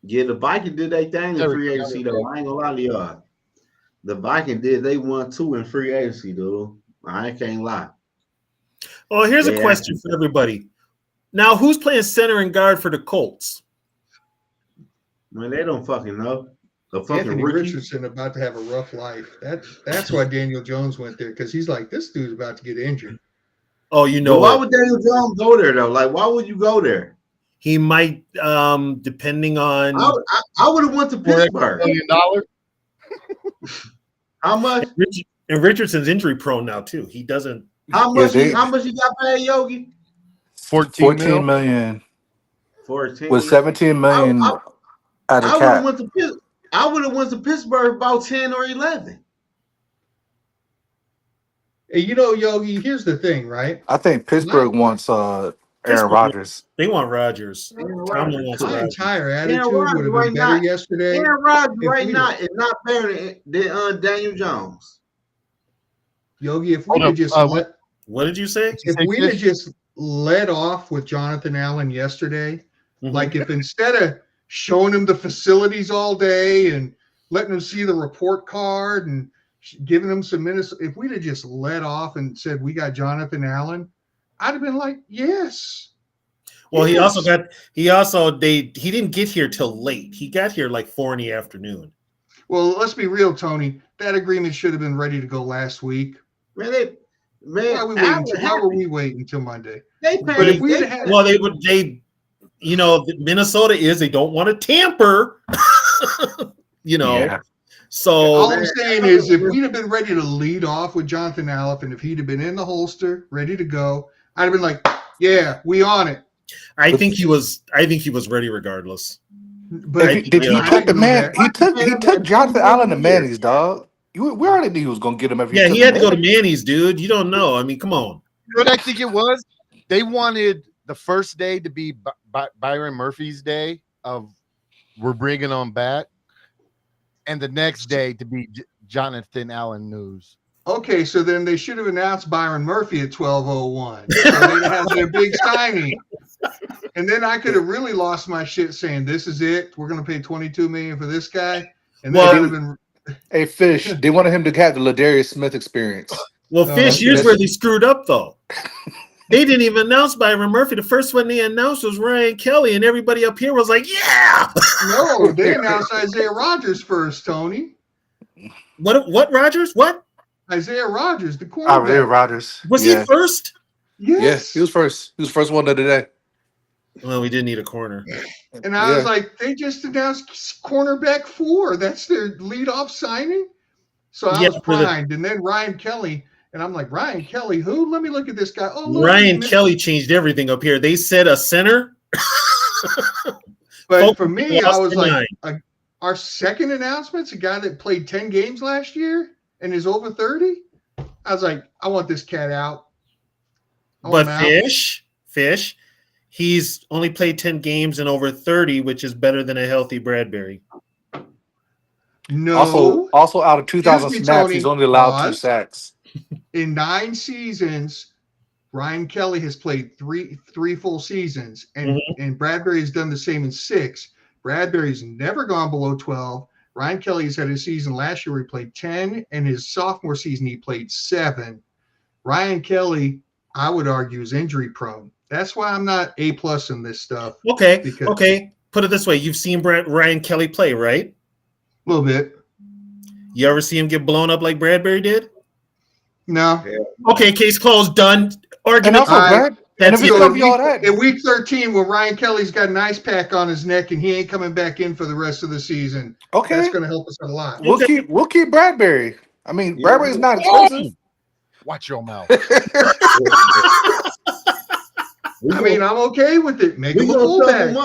Yeah, the Vikings did their thing in There we free go. agency though. I ain't gonna lie to y'all. The Vikings did they 1-2 in free agency, dude. I can't lie. Oh, here's a Yeah. question for everybody. Now, who's playing center and guard for the Colts? Man, they don't fucking know. The fucking Anthony rookie. Richardson about to have a rough life. That's why Daniel Jones went there because he's like, this dude's about to get injured. Oh, you But know why what? would Daniel Jones go there though? Like, why would you go there? He might, depending on I would have went to Pittsburgh. $1 million. How much? and Richardson's injury prone now too. He doesn't. How much? they- How much you got paid, Yogi? 14 million 14. with 17 million I at a would have cap. went to I would have went to Pittsburgh about 10 or 11. And you know, Yogi, here's the thing, right? I think Pittsburgh wants Aaron Pittsburgh- Rodgers. They want Rodgers. Aaron Tomlin Rodgers. wants My Rodgers. entire Aaron attitude Rodgers would have right been better now. yesterday. Aaron Rodgers if right we- now is not better than Daniel Jones. Yogi, if Hold we'd have up, just What did you say? if we'd have just let off with Jonathan Allen yesterday, like if instead of showing him the facilities all day and letting him see the report card and giving him some minutes, if we'd have just let off and said we got Jonathan Allen, I'd have been like, yes. Well, Yes. he didn't get here till late. He got here like 4 in the afternoon. Well, let's be real, Tony. That agreement should have been ready to go last week. Man, Why were we waiting until Monday? They But paid. if we had Well, Minnesota is they don't want to tamper. Yeah. So all I'm saying is if we'd have been ready to lead off with Jonathan Allen, and if he'd have been in the holster, ready to go, I'd have been like, yeah, we on it. I think he was ready regardless. But Did he take the man? He took Jonathan Allen to Manny's, dog. We already knew he was going to get him every. Yeah, he had to go to Manny's, dude. You don't know. I mean, come on. You know what I think it was? They wanted the first day to be Byron Murphy's day of we're bringing on back, and the next day to be Jonathan Allen news. Okay, so then they should have announced Byron Murphy at 12:01. So they'd have their big signing. And then I could have really lost my shit saying, this is it. We're going to pay $22 million for this guy. And then it would have been. Hey, Fish, they wanted him to have the Ladarius Smith experience. Well, Fish, here's that's- where they screwed up, though. They didn't even announce Byron Murphy. The first one they announced was Ryan Kelly, and everybody up here was like, yeah. No, they announced Isaiah Rodgers first, Tony. What Rodgers? What? Isaiah Rodgers, the quarterback. Isaiah Rodgers. Was he first? Yes. He was first. He was the first one of the day. Well, we did need a corner. And I was like, they just announced cornerback 4. That's their leadoff signing. So I was primed. And then Ryan Kelly. And I'm like, Ryan Kelly, who? Let me look at this guy. Oh, look, Ryan Kelly changed everything up here. They said a center. But for me, I was like, our second announcement's a guy that played 10 games last year and is over 30. I was like, I want this cat out. I But want him out. Fish, he's only played 10 games and over 30, which is better than a healthy Bradbury. No. Also out of 2,000 Excuse me, snaps, Tony. he's only allowed 2 Pause. sacks. In 9 seasons, Ryan Kelly has played three full seasons, and Bradbury has done the same in 6. Bradbury's never gone below 12. Ryan Kelly's had a season last year where he played 10, and his sophomore season he played 7. Ryan Kelly, I would argue, is injury prone. That's why I'm not A+ in this stuff. Okay. Put it this way: you've seen Ryan Kelly play, right? A little bit. You ever see him get blown up like Bradbury did? No. Okay, case closed. Done. And Argument. also, Brad, and if we So cover all that, in week 13, when Ryan Kelly's got an ice pack on his neck and he ain't coming back in for the rest of the season, okay, that's going to help us out a lot. we'll keep Bradbury. I mean, Bradbury's not expensive. Watch your mouth. I mean, I'm okay with it. Make him a fullback.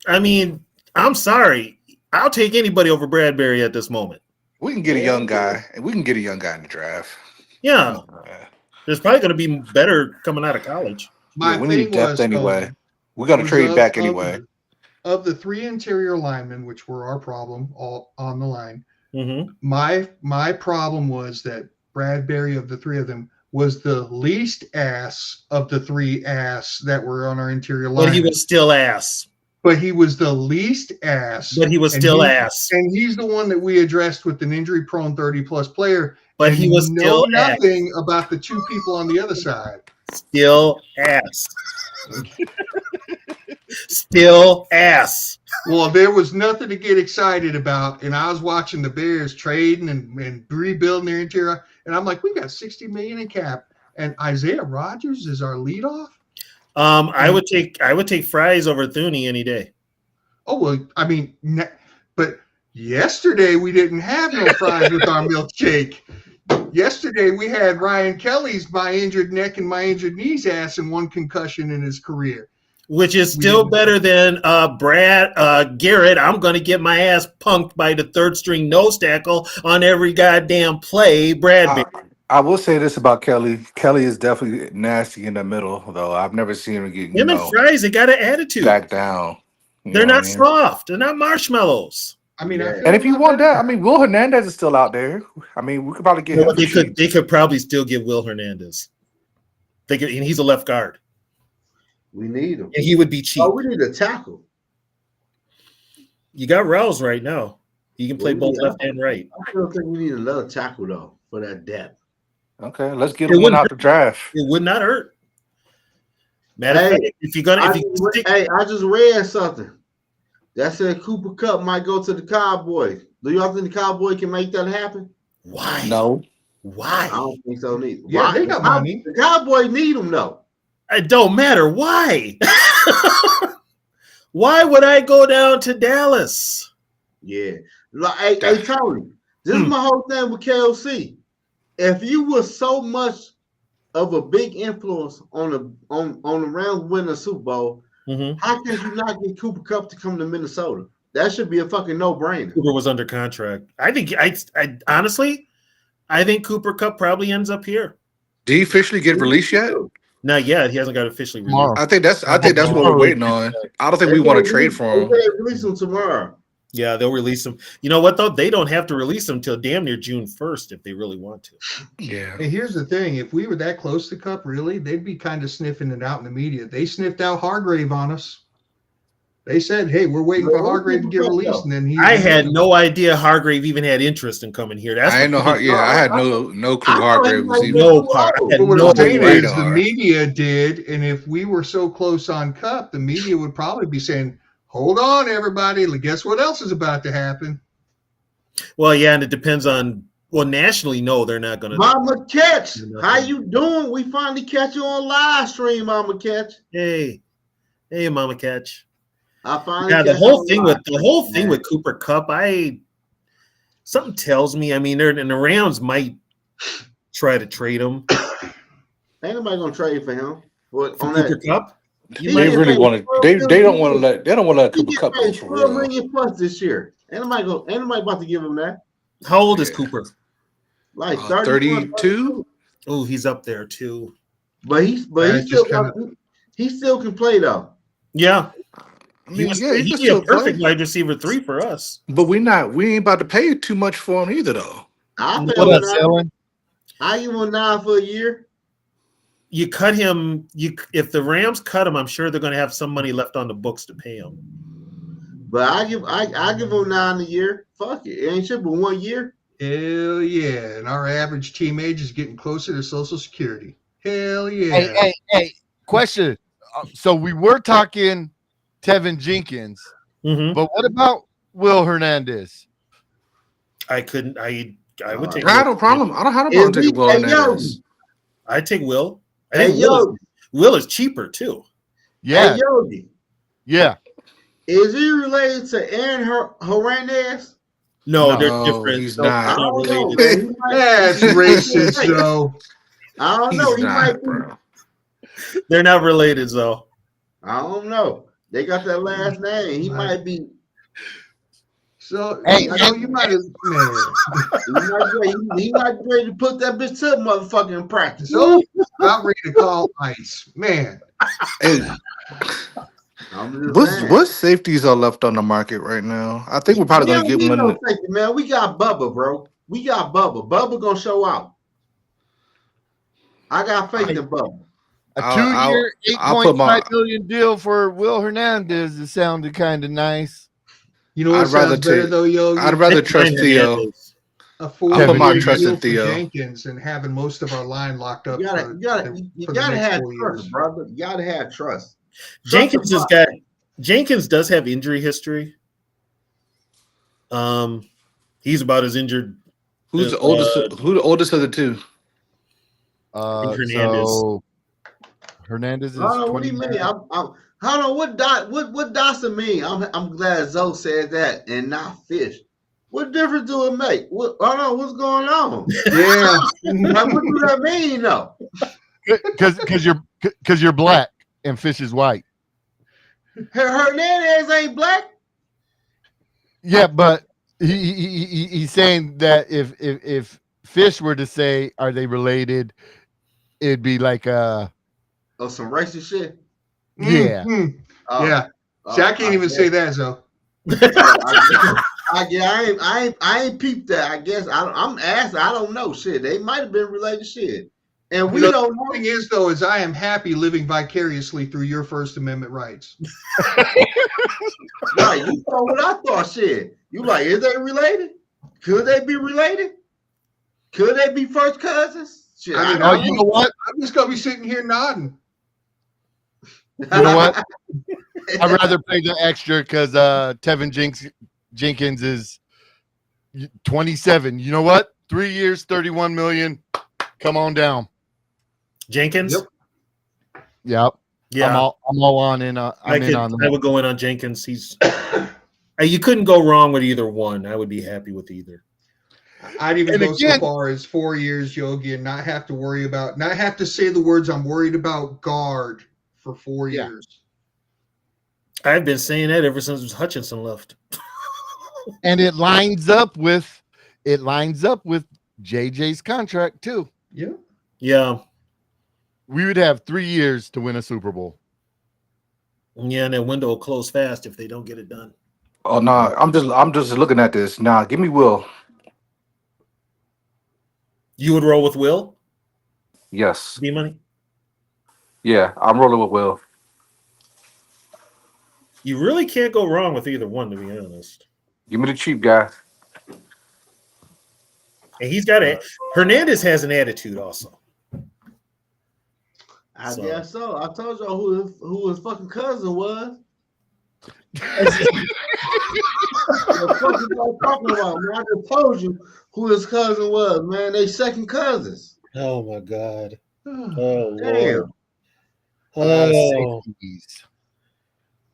I mean, I'm sorry. I'll take anybody over Bradbury at this moment. We can get a young guy, and we can get a young guy in the draft. Yeah. There's probably going to be better coming out of college. We need depth anyway. We're going to trade back anyway. Of the 3 interior linemen, which were our problem all on the line, my problem was that Bradbury, of the 3 of them, was the least ass of the 3 ass that were on our interior line. But he was still ass. But he was the least ass. But he was still ass. And he's the one that we addressed with an injury-prone 30-plus player. But he was still nothing about the 2 people on the other side. Still ass. Still ass. Well, there was nothing to get excited about, and I was watching the Bears trading and rebuilding their interior, and I'm like, we got $60 million in cap, and Isaiah Rodgers is our leadoff. I would take Fries over Thuney any day. Oh well, I mean, but yesterday we didn't have no fries with our milkshake. Yesterday we had Ryan Kelly's my injured neck and my injured knees ass and 1 concussion in his career. Which is still better than Garrett. I'm going to get my ass punked by the 3rd string nose tackle on every goddamn play. Bradbury. I will say this about Kelly. Kelly is definitely nasty in the middle, though. I've never seen him get Him and Fries, they got an attitude. Back down. They're not soft. They're not marshmallows. I mean, and if you want that, I mean, Will Hernandez is still out there. I mean, we could probably get him. They could probably still get Will Hernandez. And he's a left guard. We need him. And he would be cheap. Oh, we need a tackle. You got Rouse right now. He can play both left and right. I still think we need another tackle, though, for that depth. Okay, let's get one out the draft. It would not hurt. Matter of fact, if you're gonna, I just read something that said Cooper Kupp might go to the Cowboys. Do y'all think the Cowboys can make that happen? Why? No. Why? I don't think so neither. Yeah, they got money. The Cowboys need them though. It don't matter. Why? Why would I go down to Dallas? Yeah. Like, hey, Tony, this is my whole thing with KOC. If you were so much of a big influence on the Rams winning the Super Bowl, how can you not get Cooper Kupp to come to Minnesota? That should be a fucking no-brainer. Cooper was under contract. I think I honestly, I think Cooper Kupp probably ends up here. Did he officially get released yet? Not yet. He hasn't got officially released. I think that's what we're waiting on. I don't think we want to trade for him. They release him tomorrow. Yeah, they'll release him. You know what, though? They don't have to release him until damn near June 1st if they really want to. Yeah. And here's the thing. If we were that close to Kupp, really, they'd be kind of sniffing it out in the media. They sniffed out Hargrave on us. They said, hey, we're waiting for Hargrave to get released. And then I had no idea Hargrave even had interest in coming here. I had no clue Hargrave was even. No part. But what I'm saying is the media did. And if we were so close on Kupp, the media would probably be saying, hold on, everybody. Guess what else is about to happen? Well, yeah, and it depends on. Well, nationally, no, they're not going to. Mama Catch, how you doing? We finally catch you on live stream, Mama Catch. Hey, Mama Catch. I finally. Yeah, the whole thing with Cooper Kupp, something tells me. I mean, the Rams might try to trade him. Ain't nobody gonna trade for him. For Cooper Kupp? They really want to. They don't want to let. They don't want to let Cooper Kupp go for $12 million plus this year. Ain't nobody about to give him that. How old is Cooper? like 31, 32. Oh, he's up there too. But he still can play though. Yeah. I mean, He'd he can be a still perfect play. wide receiver 3 for us. But we ain't about to pay too much for him either, though. I pay What him up, selling? I give him 9 for a year. You cut him. If the Rams cut him, I'm sure they're going to have some money left on the books to pay him. But I give him 9 a year. Fuck it. It ain't shit but 1 year. Hell yeah. And our average team age is getting closer to Social Security. Hell yeah. Hey, question. So we were talking Tevin Jenkins, but what about Will Hernandez? I couldn't. I would take. I have no problem. I don't have no problem taking Will Hernandez. I'd take Will. I Hey, think Will is cheaper too. Yeah. Hey, Yogi. Yeah. Is he related to Aaron Hernandez? No, they're different. He's Nope, not. they're not related. Man. That's racist, though. I don't know. He's He not, might be. bro. They're not related, though. I don't know. They got that last name. He might be. So, Hey, you might have, man. He might be ready to put that bitch to motherfucking practice. So, I'm ready to call ICE. Man. Hey, what safeties are left on the market right now? I think we're probably going to get one. No safety, man. We got Bubba, bro. We got Bubba. Bubba gonna show out. I got faith in Bubba. A 2-year, $8.5 million deal for Will Hernandez. It sounded kind of nice. You know what sounds better though, Yogi? I'd rather trust Theo. A I put my trust deal in Theo. Jenkins and having most of our line locked up. You gotta have trust, brother. You gotta have trust. Jenkins does have injury history. He's about as injured. Who's the oldest? Who the oldest of the two? Hernandez. So Hernandez is. What do you mean? Hold on. What Dawson mean? I'm glad Zoe said that and not Fish. What difference do it make? Hold on. What's going on? Yeah. Like, what does that mean, though? Because you're black and Fish is white. Hernandez ain't black. Yeah, but he's saying that if Fish were to say, "Are they related?" It'd be like some racist shit. Yeah. Yeah. See, I can't even say that, Zoe. I ain't peeped that. I guess I'm asking. I don't know. Shit, they might have been related. Shit, and we don't know. The thing is, though, is I am happy living vicariously through your First Amendment rights. Right, you know what I thought. Shit, you like? Is they related? Could they be related? Could they be first cousins? Shit, I mean, you know what? I'm just gonna be sitting here nodding. You know what? I'd rather pay the extra because Tevin Jenkins is 27. You know what? 3 years, $31 million. Come on down. Jenkins? Yep. Yeah. I'm all on in. I'm in on that. I would go in on Jenkins. He's you couldn't go wrong with either one. I would be happy with either. I'd even go so far as 4 years, Yogi, and not have to say the words I'm worried about guard for 4 years. I've been saying that ever since Hutchinson left. And it lines up with JJ's contract too. Yeah. Yeah. We would have 3 years to win a Super Bowl. Yeah, and that window will close fast if they don't get it done. Oh no, I'm just looking at this. Nah, give me Will. You would roll with Will? Yes. D-Money? Yeah, I'm rolling with Will. You really can't go wrong with either one, to be honest. Give me the cheap guy. And he's got Hernandez has an attitude also. I guess so. I told you who his fucking cousin was. What the fuck you talking about, man? I just told you who his cousin was, man. They second cousins. Oh my God. Oh Damn. Lord.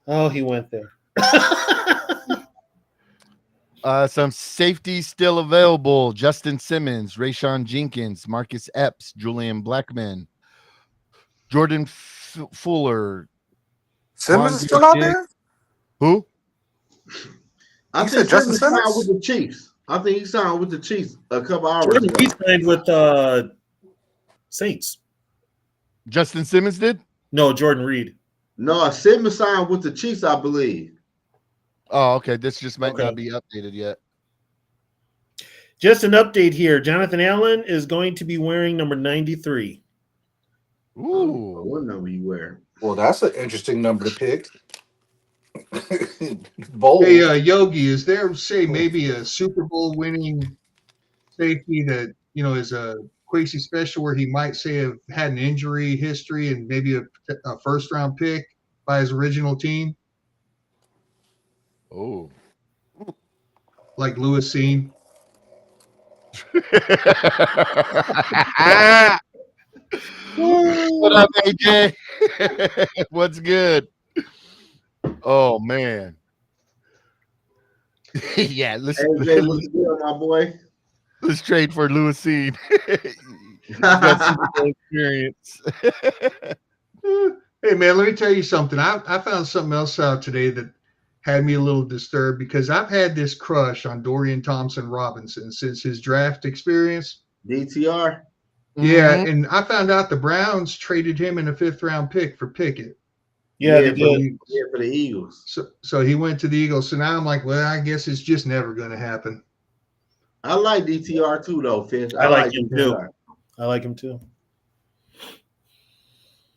Oh, he went there. Some safeties still available. Justin Simmons, Rayshon Jenkins, Marcus Epps, Julian Blackman, Jordan Fuller. Simmons is still out there? Who? I said Justin Simmons with the Chiefs. I think he signed with the Chiefs a couple hours Jordan ago. Reed signed with Saints. Justin Simmons did? No, Jordan Reed. No, Simmons signed with the Chiefs, I believe. Oh, okay. This just might Okay. not be updated yet. Just an update here. Jonathan Allen is going to be wearing number 93. Ooh. What number you wear? Well, that's an interesting number to pick. Bold. Hey, Yogi, is there, say, maybe a Super Bowl winning safety that, is a Quasi special where he might say have had an injury history and maybe a first round pick by his original team? Oh. Like Lewis Seen? What up, AJ? What's good? Oh man. Yeah, AJ, what's good, my boy? let's trade for Lewis Seed. He's got Super Bowl experience. Hey, man, let me tell you something. I found something else out today that had me a little disturbed because I've had this crush on Dorian Thompson-Robinson since his draft experience. DTR. Yeah, Mhm. and I found out the Browns traded him in a 5th-round pick for Pickett. Yeah, they did. For the Eagles. So he went to the Eagles. So now I'm like, well, I guess it's just never going to happen. I like DTR too, though, Fish. I like him too. DTR. I like him too.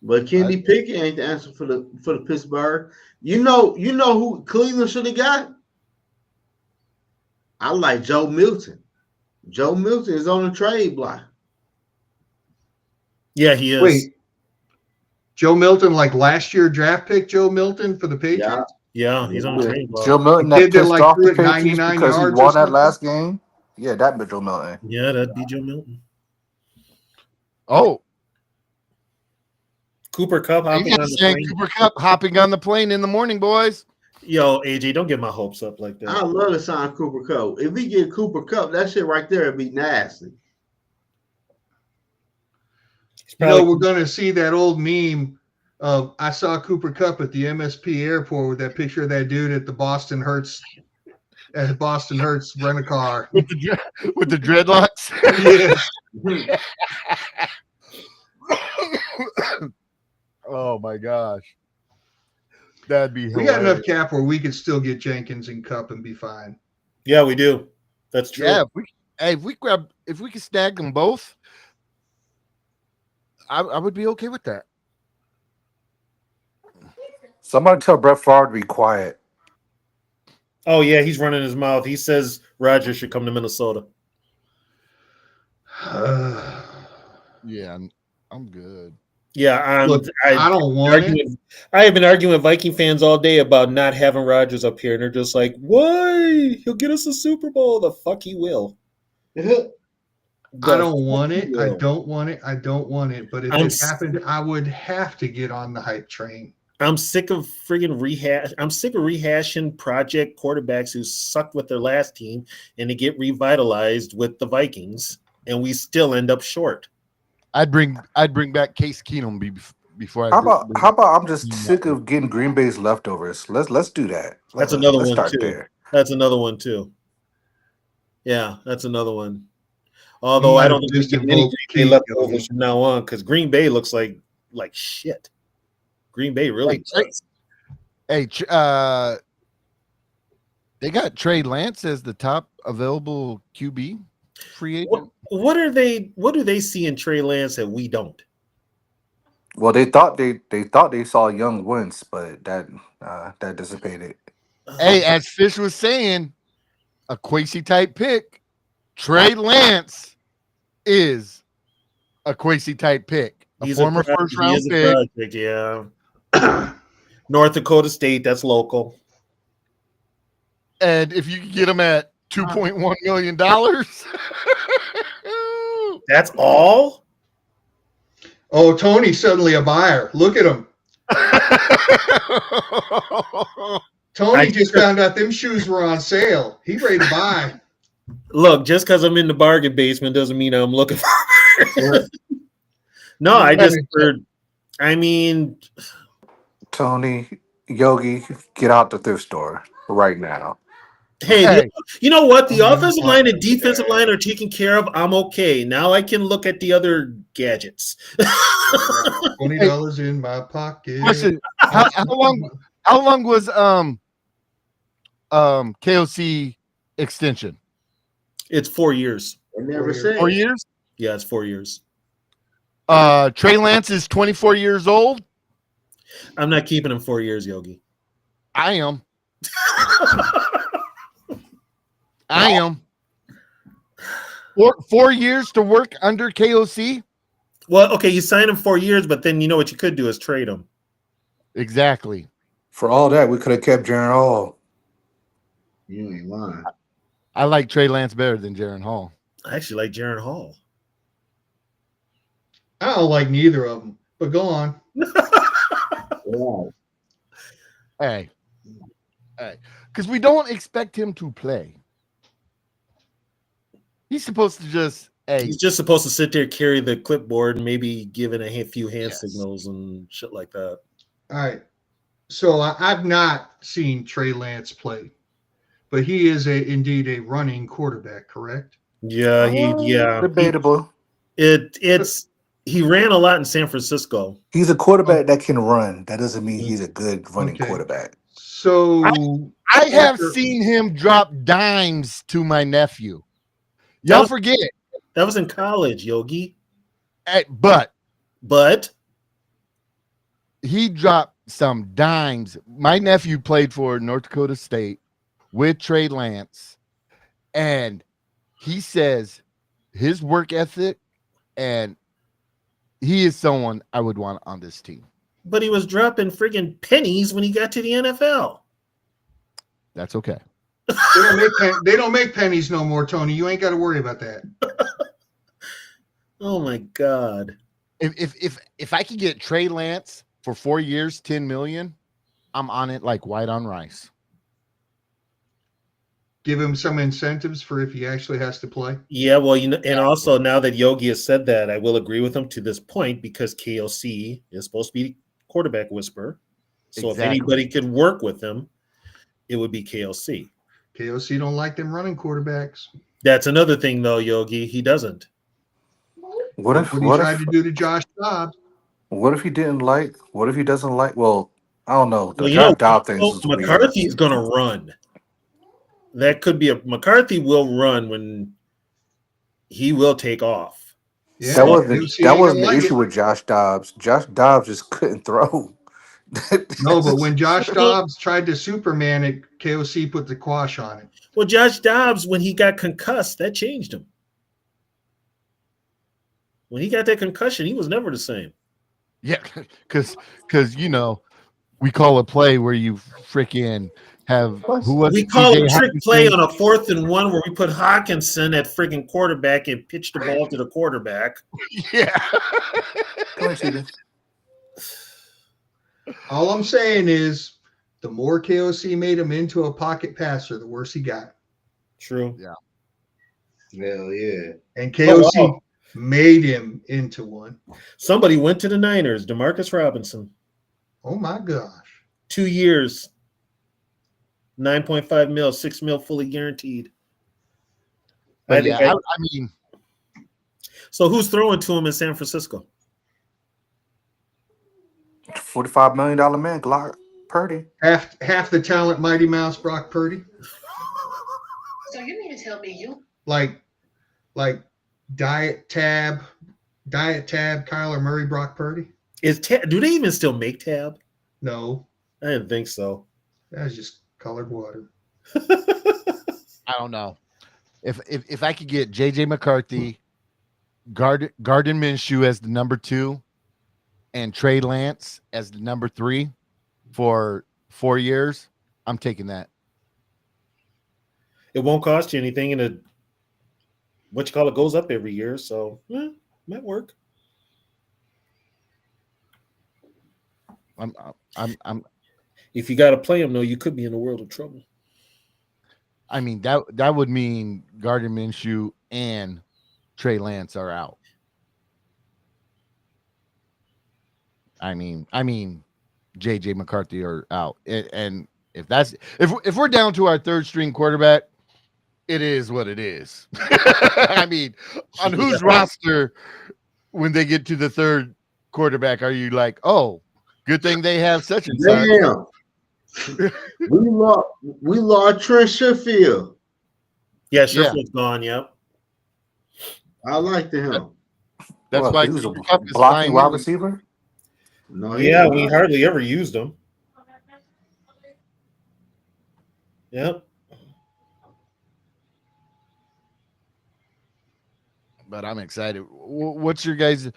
But Kenny Pickett ain't the answer for the Pittsburgh. You know who Cleveland should have got? I like Joe Milton. Joe Milton is on the trade block. Yeah, he is. Wait, Joe Milton, like last year draft pick Joe Milton for the Patriots? Yeah, he's on the trade block. Joe Milton The that kid that, pissed like, off threw the it Patriots 99 because he yards or won that something? last game. Yeah, that be Joe Milton. Yeah, that'd be Joe Milton. Oh, Cooper Kupp hopping on the saying plane. Cooper Kupp hopping on the plane in the morning, boys. Yo, AJ, don't get my hopes up like that. I love to sign Cooper Kupp. If we get Cooper Kupp, that shit right there would be nasty. We're going to see that old meme of I saw Cooper Kupp at the MSP airport with that picture of that dude at the Boston Hertz rent a car. With the dreadlocks. Yeah. Oh my gosh. That'd be We hilarious. got enough cap where we could still get Jenkins and Kupp and be fine. Yeah, we do. That's true. Yeah, if we could snag them both, I would be okay with that. Somebody tell Brett Favre to be quiet. Oh, yeah, he's running his mouth. He says Rodgers should come to Minnesota. Yeah, I'm good. Yeah, Look, I don't want it. I have been arguing with Viking fans all day about not having Rodgers up here, and they're just like, "Why? He'll get us a Super Bowl. The fuck he will." I don't want it. I don't want it. I don't want it. But if it happened, I would have to get on the hype train. I'm sick of friggin' I'm sick of rehashing project quarterbacks who sucked with their last team and to get revitalized with the Vikings, and we still end up short. I'd bring back Case Keenum before I. How about I'm just sick of getting Green Bay's leftovers. Let's do that. That's another let's one start too. there. That's another one too. Yeah, that's another one. Although I don't think there's any Green Bay leftovers from now on because Green Bay looks like shit. Green Bay really does. Hey, they got Trey Lance as the top available QB free agent. What do they see in Trey Lance that we don't? Well, they thought they saw young Wentz, but that dissipated. Hey, as Fish was saying, a Quasi type pick. Trey Lance is a Quasi type pick. He's former first round pick. Project, yeah. North Dakota State, that's local. And if you can get him at $2.1 million, that's all. Oh, Tony's suddenly a buyer. Look at him. Tony just found out them shoes were on sale. He's ready to buy. Look, just because I'm in the bargain basement doesn't mean I'm looking for. No, I just heard. I mean, Tony, Yogi, get out the thrift store right now. Hey, Hey. you know what? The Oh, offensive line and defensive line are taken care of. I'm okay. Now I can look at the other gadgets. $20 in my pocket. Question: How long was KOC extension? It's 4 years. I never 4 said. years. Yeah, it's 4 years. Trey Lance is 24 years old. I'm not keeping him 4 years, Yogi. I am. I am. 4 years to work under KOC. Well, okay, you sign him 4 years, but then you know what you could do is trade him. Exactly. For all that, we could have kept Jaron Hall. You ain't lying. I like Trey Lance better than Jaron Hall. I actually like Jaron Hall. I don't like neither of them, but go on. Hey, because we don't expect him to play. He's supposed to just He's just supposed to sit there, carry the clipboard, and maybe give it a few hand signals and shit like that. All right. So I've not seen Trey Lance play, but he is indeed a running quarterback, correct? Yeah, Debatable. He ran a lot in San Francisco. He's a quarterback that can run. That doesn't mean he's a good running quarterback. So I have seen him drop dimes to my nephew. Y'all forget it. That was in college, Yogi. But he dropped some dimes. My nephew played for North Dakota State with Trey Lance, and he says his work ethic, and he is someone I would want on this team. But he was dropping friggin' pennies when he got to the NFL. That's okay. They don't make pennies no more, Tony. You ain't got to worry about that. Oh my God! If I could get Trey Lance for 4 years, $10 million, I'm on it like white on rice. Give him some incentives for if he actually has to play. Yeah, well, and also now that Yogi has said that, I will agree with him to this point because KOC is supposed to be quarterback whisperer. So if anybody could work with him, it would be KOC. KOC don't like them running quarterbacks. That's another thing, though, Yogi. He doesn't. What if he tried to do to Josh Dobbs? What if he didn't like? What if he doesn't like? Well, I don't know. The Well, Josh Dobbs thing is weird. McCarthy's going to run. That could be McCarthy will run when he will take off. Yeah, that wasn't the issue with Josh Dobbs. Josh Dobbs just couldn't throw. No, but when Josh Dobbs tried to Superman it, KOC put the quash on it. Well, Josh Dobbs, when he got concussed, that changed him. When he got that concussion, he was never the same. Yeah, because we call a play where you freaking have we call a trick play on a 4th and 1 where we put Hawkinson at freaking quarterback and pitch the ball to the quarterback. Yeah. All I'm saying is the more KOC made him into a pocket passer, the worse he got. True. Yeah. Hell yeah. And KOC made him into one. Somebody went to the Niners, Demarcus Robinson. Oh my gosh. 2 years. 9.5 mil, 6 mil fully guaranteed. I mean, so who's throwing to him in San Francisco? $45 million man, Glock Purdy. Half the talent, Mighty Mouse Brock Purdy. So you mean to tell me you like Diet Tab, Kyler Murray, Brock Purdy? Do they even still make Tab? No, I didn't think so. That's just colored water. I don't know. If I could get JJ McCarthy, Gardner Minshew as the number 2, and Trey Lance as the number 3 for 4 years, I'm taking that. It won't cost you anything, and it goes up every year, so might work. I'm if you got to play him, though, you could be in a world of trouble. I mean, that would mean Gardner Minshew and Trey Lance are out. I mean, JJ McCarthy are out, and if we're down to our third string quarterback, it is what it is. I mean, on whose roster when they get to the third quarterback are you like, oh, good thing they have such and such? Damn. we lost Trent Sherfield. Yeah, Sherfield's gone. Yep. I liked him. That's Well, why he was a Cooper Kupp is blocking flying wide in. receiver. No, Yeah, we hardly ever used him. Yep. But I'm excited. What's your guys?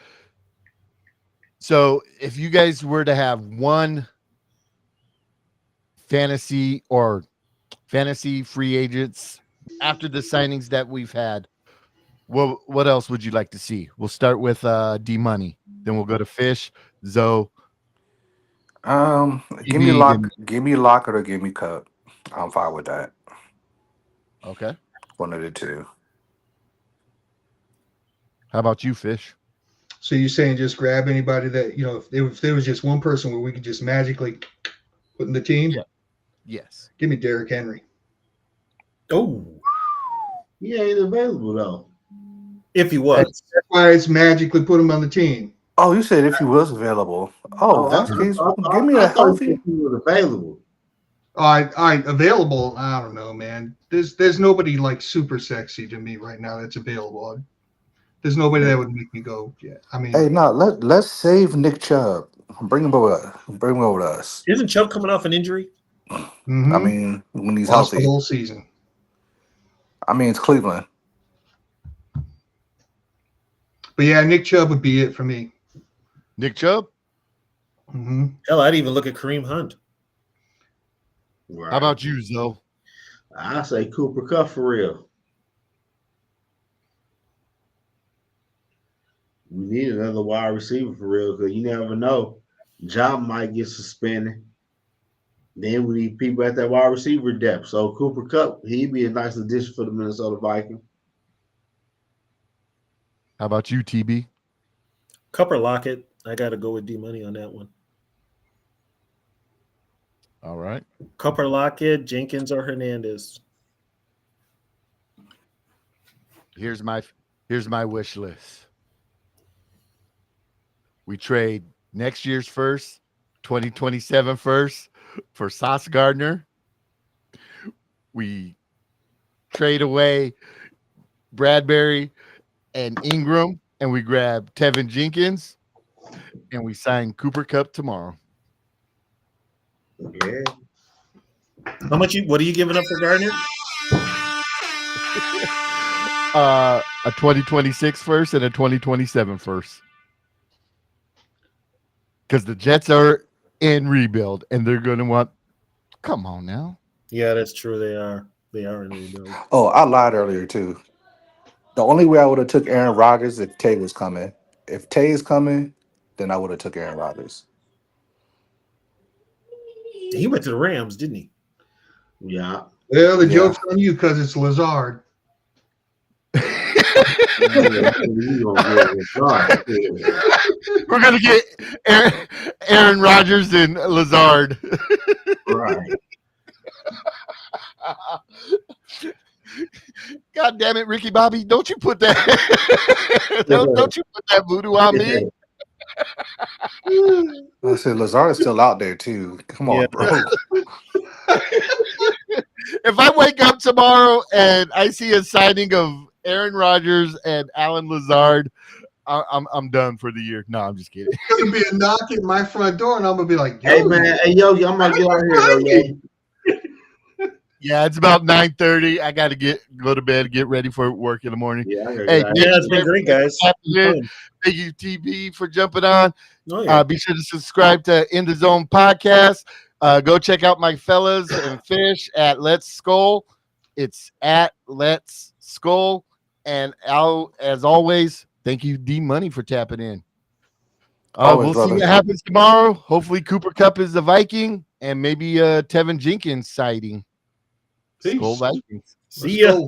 So if you guys were to have one fantasy free agents after the signings that we've had, what else would you like to see? We'll start with D Money, then we'll go to Fish, Zoe, Give me EB, and Lockett or give me Cup. I'm fine with that. okay. One of the two. How about you, Fish? So you're saying just grab anybody that, if there was just one person where we could just magically put in the team? Yeah. Yes. Give me Derrick Henry. Oh, He ain't available though. if he was. That's why it's magically put him on the team. Oh, you said if he was available. Oh, that's the case. Give me I a thought healthy. he was available. All right, available. I don't know, man. There's nobody like super sexy to me right now that's available. There's nobody that would make me go, yeah. I mean, Hey, no, let's save Nick Chubb. Bring him over. Bring him over to us. Isn't Chubb coming off an injury? I mean, when he's lost the healthy. whole season. I mean, it's Cleveland. But yeah, Nick Chubb would be it for me. Nick Chubb? Hell, I'd even look at Kareem Hunt. Right. How about you, Zoe? I say Cooper Kupp for real. We need another wide receiver for real because you never know. Job might get suspended. Then we need people at that wide receiver depth. So Cooper Kupp, he'd be a nice addition for the Minnesota Vikings. How about you, TB? Cup or Lockett. I got to go with D Money on that one. All right. Cup or Lockett, Jenkins or Hernandez. Here's my wish list. We trade next year's first, 2027 first for Sauce Gardner. We trade away Bradbury and Ingram, and we grab Tevin Jenkins, and we sign Cooper Kupp tomorrow. Yeah. How much? What are you giving up for Gardner? A 2026 first and a 2027 first. Because the Jets are in rebuild, and they're going to want. Come on now. Yeah, that's true. They are. They are in rebuild. Oh, I lied earlier too. The only way I would have took Aaron Rodgers if Tay was coming. If Tay is coming, then I would have took Aaron Rodgers. He went to the Rams, didn't he? Yeah. Well, the joke's on you because it's Lazard. We're going to get Aaron Rodgers and Lazard. Right. God damn it, Ricky Bobby! Don't you put that? don't you put that voodoo on me? I said Lazard is still out there too. Come on, bro. If I wake up tomorrow and I see a signing of Aaron Rodgers and Alan Lazard, I'm done for the year. No, I'm just kidding. It's gonna be a knock at my front door, and I'm gonna be like, "Hey man, hey Yogi, I'm gonna get out of here, though, Yogi." Yeah, it's about 9:30. I got to go to bed, get ready for work in the morning. Yeah, it's been great, guys. Thank you, TB, for jumping on. Oh, yeah. Be sure to subscribe to In the Zone podcast. Go check out my fellas and Fish at Let's Skull. It's at Let's Skull. And as always, thank you, D Money, for tapping in. We'll see what happens tomorrow. Hopefully, Cooper Kupp is the Viking, and maybe Tevin Jenkins sighting. Peace. Skull Vikings. See ya.